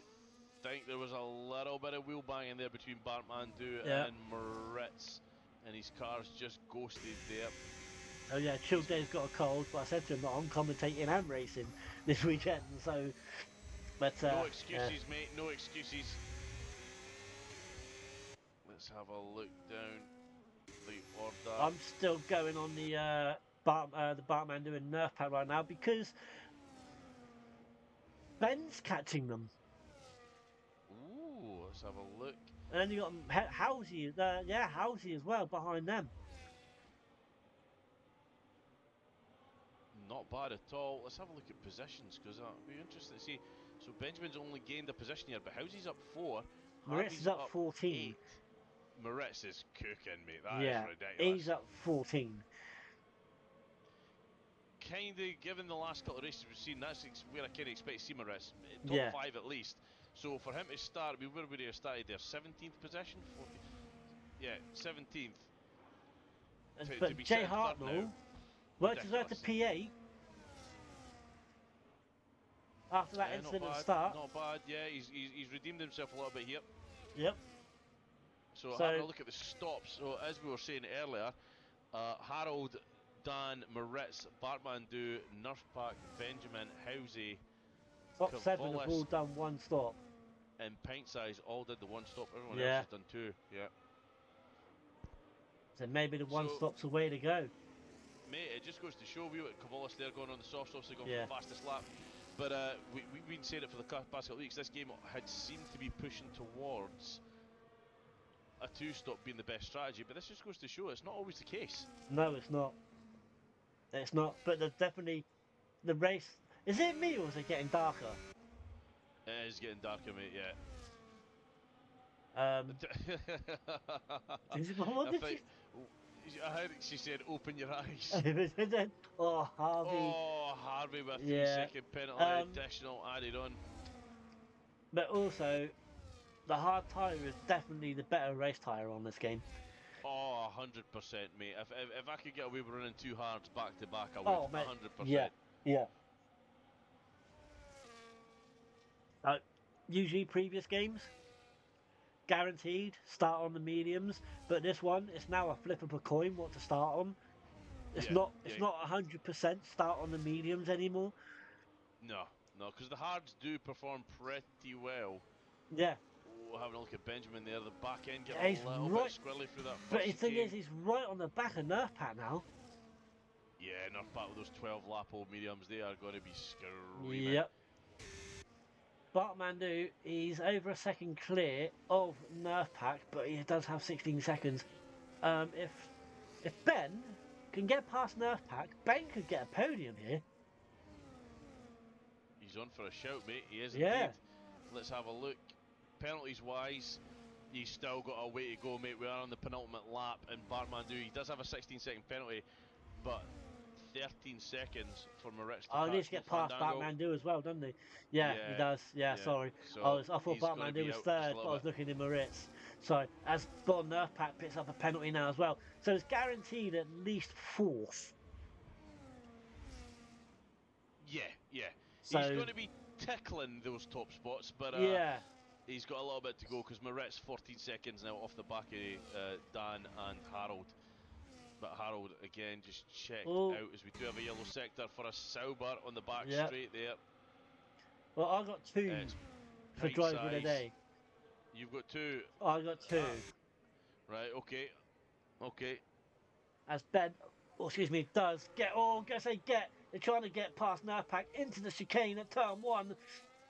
Speaker 4: I think there was a little bit of wheel banging there between Bartmandu
Speaker 2: Yeah.
Speaker 4: and Moritz, and his car's just ghosted there.
Speaker 2: Oh yeah, Chill Dave's got a cold, but I said to him that I'm commentating and racing this weekend. So, but
Speaker 4: No excuses, mate. No excuses. Let's have a look down the order.
Speaker 2: I'm still going on the Bartmandu and Nerf Pack right now because Ben's catching them.
Speaker 4: Ooh, let's have a look.
Speaker 2: And then you got Halsey, Halsey as well behind them.
Speaker 4: Not bad at all. Let's have a look at positions, because I'll be interested to see. So Benjamin's only gained a position here, but Housy's up 4.
Speaker 2: Moritz
Speaker 4: Harvey's
Speaker 2: is up 14.
Speaker 4: 8. Moritz is cooking, mate. That
Speaker 2: Yeah,
Speaker 4: is ridiculous.
Speaker 2: he's up 14.
Speaker 4: Kind of, given the last couple of races we've seen, that's where I kind of expect to see Moritz. Top
Speaker 2: Yeah.
Speaker 4: 5 at least. So for him to start, where would he have started there? 17th position? 14th? Yeah, 17th. To
Speaker 2: But
Speaker 4: be
Speaker 2: Jay
Speaker 4: sitting third
Speaker 2: Hartnell
Speaker 4: now,
Speaker 2: worked his way up to
Speaker 4: ridiculous.
Speaker 2: P8 after that
Speaker 4: Yeah,
Speaker 2: incident
Speaker 4: not
Speaker 2: at
Speaker 4: bad,
Speaker 2: the start.
Speaker 4: not bad. Yeah, he's redeemed himself a little bit here.
Speaker 2: Yep.
Speaker 4: So,
Speaker 2: So-
Speaker 4: having a look at the stops. So as we were saying earlier, Harold, Dan, Moritz, Bartmandu, Nerfpack, Benjamin, Housey,
Speaker 2: Top 7 have
Speaker 4: Cavallis.
Speaker 2: all done one stop.
Speaker 4: and Pint Size all did the 1 stop. Everyone
Speaker 2: Yeah.
Speaker 4: else has done 2. Yeah.
Speaker 2: So maybe the one
Speaker 4: So-
Speaker 2: stop's the way to go.
Speaker 4: Mate, it just goes to show you at Cavallis they're going on the soft stops, they're going
Speaker 2: Yeah.
Speaker 4: for the fastest lap. But we've been saying it for the past couple of weeks, this game had seemed to be pushing towards a 2-stop being the best strategy, but this just goes to show it's not always the case.
Speaker 2: No, it's not. It's not. But there's definitely the race. Is it me or is it getting darker?
Speaker 4: It is getting darker, mate, yeah.
Speaker 2: What
Speaker 4: I
Speaker 2: did
Speaker 4: think, I heard she said, open your eyes.
Speaker 2: she? Oh, Harvey.
Speaker 4: Oh, Harvey with a
Speaker 2: Yeah.
Speaker 4: 3-second penalty, additional added on.
Speaker 2: But also, the hard tyre is definitely the better race tyre on this game.
Speaker 4: Oh, 100%, mate. If I could get away with running 2 hards back to back, I would.
Speaker 2: Oh, mate.
Speaker 4: 100%.
Speaker 2: Yeah. Usually previous games, guaranteed start on the mediums, but this one it's now a flip of a coin what to start on. It's
Speaker 4: Yeah,
Speaker 2: not.
Speaker 4: yeah.
Speaker 2: It's not 100% start on the mediums anymore.
Speaker 4: No, because the hards do perform pretty well.
Speaker 2: Yeah.
Speaker 4: Oh, having a look at Benjamin there, the back end getting
Speaker 2: Yeah, he's
Speaker 4: a little
Speaker 2: right-
Speaker 4: bit squirrely through that
Speaker 2: But the
Speaker 4: first
Speaker 2: thing
Speaker 4: chicane.
Speaker 2: is, he's right on the back of Nerf Pack now.
Speaker 4: Yeah, Nerf Pack with those 12 lap old mediums, they are going to be screaming.
Speaker 2: Yep. Bartmandu, he's over a second clear of Nerf Pack, but he does have 16 seconds. If Ben can get past Nerf Pack, Ben could get a podium here.
Speaker 4: He's on for a shout, mate. He is
Speaker 2: Yeah.
Speaker 4: indeed. Let's have a look. Penalties wise, he's still got a way to go, mate. We are on the penultimate lap, and Bartmandu, he does have a 16-second penalty, but 13 seconds for Moritz to
Speaker 2: Oh, he needs to
Speaker 4: catch
Speaker 2: get past
Speaker 4: Fandango.
Speaker 2: Bartmandu as well, doesn't he? Yeah, he
Speaker 4: Yeah,
Speaker 2: does. Yeah,
Speaker 4: yeah.
Speaker 2: sorry.
Speaker 4: So
Speaker 2: I thought
Speaker 4: he's gonna
Speaker 2: Bartmandu
Speaker 4: be
Speaker 2: was
Speaker 4: out just a
Speaker 2: third, but
Speaker 4: little
Speaker 2: I was
Speaker 4: bit.
Speaker 2: looking at Moritz. So, as Nerf Pack picks up a penalty now as well. So it's guaranteed at least 4th.
Speaker 4: Yeah.
Speaker 2: So,
Speaker 4: He's going to be tickling those top spots, but
Speaker 2: yeah.
Speaker 4: he's got a little bit to go because Moritz 14 seconds now off the back of Dan and Harold. But Harold again just checked
Speaker 2: Oh.
Speaker 4: out as we do have a yellow sector for a Sauber on the back
Speaker 2: Yep.
Speaker 4: straight there.
Speaker 2: Well, I got 2
Speaker 4: It's
Speaker 2: for
Speaker 4: pint
Speaker 2: driver of the
Speaker 4: size.
Speaker 2: day.
Speaker 4: You've got two.
Speaker 2: I got two.
Speaker 4: Right, okay. Okay.
Speaker 2: As Ben, or excuse me, does get, or I say get, they're trying to get past Nurpak into the chicane at turn one,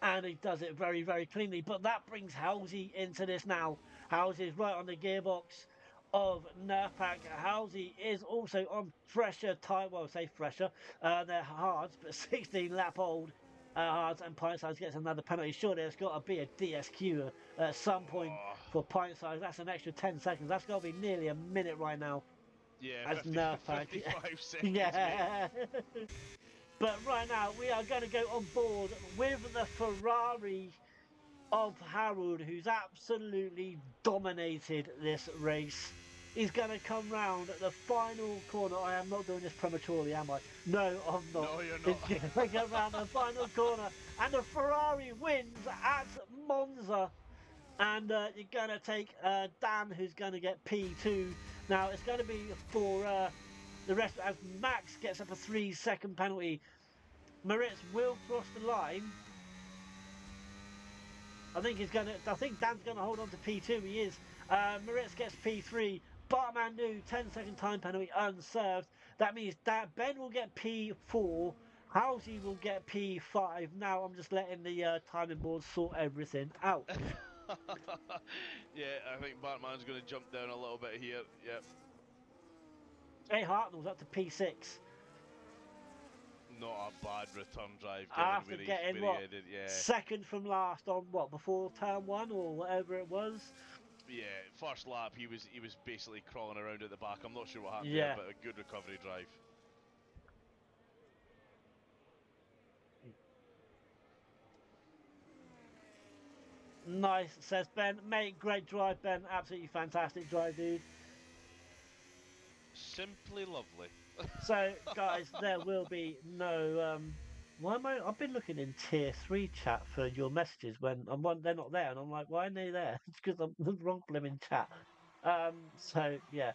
Speaker 2: and he does it very, very cleanly. But that brings Halsey into this now. Halsey's right on the gearbox of Nurpak. Halsey is also on fresher tyre, well, say fresher, they're hards, but 16 lap old. Hards and Pint Size gets another penalty. Sure, there's got to be a DSQ at some point
Speaker 4: Oh,
Speaker 2: for Pint Size. That's an extra 10 seconds. That's got to be nearly a minute right now
Speaker 4: yeah,
Speaker 2: as
Speaker 4: 50,
Speaker 2: Nurpak.
Speaker 4: 55 seconds, mate.
Speaker 2: Yeah. But right now, we are going to go on board with the Ferrari of Harold, who's absolutely dominated this race. He's going to come round at the final corner. I am not doing this prematurely, am I? No, I'm not.
Speaker 4: No, you're
Speaker 2: He's
Speaker 4: not.
Speaker 2: going to come round the final corner, and the Ferrari wins at Monza. And you're going to take Dan, who's going to get P2. Now, it's going to be for the rest, as Max gets up a 3-second penalty. Moritz will cross the line. I think Dan's gonna hold on to P2. He is. Moritz gets P3. Bartman new 10-second time penalty unserved. That means that Ben will get P4. Halsey will get P5. Now I'm just letting the timing board sort everything out.
Speaker 4: Yeah, I think Batman's going to jump down a little bit here. Yep.
Speaker 2: Jay Hartnell's up to P6
Speaker 4: Not a bad return drive given
Speaker 2: after getting
Speaker 4: where he
Speaker 2: what,
Speaker 4: headed. Yeah.
Speaker 2: second from last on what, before turn one or whatever it was.
Speaker 4: Yeah, first lap he was basically crawling around at the back. I'm not sure what happened
Speaker 2: Yeah.
Speaker 4: there, but a good recovery drive.
Speaker 2: Nice, says Ben. Mate, great drive, Ben. Absolutely fantastic drive, dude.
Speaker 4: Simply lovely.
Speaker 2: So, guys, there will be no. Why am I? I've been looking in tier 3 chat for your messages when they're not there, and I'm like, why aren't they there? It's because I'm the wrong blooming chat. So yeah.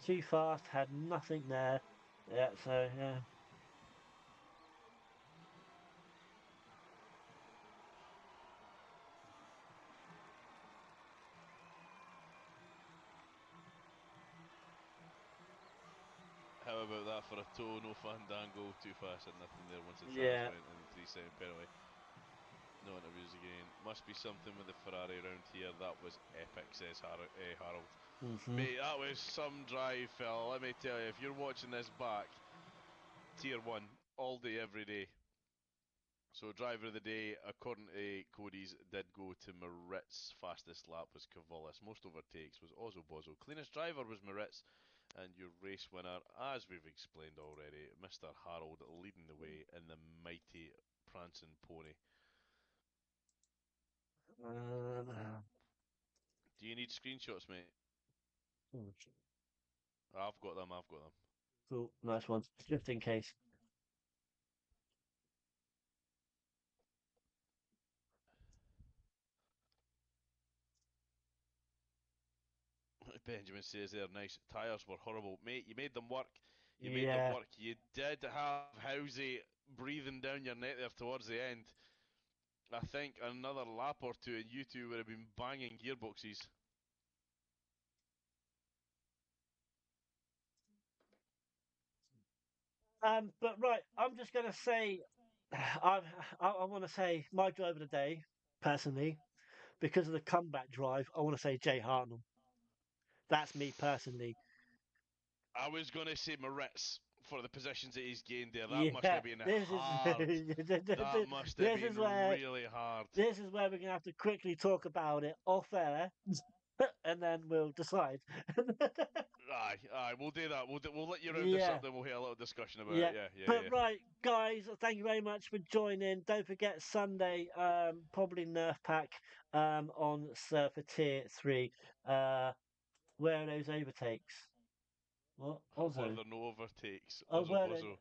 Speaker 2: Too fast had nothing there. Yeah. So yeah.
Speaker 4: How about that for a toe? No fandango. Too fast and nothing there once the
Speaker 2: Yeah.
Speaker 4: trans went in the 3-second penalty. No interviews again. Must be something with the Ferrari around here. That was epic, says Harold.
Speaker 2: Mm-hmm.
Speaker 4: Mate, that was some drive, fella. Let me tell you, if you're watching this back, tier 1, all day, every day. So, driver of the day, according to Cody's, did go to Moritz. Fastest lap was Cavallis. Most overtakes was Ozzo Bozzo. Cleanest driver was Moritz. And your race winner, as we've explained already, Mr. Harold leading the way in the mighty prancing pony. Do you need screenshots, mate? I've got them, I've got them.
Speaker 2: Cool, nice one. Just in case.
Speaker 4: Benjamin says they're nice. Tyres were horrible. Mate, you made them work. You made them
Speaker 2: Yeah.
Speaker 4: work. You did have Housey breathing down your neck there towards the end. I think another lap or two and you two would have been banging gearboxes.
Speaker 2: But right, I'm just gonna say, I want to say my driver of the day, personally, because of the comeback drive. I want to say Jay Hartnell. That's me personally.
Speaker 4: I was going to say Moritz for the positions that he's gained there. That must
Speaker 2: Yeah,
Speaker 4: have been
Speaker 2: this is
Speaker 4: hard. That must have
Speaker 2: this is
Speaker 4: been
Speaker 2: where
Speaker 4: really hard.
Speaker 2: this is where we're gonna have to quickly talk about it off air, and then we'll decide.
Speaker 4: Aye, we'll do that. We'll let you round this
Speaker 2: Yeah.
Speaker 4: up, then we'll have a little discussion about
Speaker 2: Yeah,
Speaker 4: it. Yeah.
Speaker 2: but right, guys, thank you very much for joining. Don't forget Sunday, probably Nerf Pack, on Surfer Tier 3. Where are those overtakes? What?
Speaker 4: Were
Speaker 2: Ozzo?
Speaker 4: there no overtakes?
Speaker 2: Oh,
Speaker 4: Ozzo
Speaker 2: were they?
Speaker 4: Bozzo.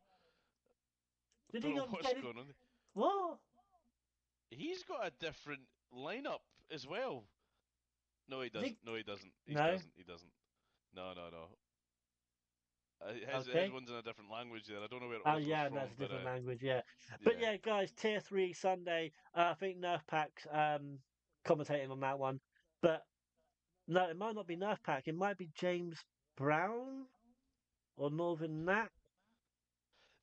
Speaker 2: Did he
Speaker 4: Don't know
Speaker 2: not
Speaker 4: what's
Speaker 2: get it?
Speaker 4: going on.
Speaker 2: What?
Speaker 4: He's got a different lineup as well. No, he
Speaker 2: Did he?
Speaker 4: doesn't. No, he doesn't.
Speaker 2: No?
Speaker 4: He doesn't. No. His
Speaker 2: Okay.
Speaker 4: one's in a different language there. I don't know where
Speaker 2: Oh
Speaker 4: Otto's
Speaker 2: yeah,
Speaker 4: from,
Speaker 2: that's a
Speaker 4: but
Speaker 2: different language. Yeah, but
Speaker 4: yeah.
Speaker 2: yeah, guys, tier three Sunday. I think Nerf Pack's commentating on that one, but no, it might not be Nerf Pack. It might be James Brown or Northern Nat.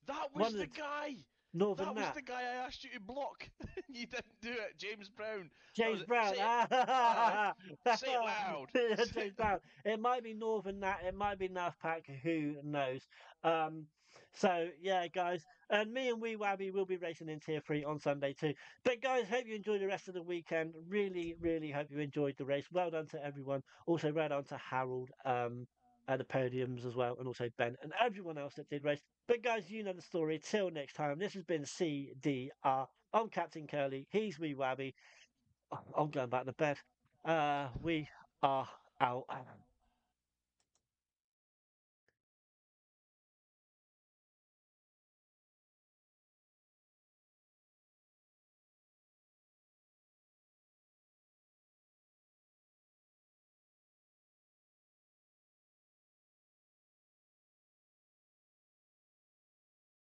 Speaker 4: That
Speaker 2: One
Speaker 4: was
Speaker 2: of
Speaker 4: the
Speaker 2: the
Speaker 4: guy!
Speaker 2: Northern
Speaker 4: That was
Speaker 2: Nat.
Speaker 4: the guy I asked you to block! You didn't do it, James Brown. That
Speaker 2: James
Speaker 4: was it.
Speaker 2: Brown.
Speaker 4: Say it. Ah,
Speaker 2: Ah,
Speaker 4: say it loud.
Speaker 2: James Brown. It might be Northern Nat. It might be Nerf Pack. Who knows? Um, so yeah, guys, and me and Wee Wabby will be racing in Tier 3 on Sunday too. But guys, hope you enjoy the rest of the weekend. Really, really hope you enjoyed the race. Well done to everyone. Also, well done to Harold at the podiums as well, and also Ben and everyone else that did race. But guys, you know the story. Till next time, this has been CDR. I'm Captain Curly. He's Wee Wabby. I'm going back to bed. We are out.